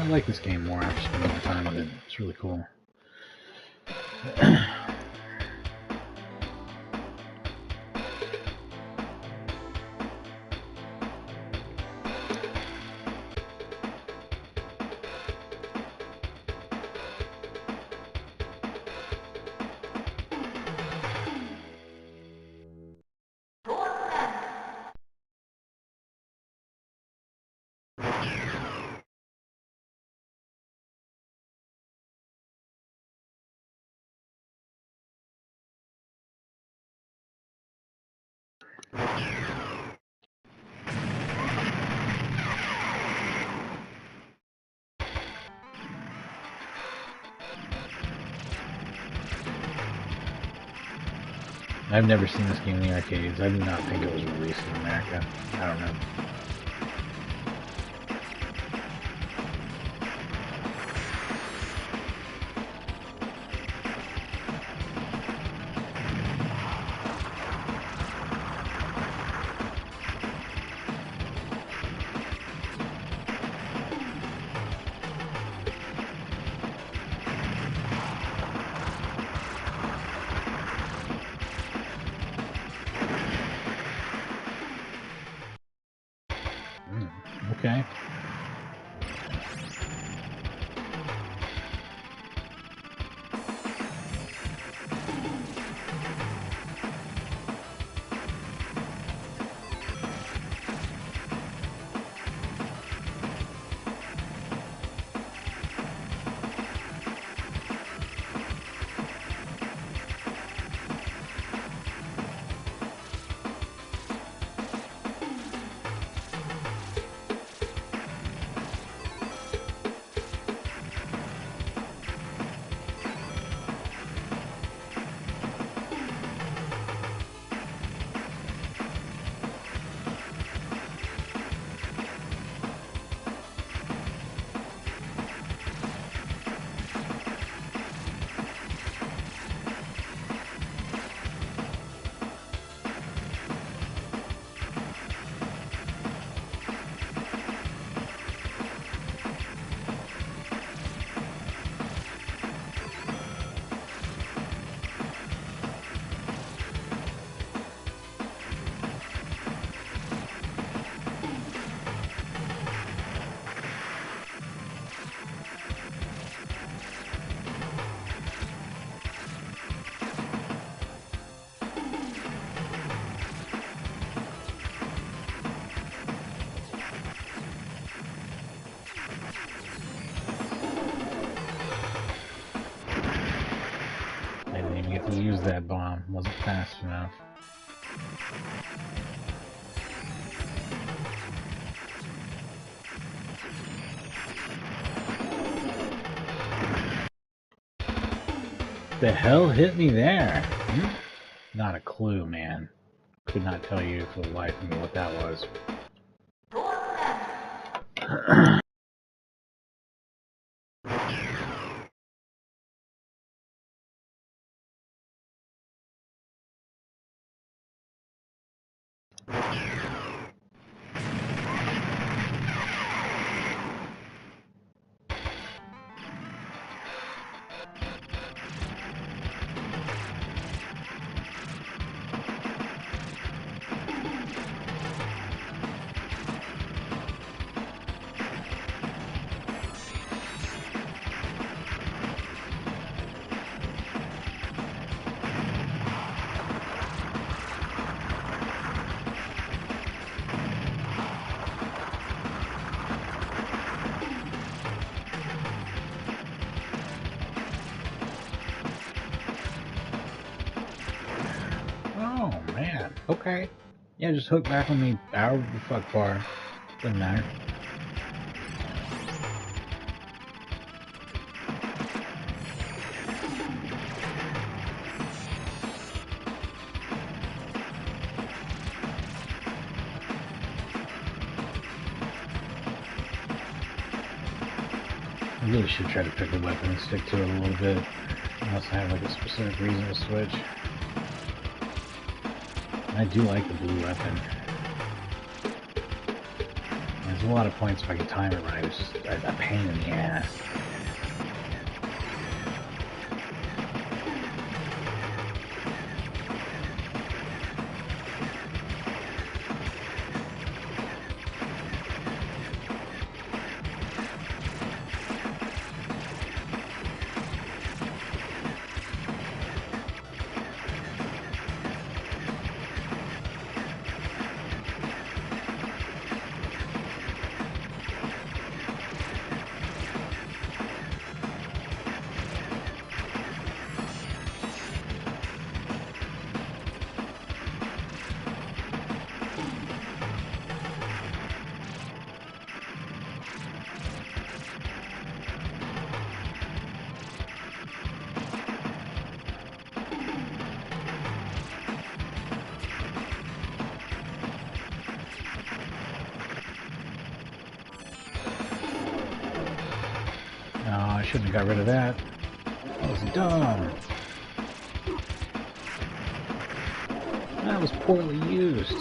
Speaker 1: I like this game more after spending more time with it. It's really cool. I've never seen this game in the arcades. I do not think it was released in America. I don't know. Okay. I didn't even get to use that bomb. Wasn't fast enough. The hell hit me there? Not a clue, man. Could not tell you for the life of me what that was. Oh, man. Okay. Yeah, just hook back on me out of the fuck bar. Doesn't matter. I really should try to pick a weapon and stick to it a little bit. Unless I have like a specific reason to switch. I do like the blue weapon. There's a lot of points if I could time it right. It's just a pain in the ass. No, I shouldn't have got rid of that. That was dumb. That was poorly used.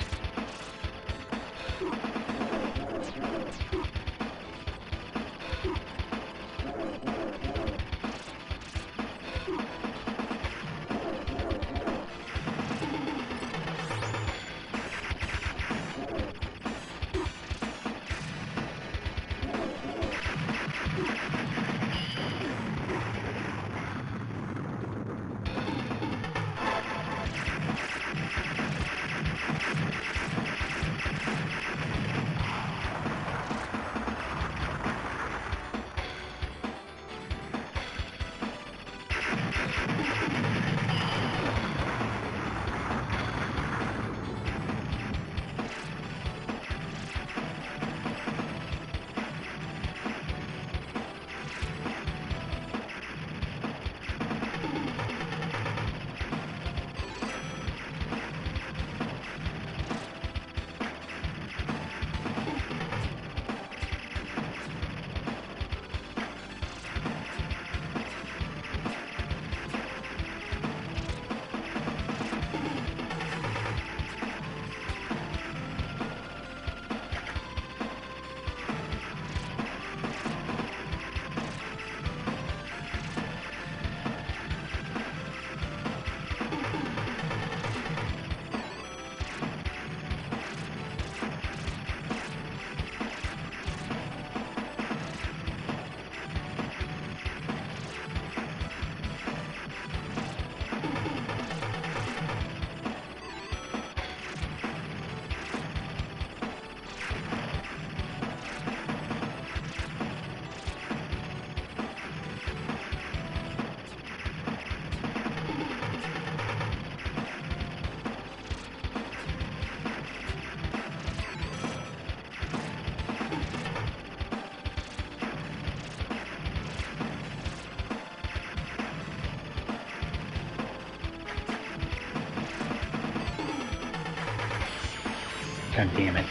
Speaker 1: God damn it.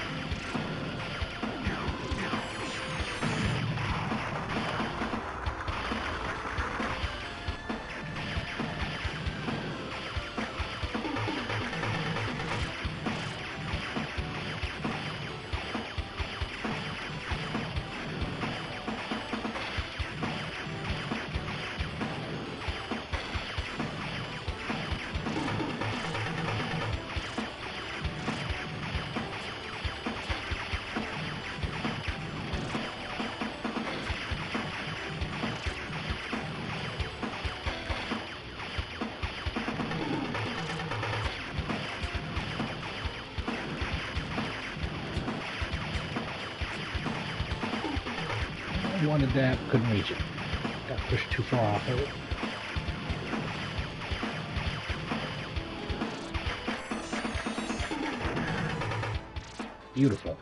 Speaker 1: Wanted that, couldn't reach it. Got pushed too far off of it. Beautiful.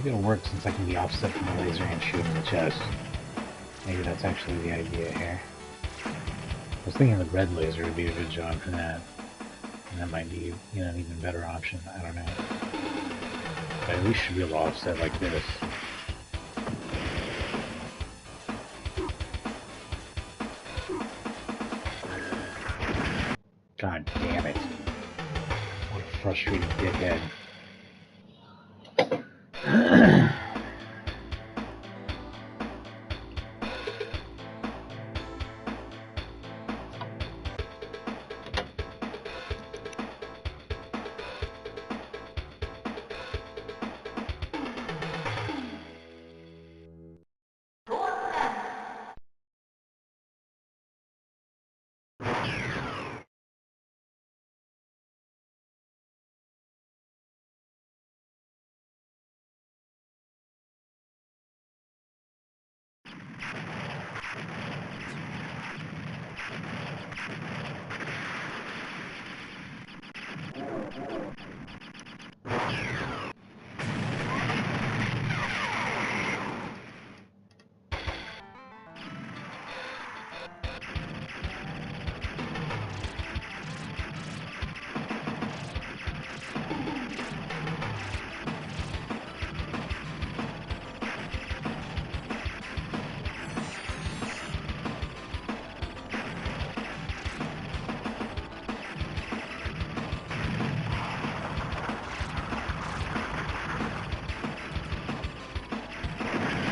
Speaker 1: Maybe it'll work since I can be offset from the laser and shoot in the chest. Maybe that's actually the idea here. I was thinking the red laser would be a good job for that. And that might be, you know, an even better option. I don't know. But at least should be able to offset like this. God damn it. What a frustrating dickhead.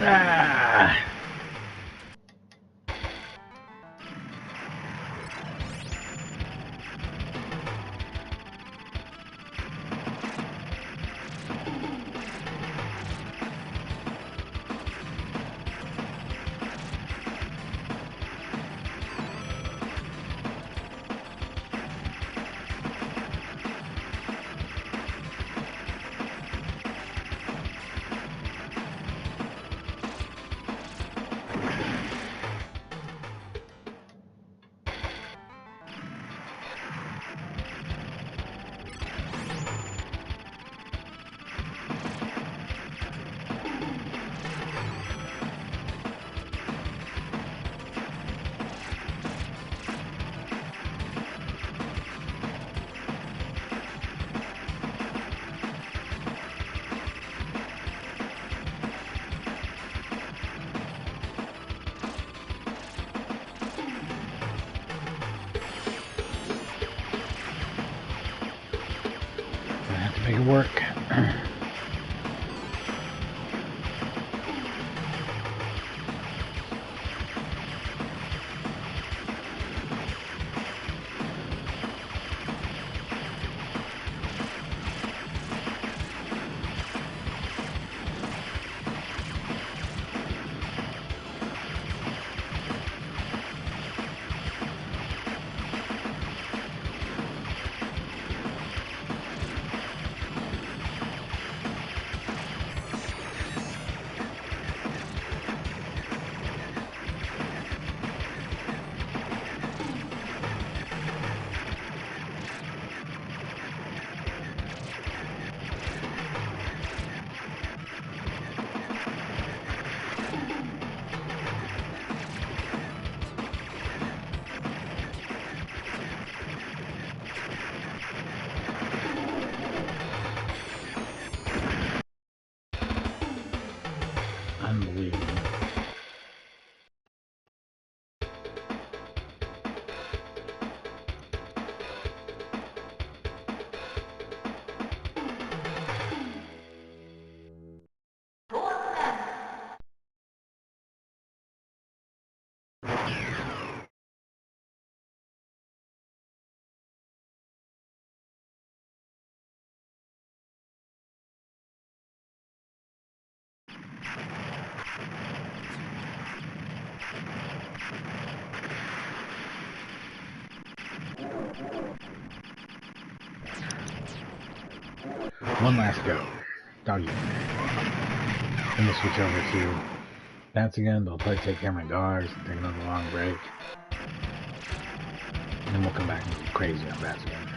Speaker 1: Ah. Make it work. Unbelievable. One last go. Doggy. Then we'll switch over to bats again, but I'll probably take care of my dogs, take another long break. And then we'll come back and go crazy on bats again.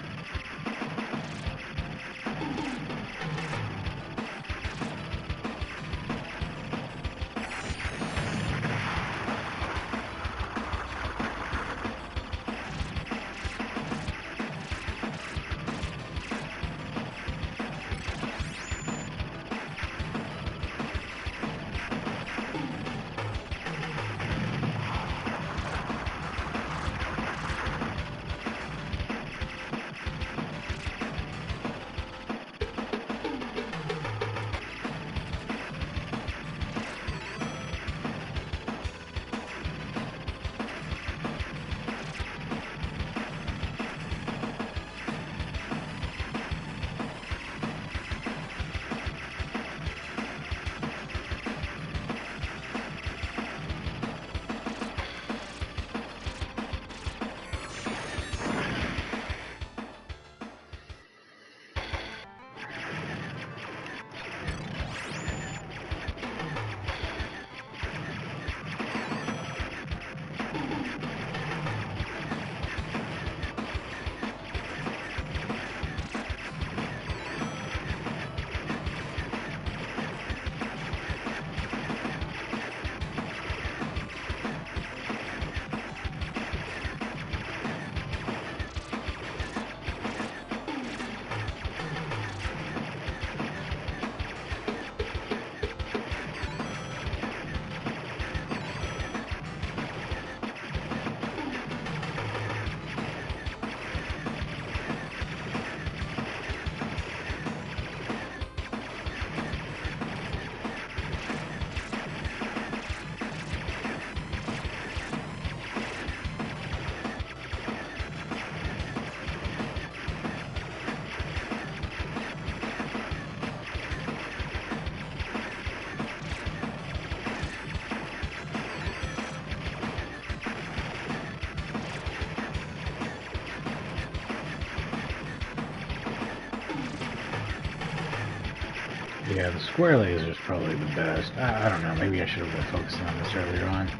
Speaker 1: Yeah, the square laser is probably the best. I don't know, maybe I should have been focusing on this earlier on.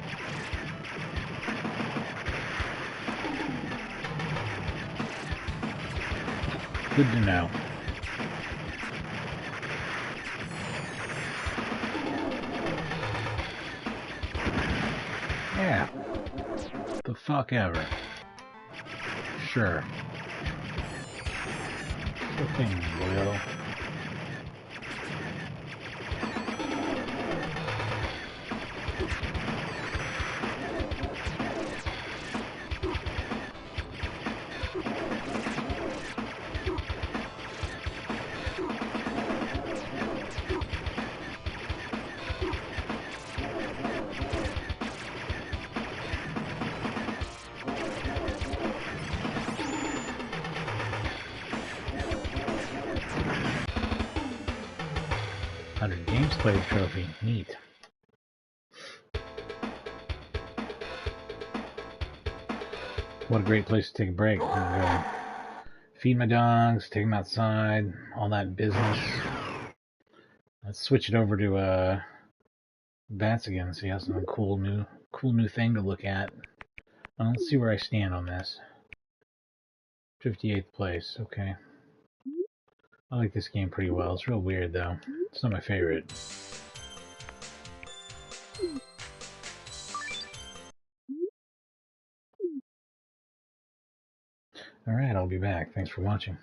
Speaker 1: Good to know. Yeah. The fuck ever. Sure. Sure thing, boyo. Games played trophy. Neat. What a great place to take a break. Feed my dogs, take them outside, all that business. Let's switch it over to Bats again, so he has some cool new thing to look at. Let's see where I stand on this. 58th place. Okay. I like this game pretty well. It's real weird though. It's not my favorite. Alright, I'll be back. Thanks for watching.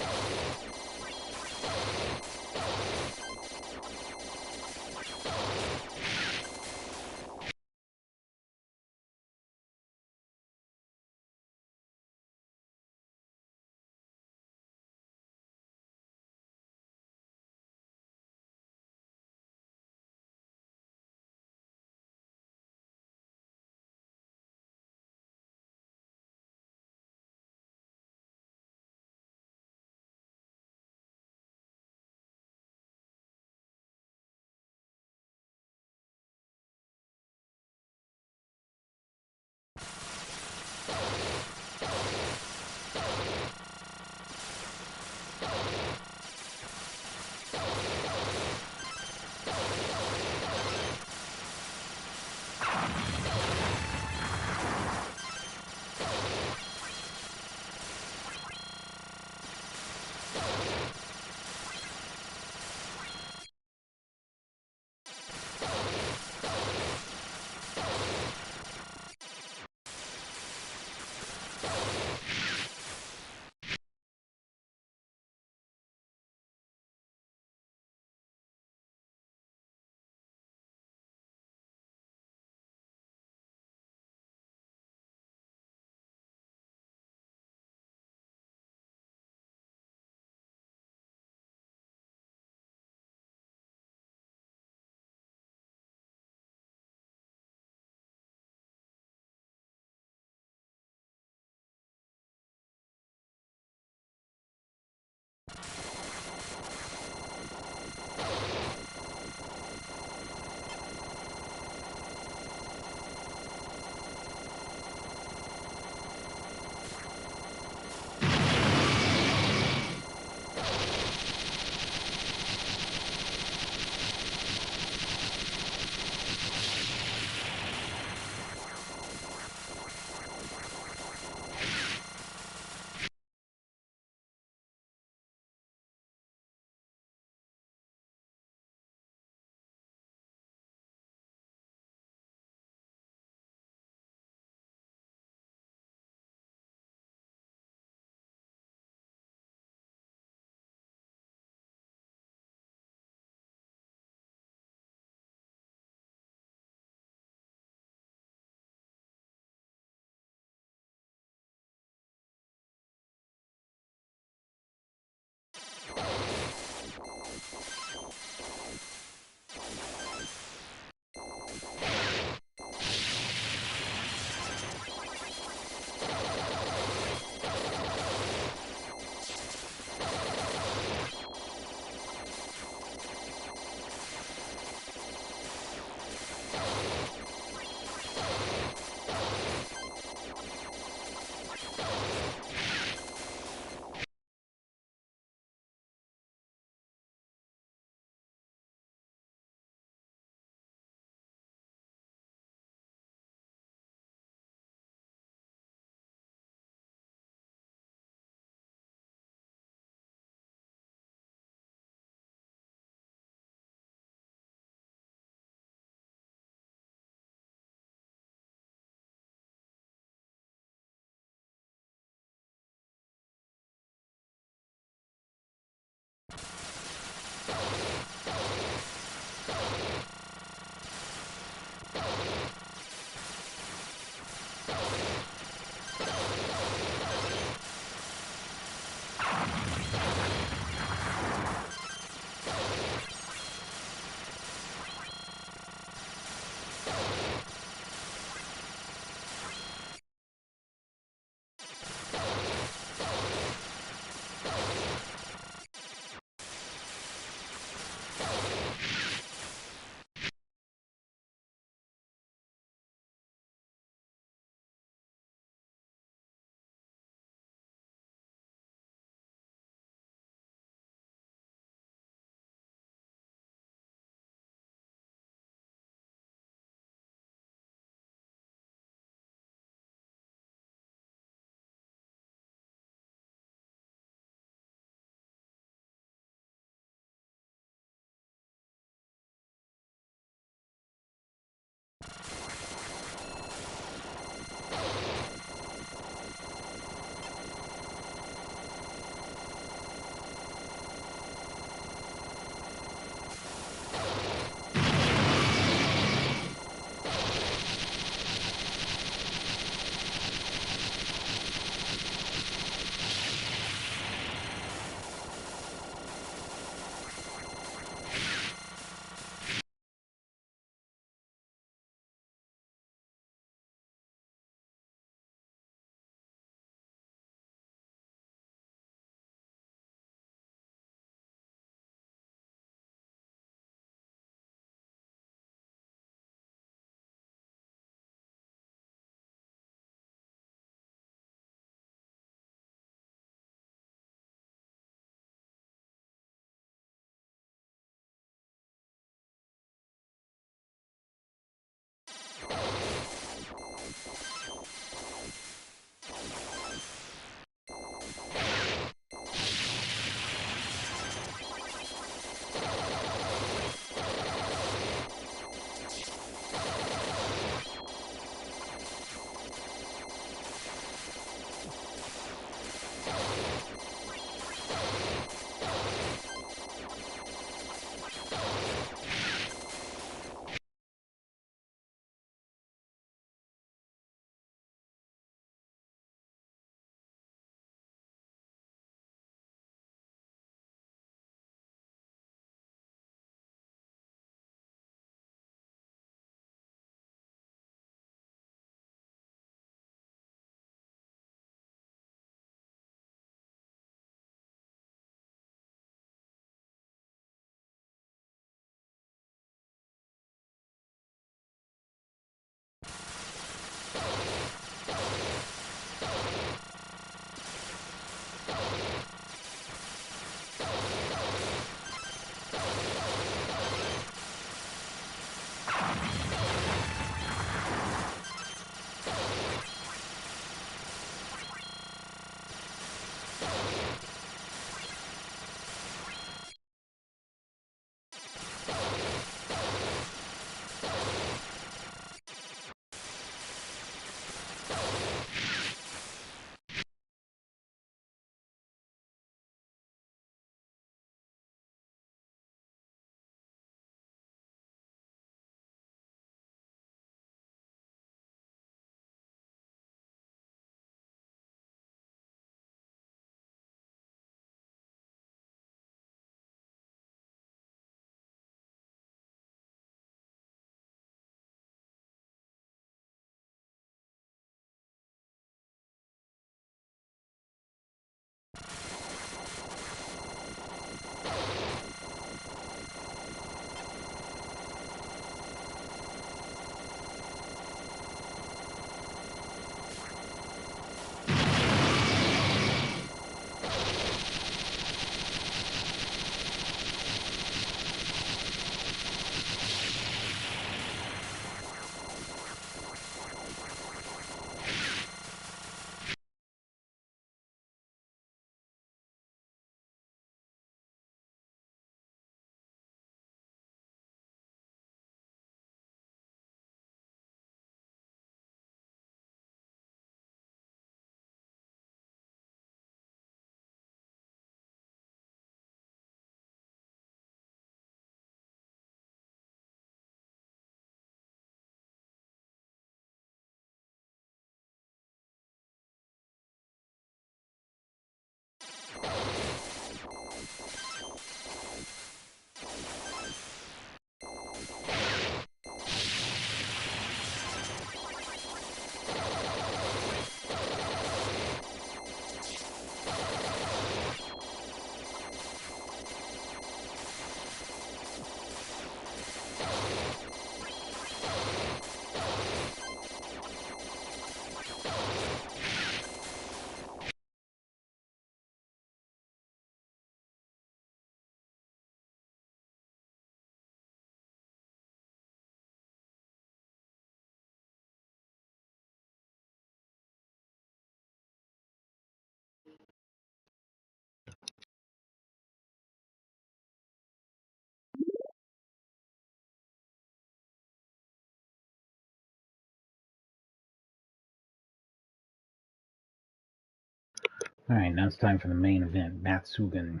Speaker 1: Alright, now it's time for the main event, Matsugan.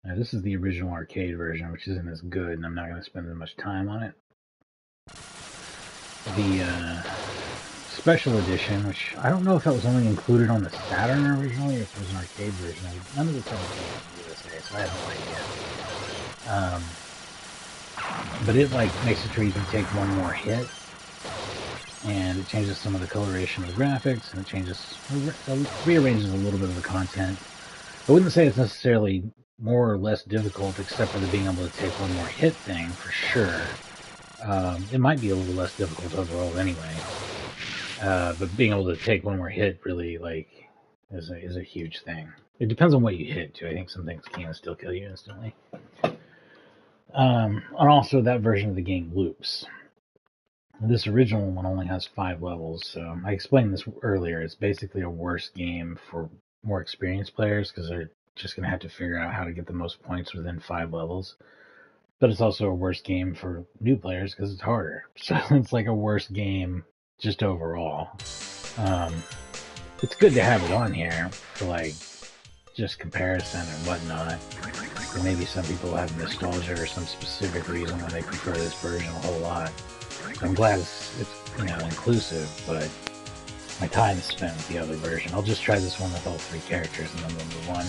Speaker 1: Now this is the original arcade version, which isn't as good, and I'm not going to spend as much time on it. The special edition, which I don't know if that was only included on the Saturn originally, or if it was an arcade version. None of the time was on the USA, so I have no idea. But it makes it so you can take one more hit, and it changes some of the coloration of the graphics, and it rearranges a little bit of the content. I wouldn't say it's necessarily more or less difficult, except for the being able to take one more hit thing, for sure. It might be a little less difficult overall anyway. But being able to take one more hit really, is a huge thing. It depends on what you hit, too. I think some things can still kill you instantly. And also, that version of the game loops. This original one only has 5 levels, so I explained this earlier. It's basically a worse game for more experienced players, because they're just going to have to figure out how to get the most points within 5 levels. But it's also a worse game for new players, because it's harder. So it's like a worse game just overall. It's good to have it on here for just comparison and whatnot. And maybe some people have nostalgia or some specific reason why they prefer this version a whole lot. So I'm glad it's inclusive, but my time is spent with the other version. I'll just try this one with all 3 characters and then we'll move on.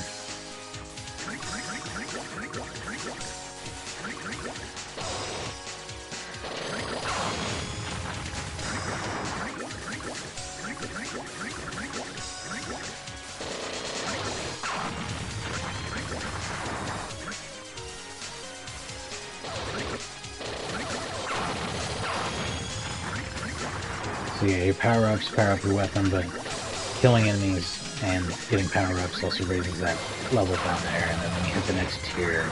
Speaker 1: So yeah, your power-ups power up your weapon, but killing enemies and getting power-ups also raises that level down there, and then when you hit the next tier, your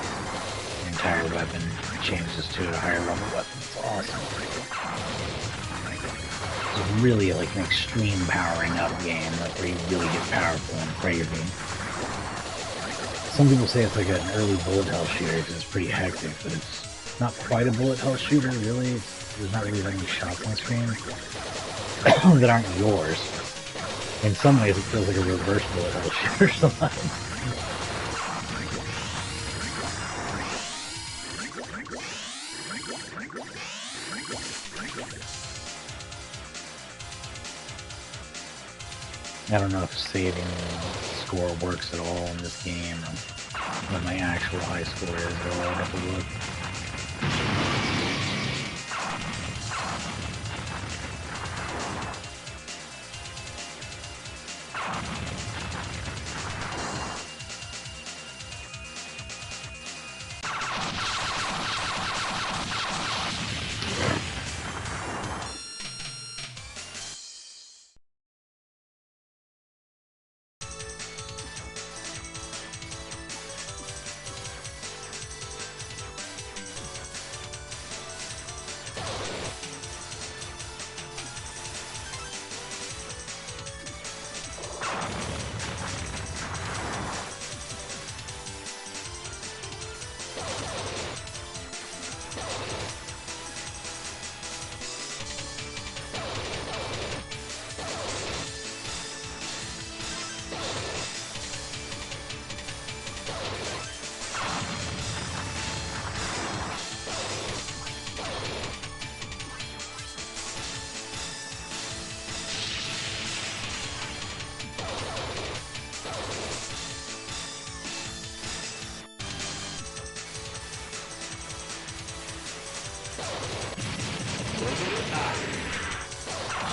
Speaker 1: entire weapon changes to a higher level weapon. It's awesome. It's really like an extreme powering up game, where you really get powerful and crazy. Some people say it's like an early bullet hell shooter because it's pretty hectic, but it's not quite a bullet hell shooter, really. There's not really that many shots on screen that aren't yours. In some ways, it feels like a reverse bullet hell shooter sometimes. I don't know if saving score works at all in this game, or what my actual high score is at all. I'll have to look.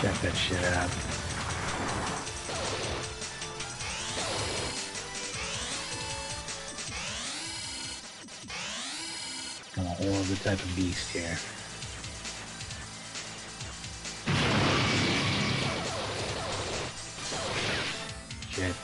Speaker 1: Check that shit out. I'm a whole other type of beast here. Shit.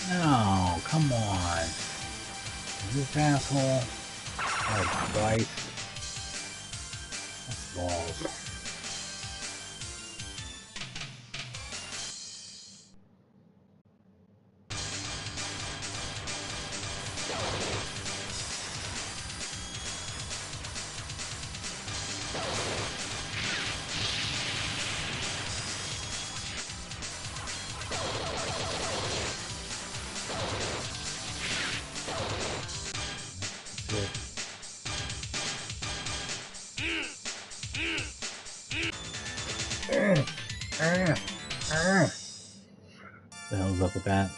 Speaker 1: No, come on. This asshole. Oh, twice. That's balls. The hell's up with that?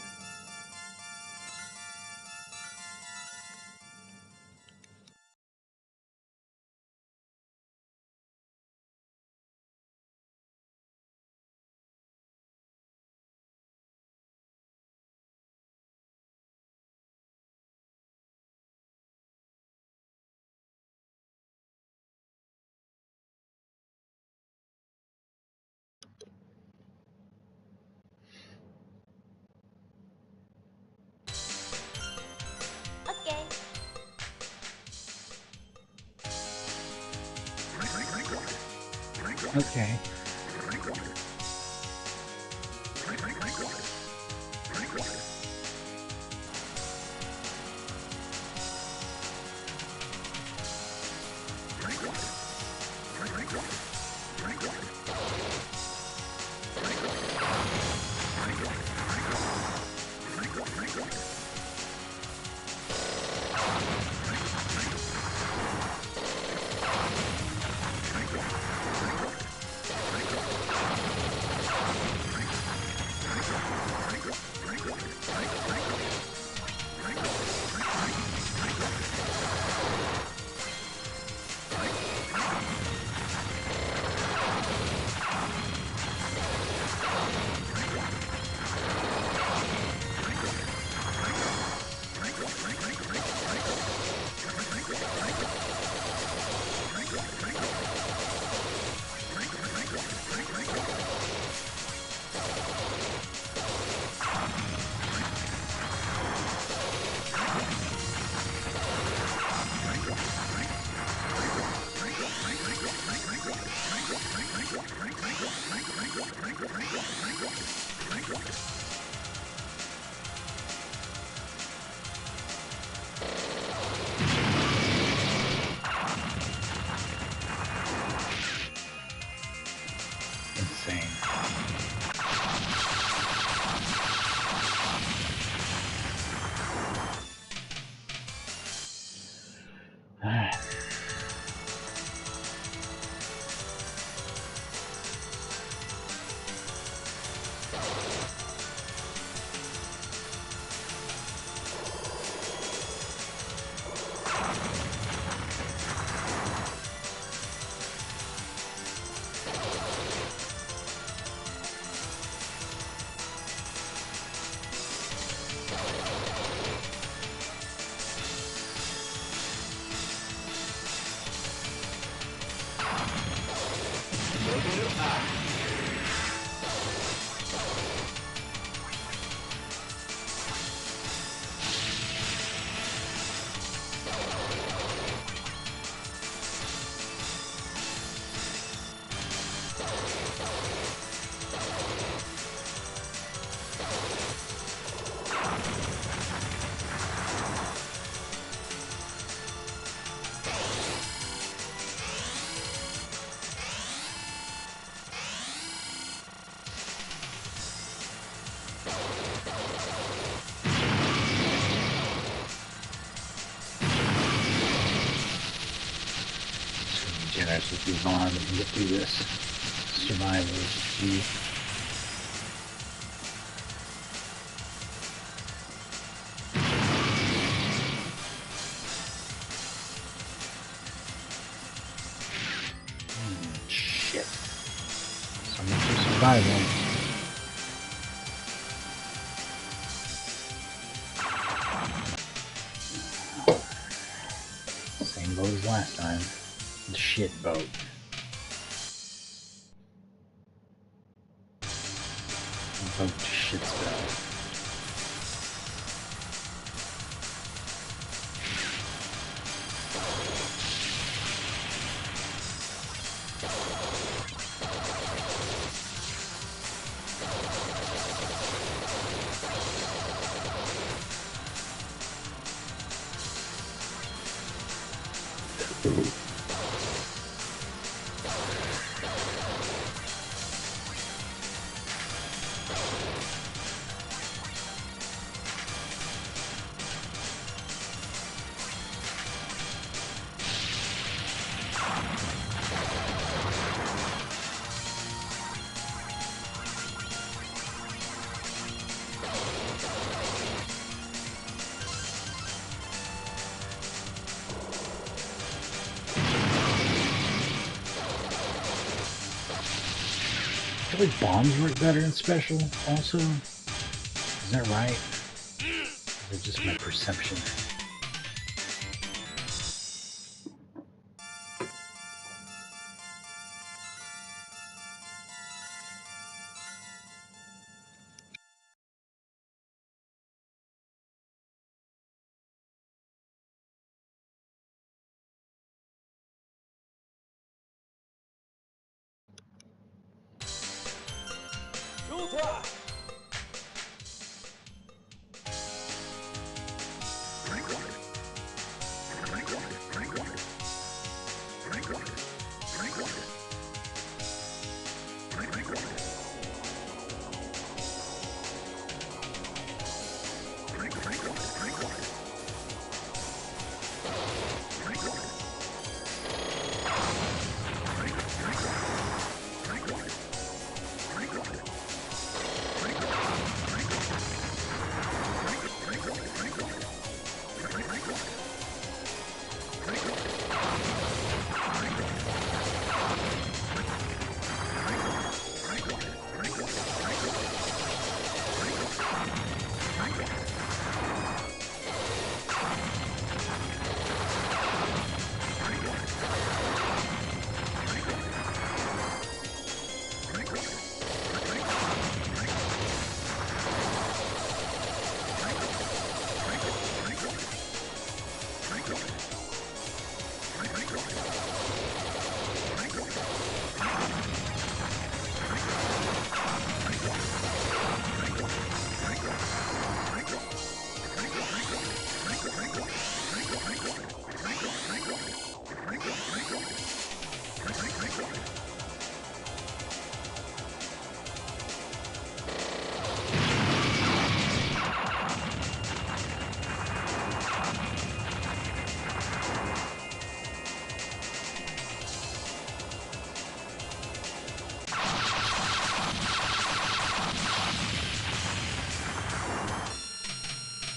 Speaker 1: Okay. Insane. Generous with these bombs and get through this. Survival is the key. Shit. So much for survival. Same boat as last time. The shit boat. Boat to shit spell. I feel like bombs work better in special also. Is that right? Or is it just my perception?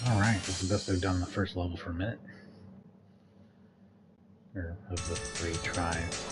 Speaker 1: Alright, that's the best I've done the first level for a minute. Or of the 3 tries.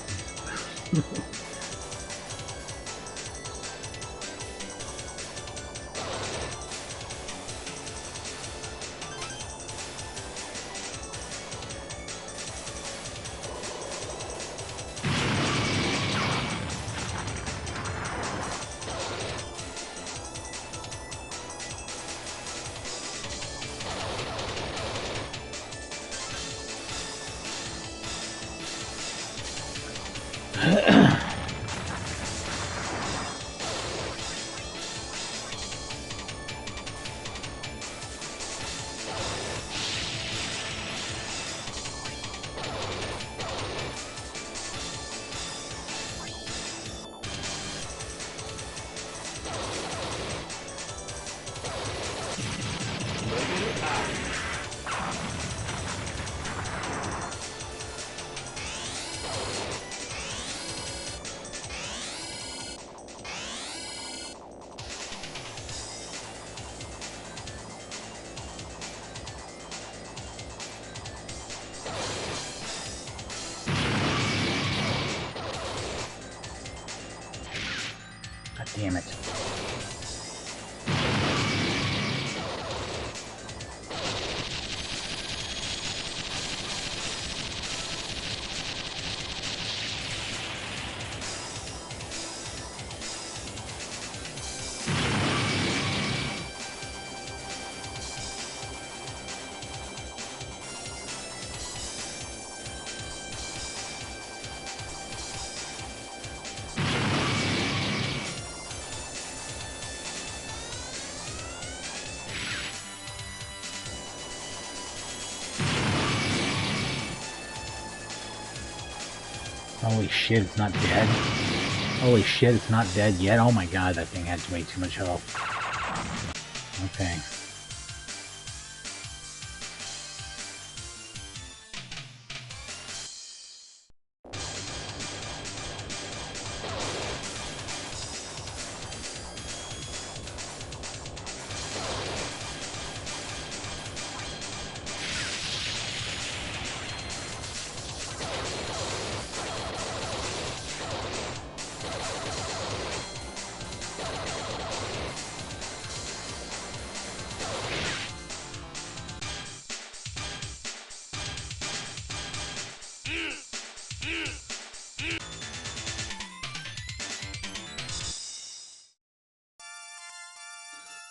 Speaker 1: Damn it. Holy shit, it's not dead. Holy shit, it's not dead yet. Oh my god, that thing had way too much health. Okay.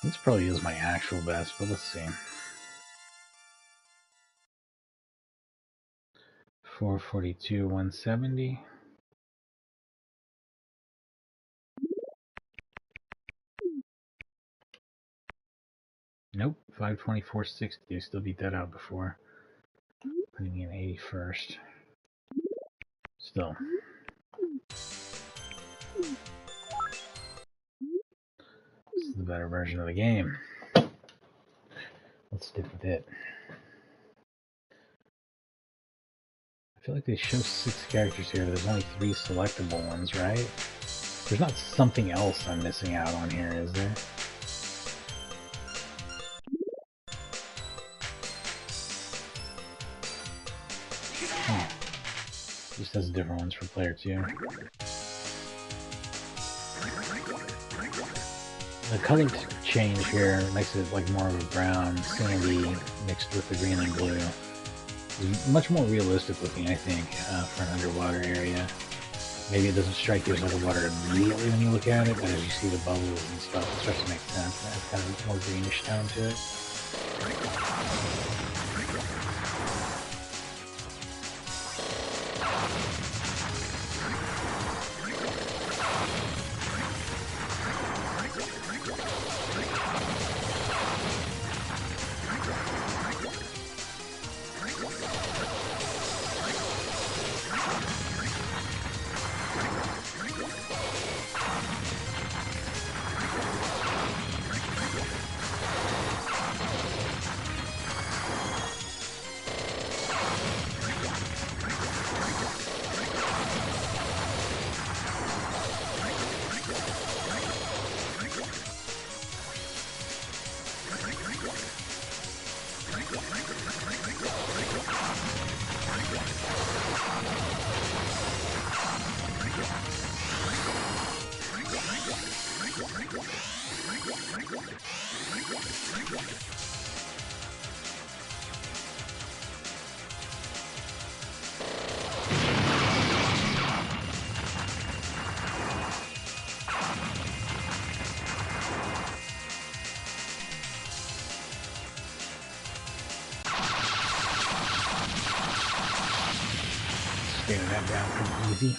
Speaker 1: This probably is my actual best, but let's see. 442, 170. Nope, 524, 60. I still beat that out before. Putting in 81st. Still. This is the better version of the game. Let's stick with it. I feel like they show 6 characters here, but there's only 3 selectable ones, right? There's not something else I'm missing out on here, is there? Oh. Just has different ones for player 2. The color change here makes it like more of a brown, sandy, mixed with the green and blue. It's much more realistic looking, I think, for an underwater area. Maybe it doesn't strike you as underwater immediately when you look at it, but as you see the bubbles and stuff, it starts to make sense. It has kind of more greenish tone to it. Scaling that down pretty easy.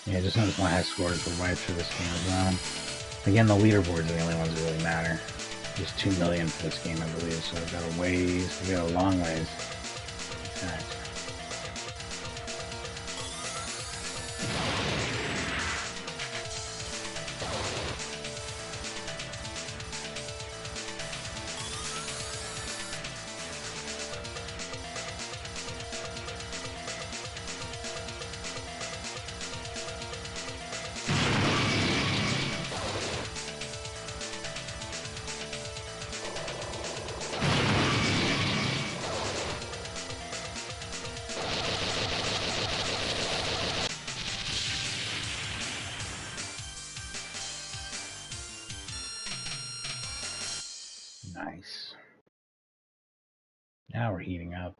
Speaker 1: Yeah, just notice my high scores were wiped for this game as well. Again, the leaderboards are the only ones that really matter. There's 2 million for this game, I believe, so I've got a ways, we got a long ways. Alright. Nice. Now we're heating up.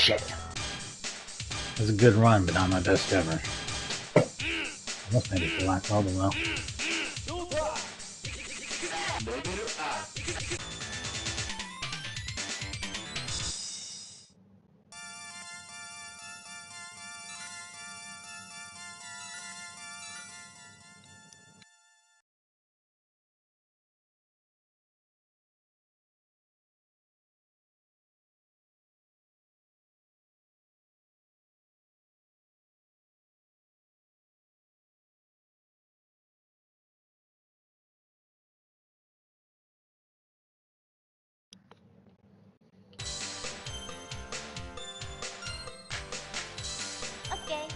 Speaker 1: shit. It was a good run, but not my best ever. Almost made it to black level though.
Speaker 2: Okay.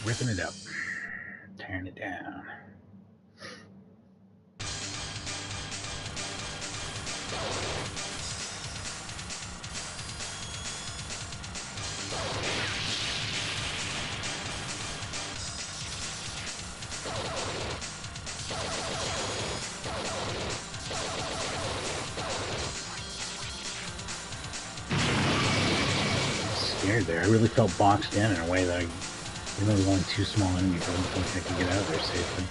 Speaker 1: Ripping it up. Tearing it down. Scared there. I really felt boxed in a way that even though there's only two small enemies, I didn't feel like I could get out of there safely.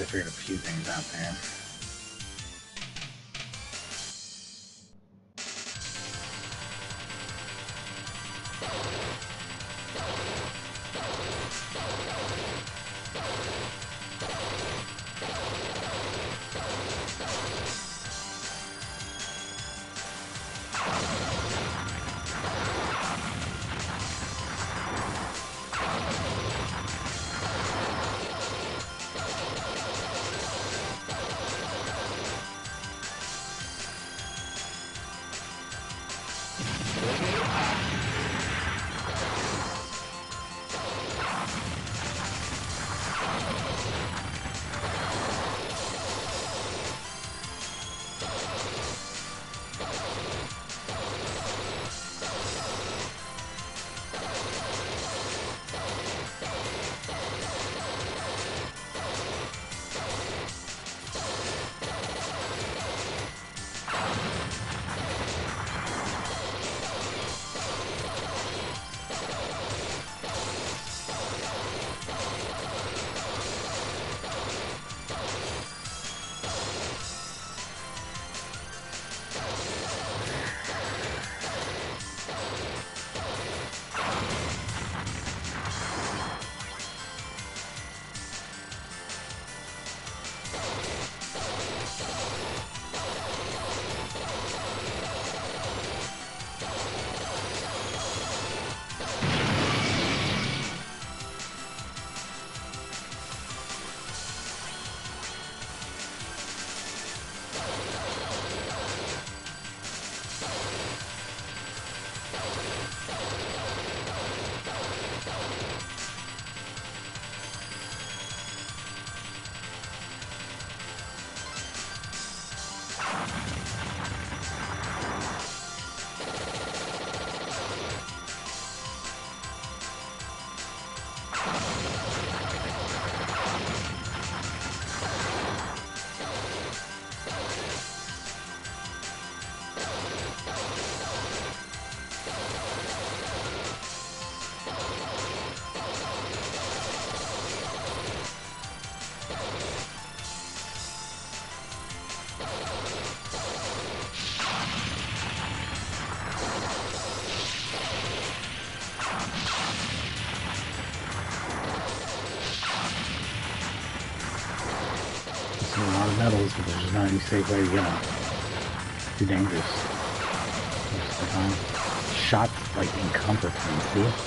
Speaker 1: figured a few things out there. A lot of metals, but there's just not any safe way to get them. Too dangerous. Most of the time. Shots like encompass them, see?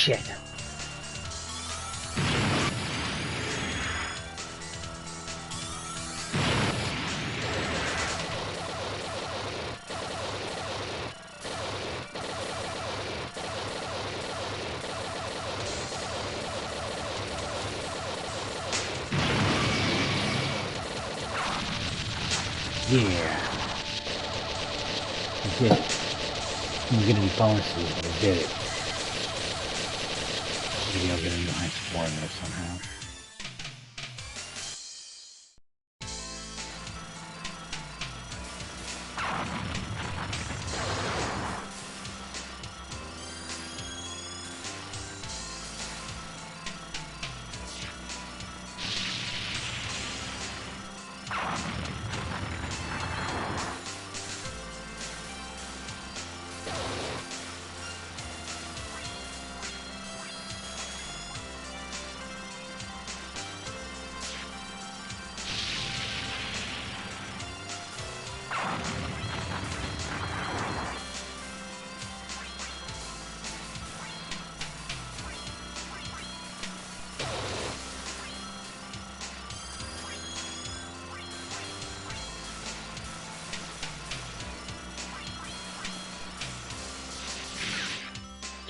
Speaker 1: shit. Yeah. I did it. I'm gonna be bonuses, but I did it. Maybe I'll get a nice formula somehow.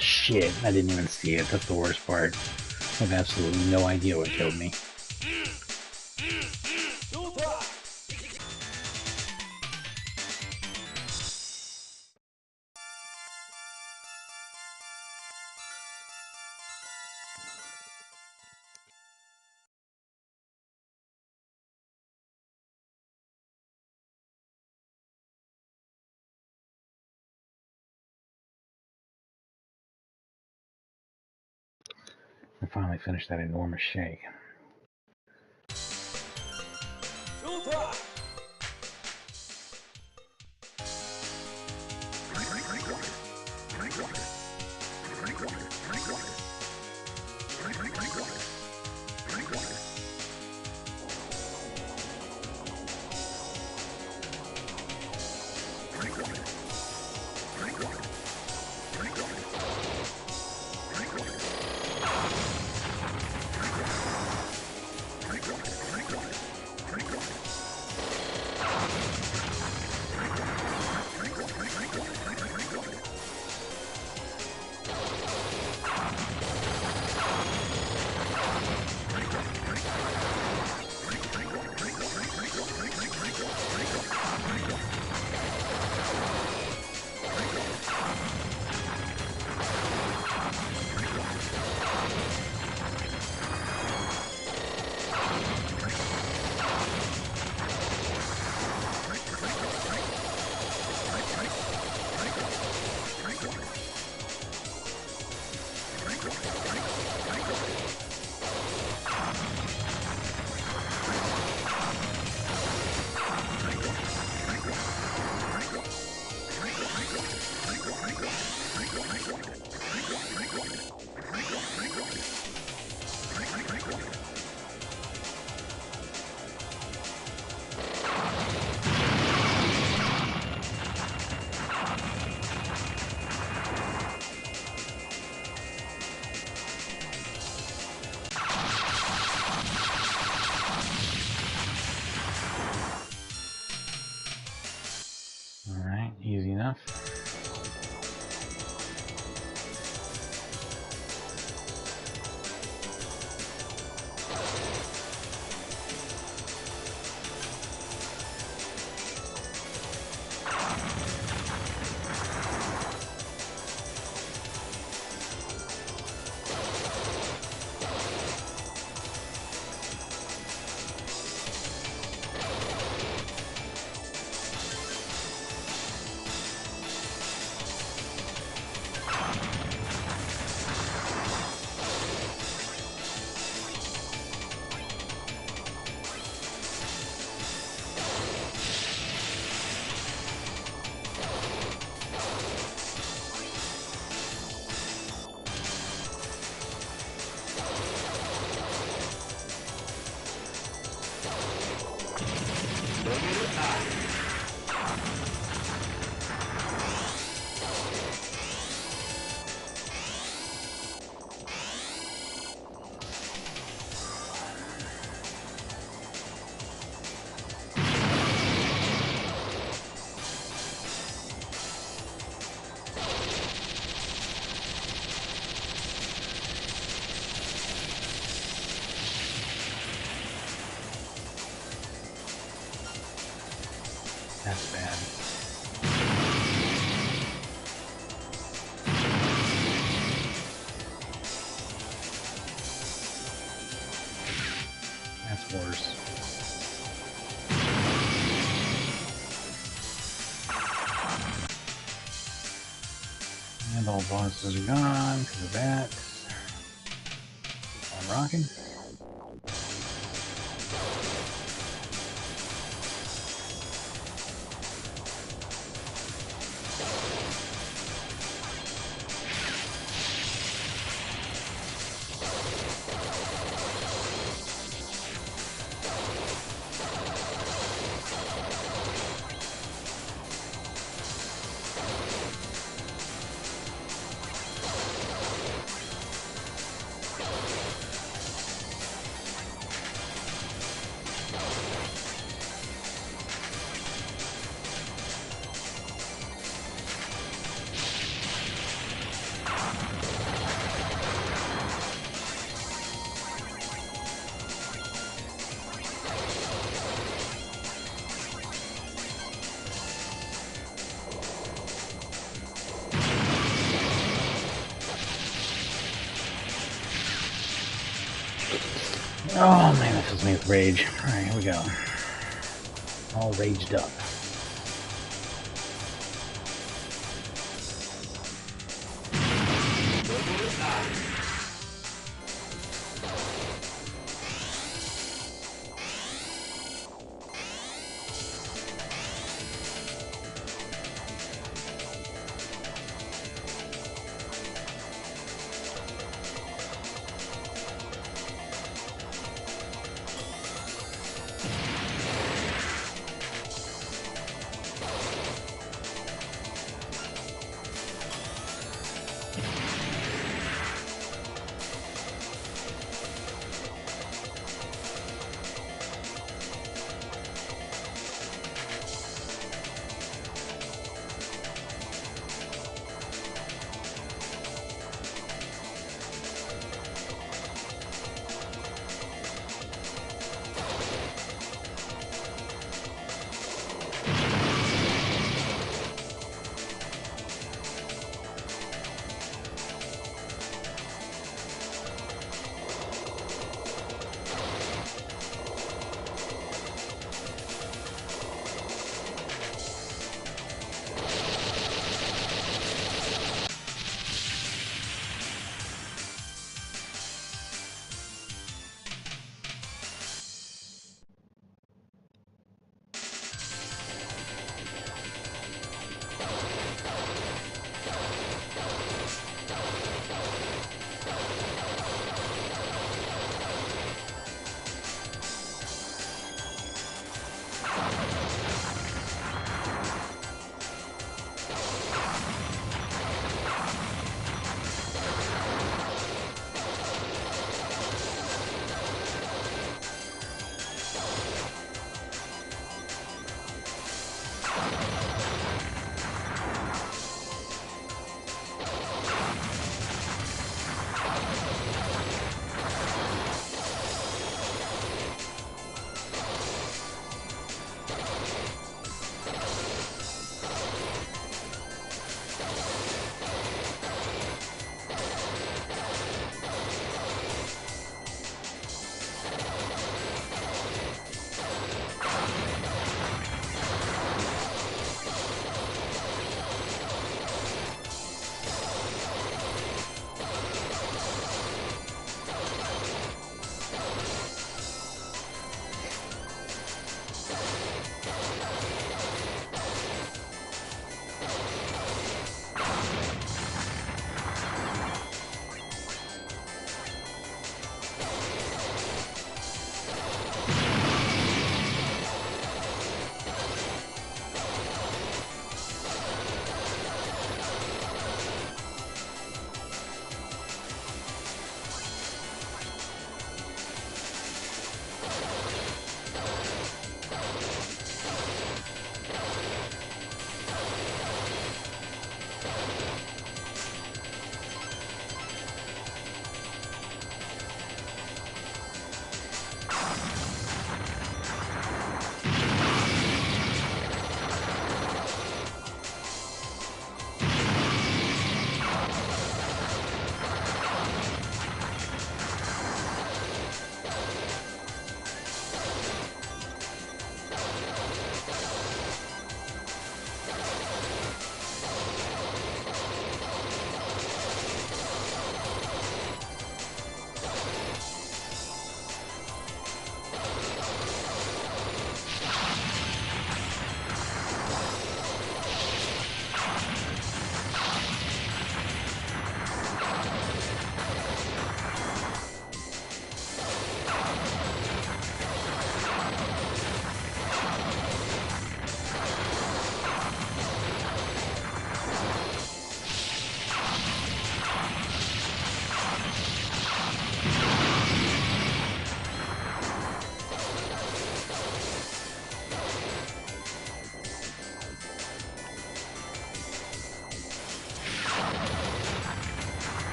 Speaker 1: Shit, I didn't even see it. That's the worst part. I have absolutely no idea what killed me. I finally finished that enormous shake. Alright, easy enough. That's bad. That's worse. And all bosses are gone because of that. Keep on rocking. Oh man, that fills me with rage. Alright, here we go. All raged up.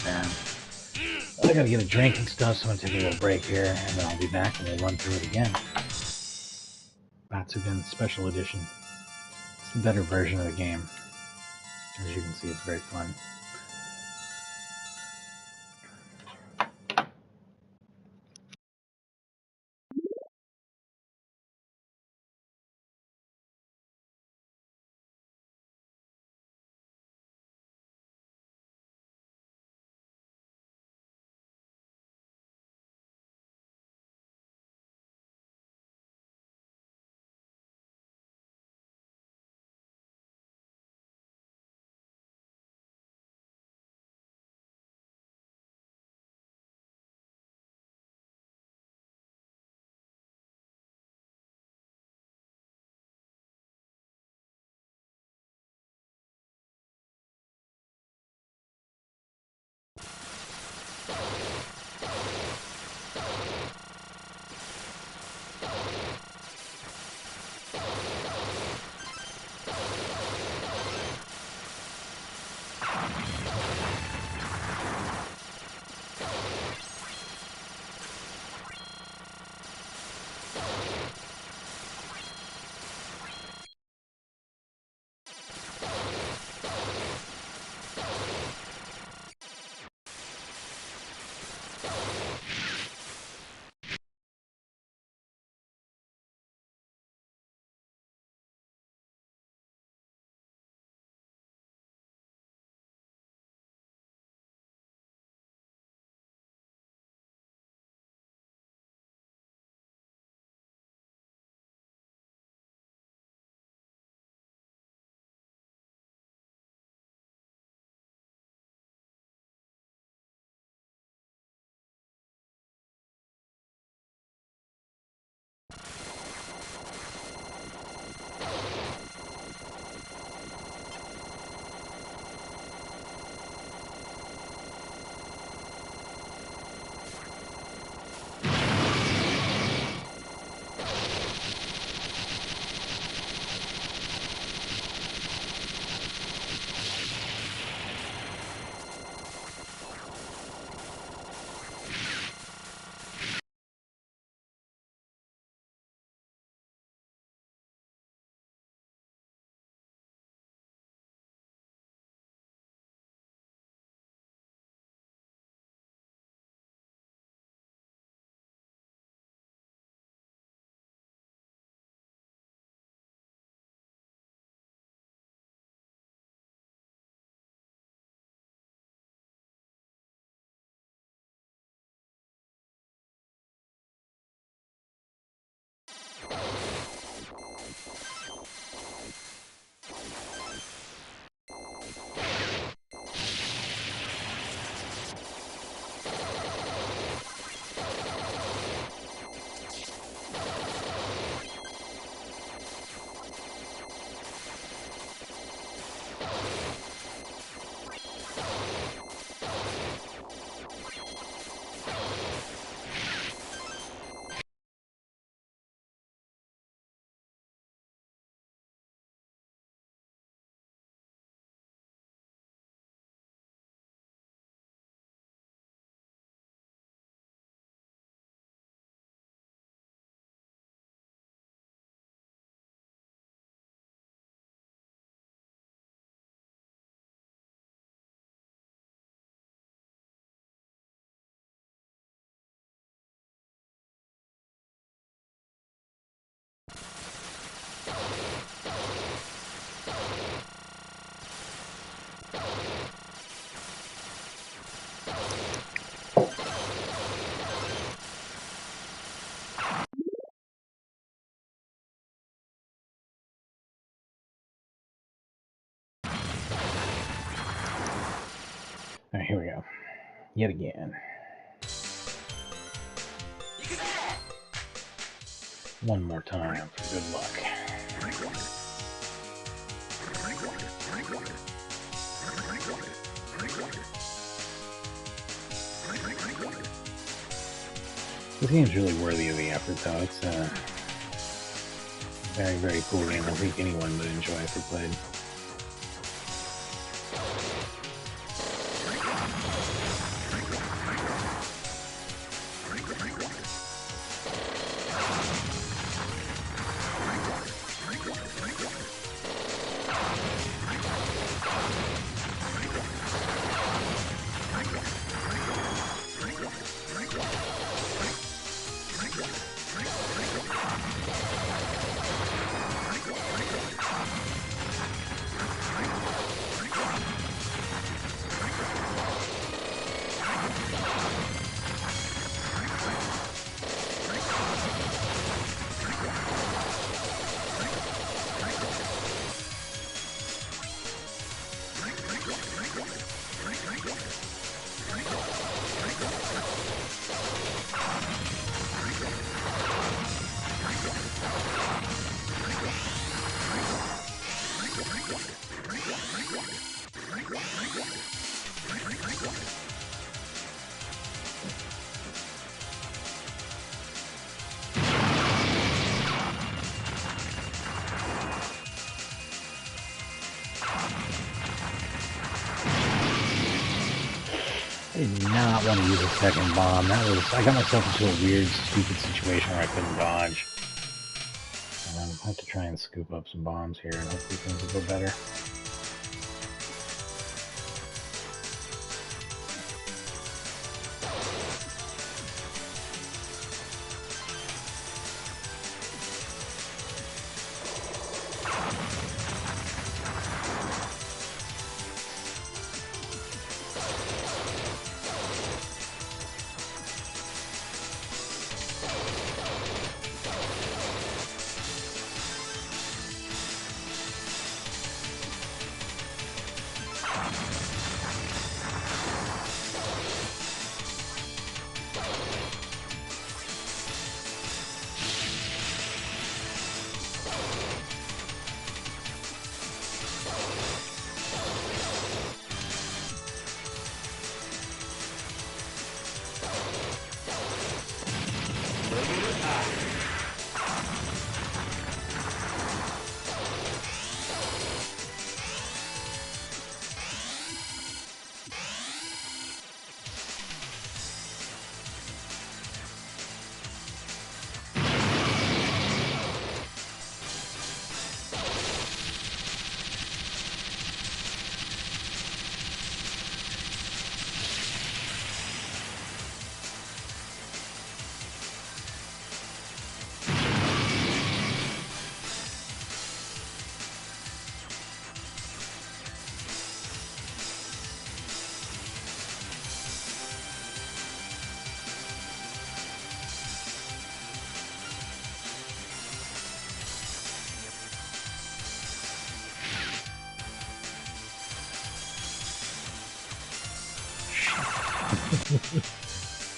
Speaker 1: And I gotta get a drink and stuff, so I'm gonna take a little break here, and then I'll be back and we'll run through it again. Batsugan Special Edition. It's the better version of the game. As you can see, it's very fun. Alright, here we go. Yet again. One more time for good luck. This game's really worthy of the effort, though. It's a very, very cool game. I think anyone would enjoy if they played. I did not want to use a second bomb. I got myself into a weird, stupid situation where I couldn't dodge. And I have to try and scoop up some bombs here, and hopefully things will go better.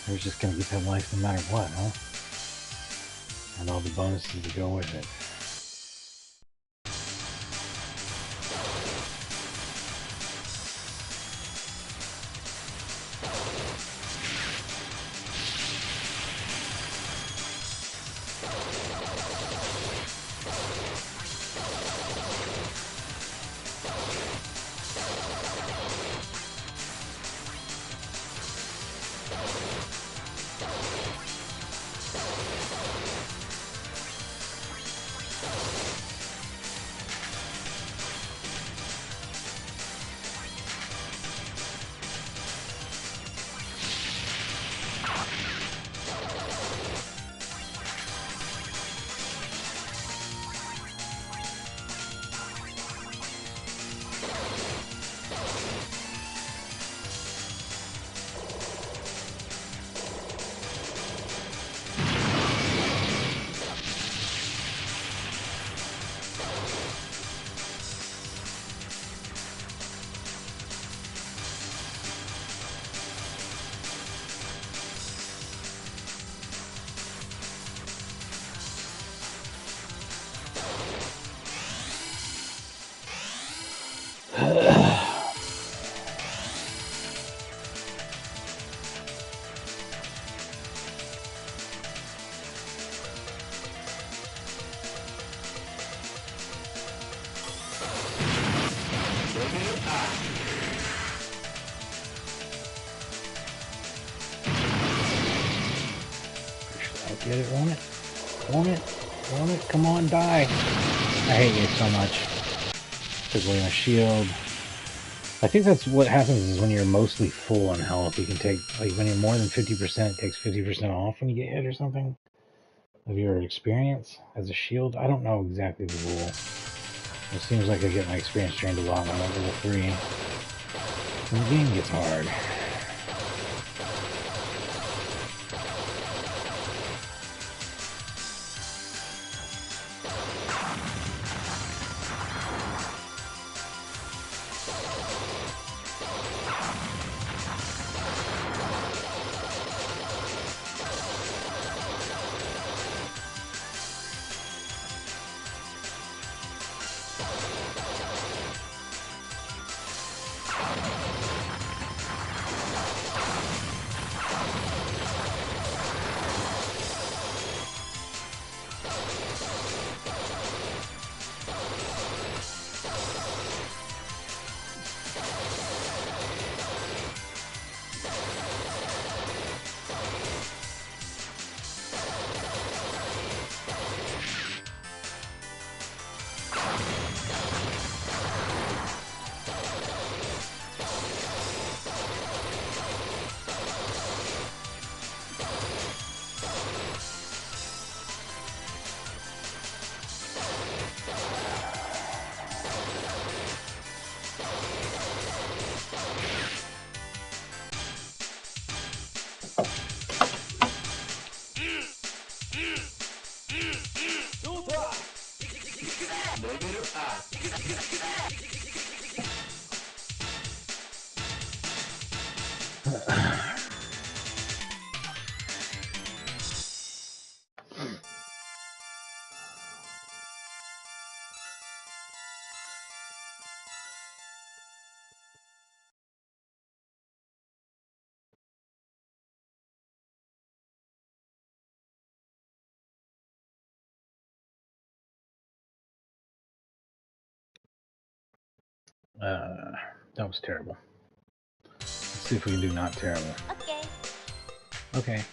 Speaker 1: I was just gonna get that life no matter what, huh? And all the bonuses to go with it. Get it, won't it? Won't it? Won't it? Come on, die. I hate you so much. Took away my shield. I think that's what happens is when you're mostly full on health, you can take, like, when you're more than 50%, it takes 50% off when you get hit or something of your experience as a shield. I don't know exactly the rule. It seems like I get my experience drained a lot when I'm at level 3. And the game gets hard. That was terrible. Let's see if we can do not terrible.
Speaker 2: Okay.
Speaker 1: Okay.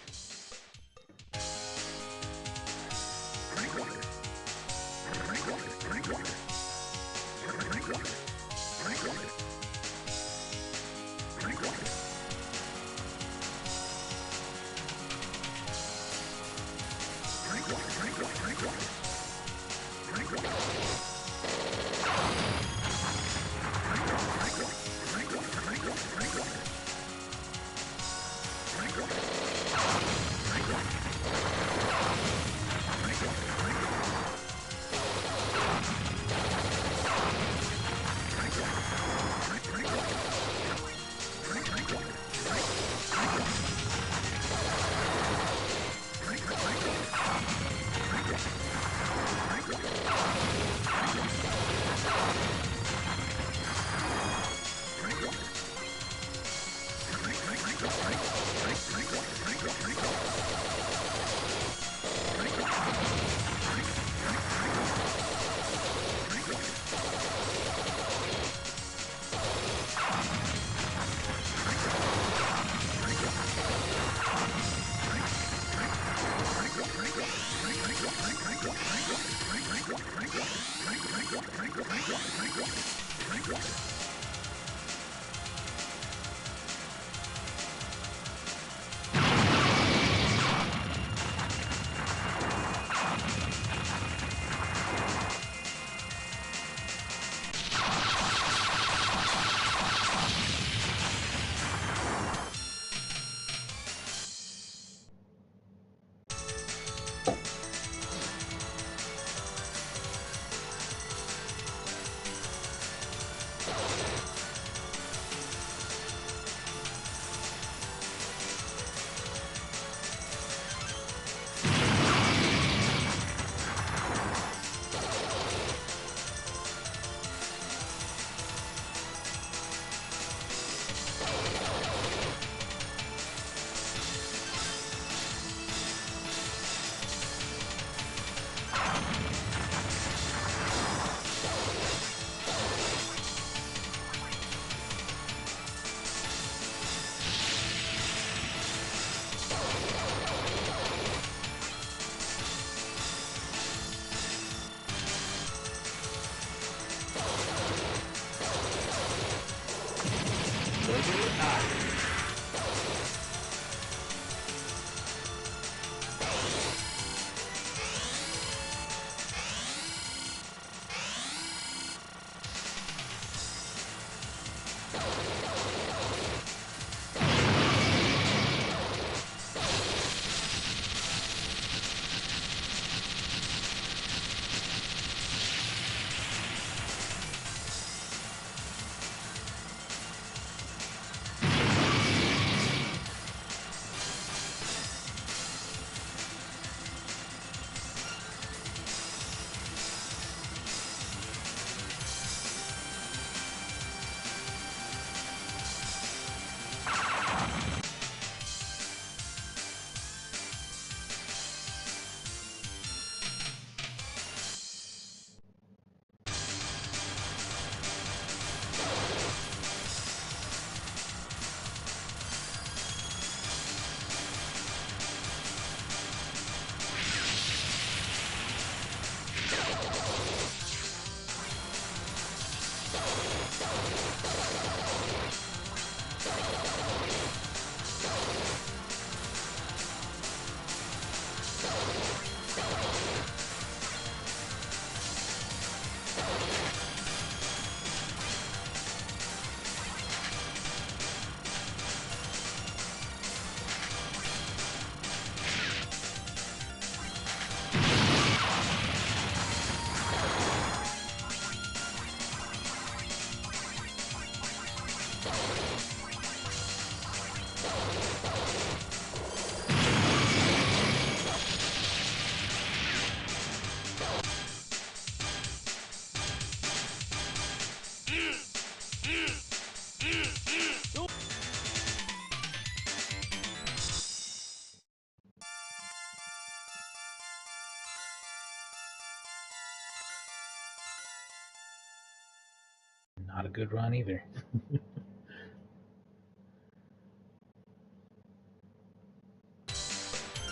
Speaker 1: Not a good run either.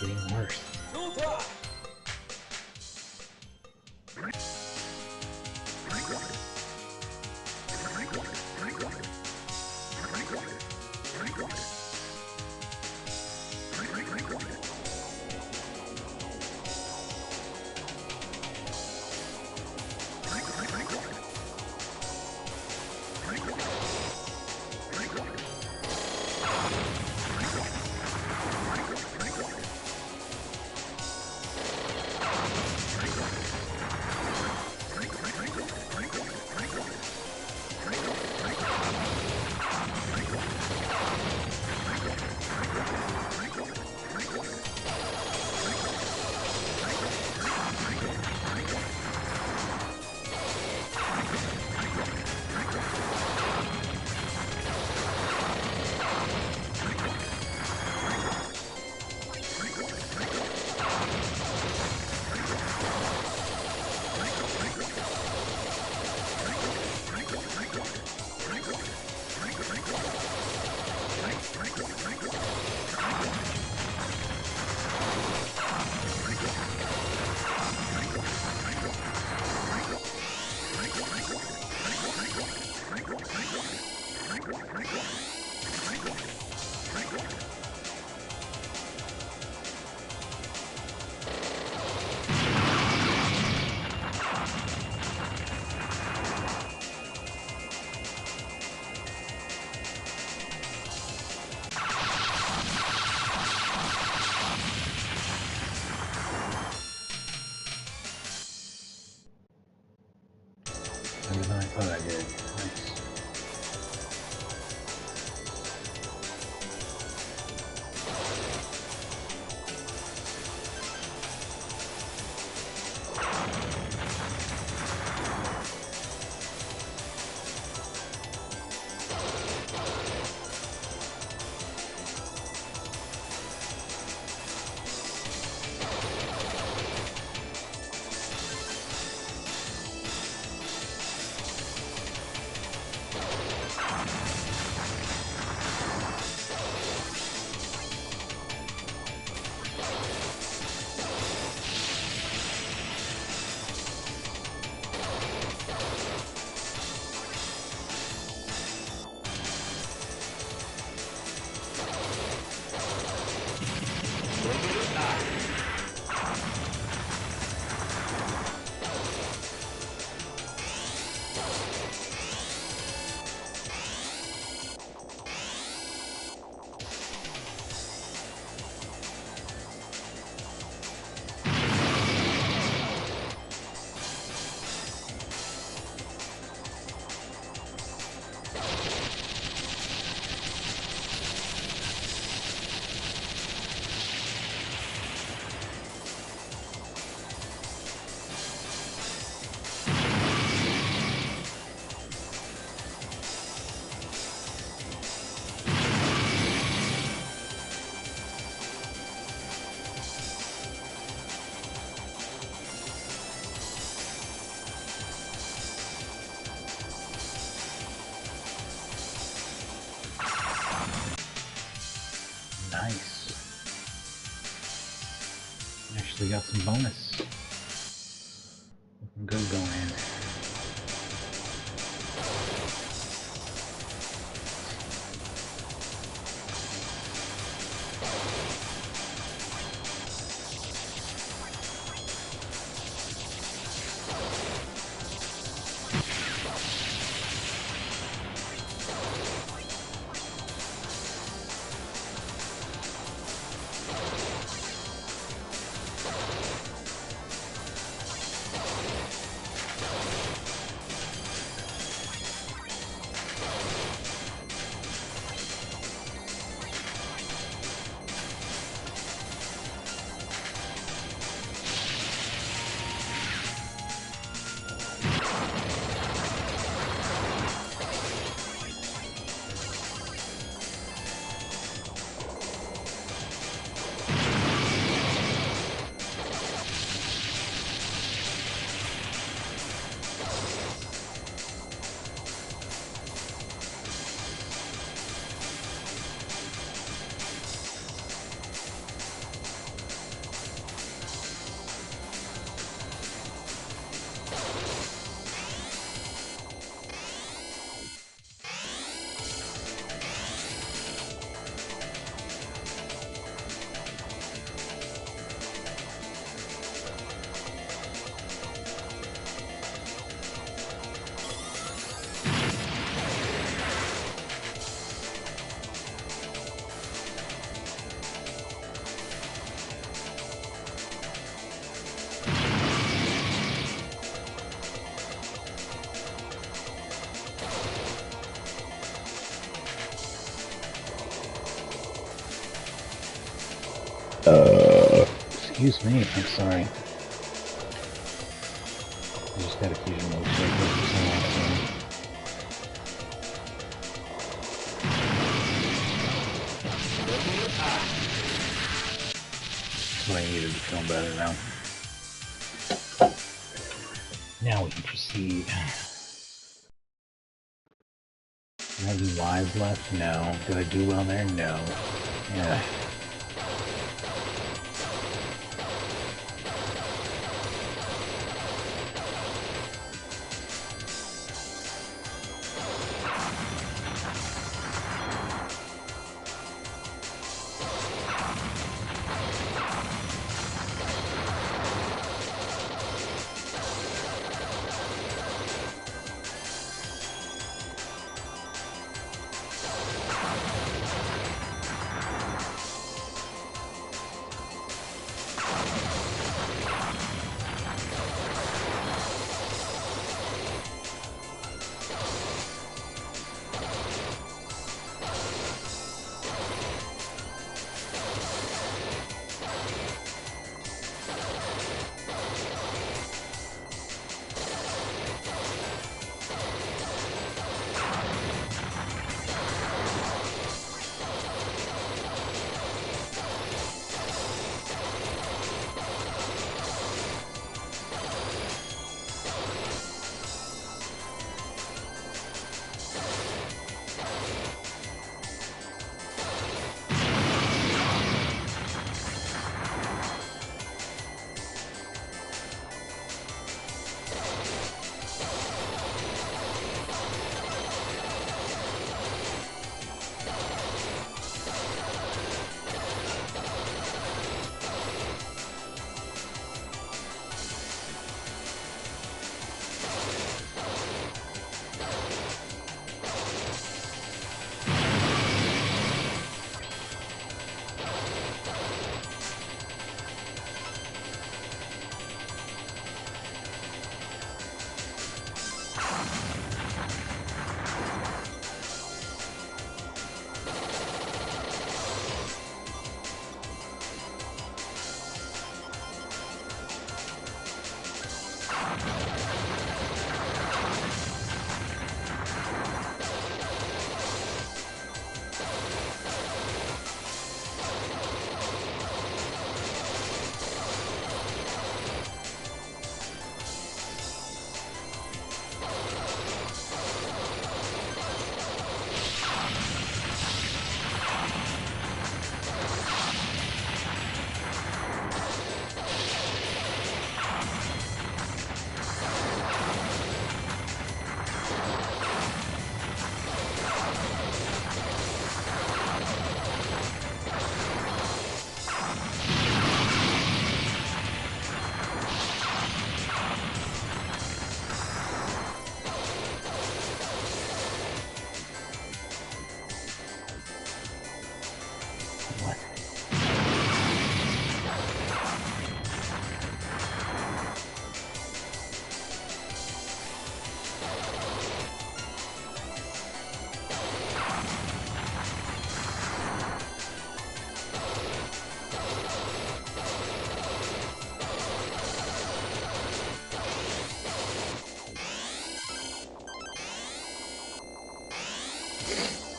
Speaker 1: Getting worse. Better than I thought I did. Nice. Nice. Actually got some bonus. Looking good going in. Excuse me, I'm sorry. I just got a fusion milkshake for some reason. That's what I needed to feel better now. Now we can proceed. Do I have any lives left? No. Did I do well there? No. Yeah.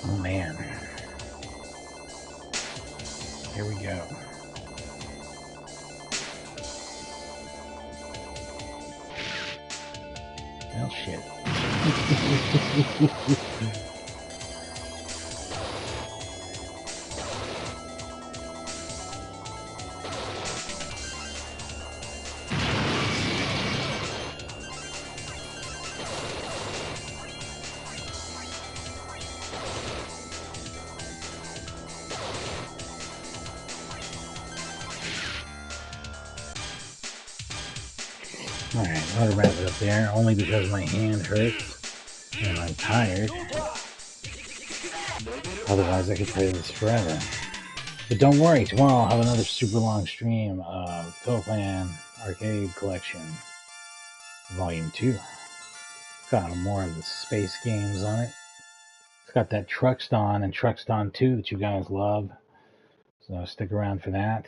Speaker 1: Oh man. Here we go. Well, shit. Alright, I'll wrap it up there, only because my hand hurts and I'm tired. Otherwise, I could play this forever. But don't worry, tomorrow I'll have another super long stream of Toaplan Arcade Collection Volume 2. It's got more of the space games on it. It's got that Truckston and Truckston 2 that you guys love. So stick around for that.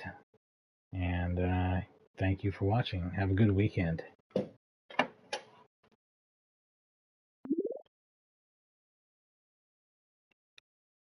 Speaker 1: And thank you for watching. Have a good weekend.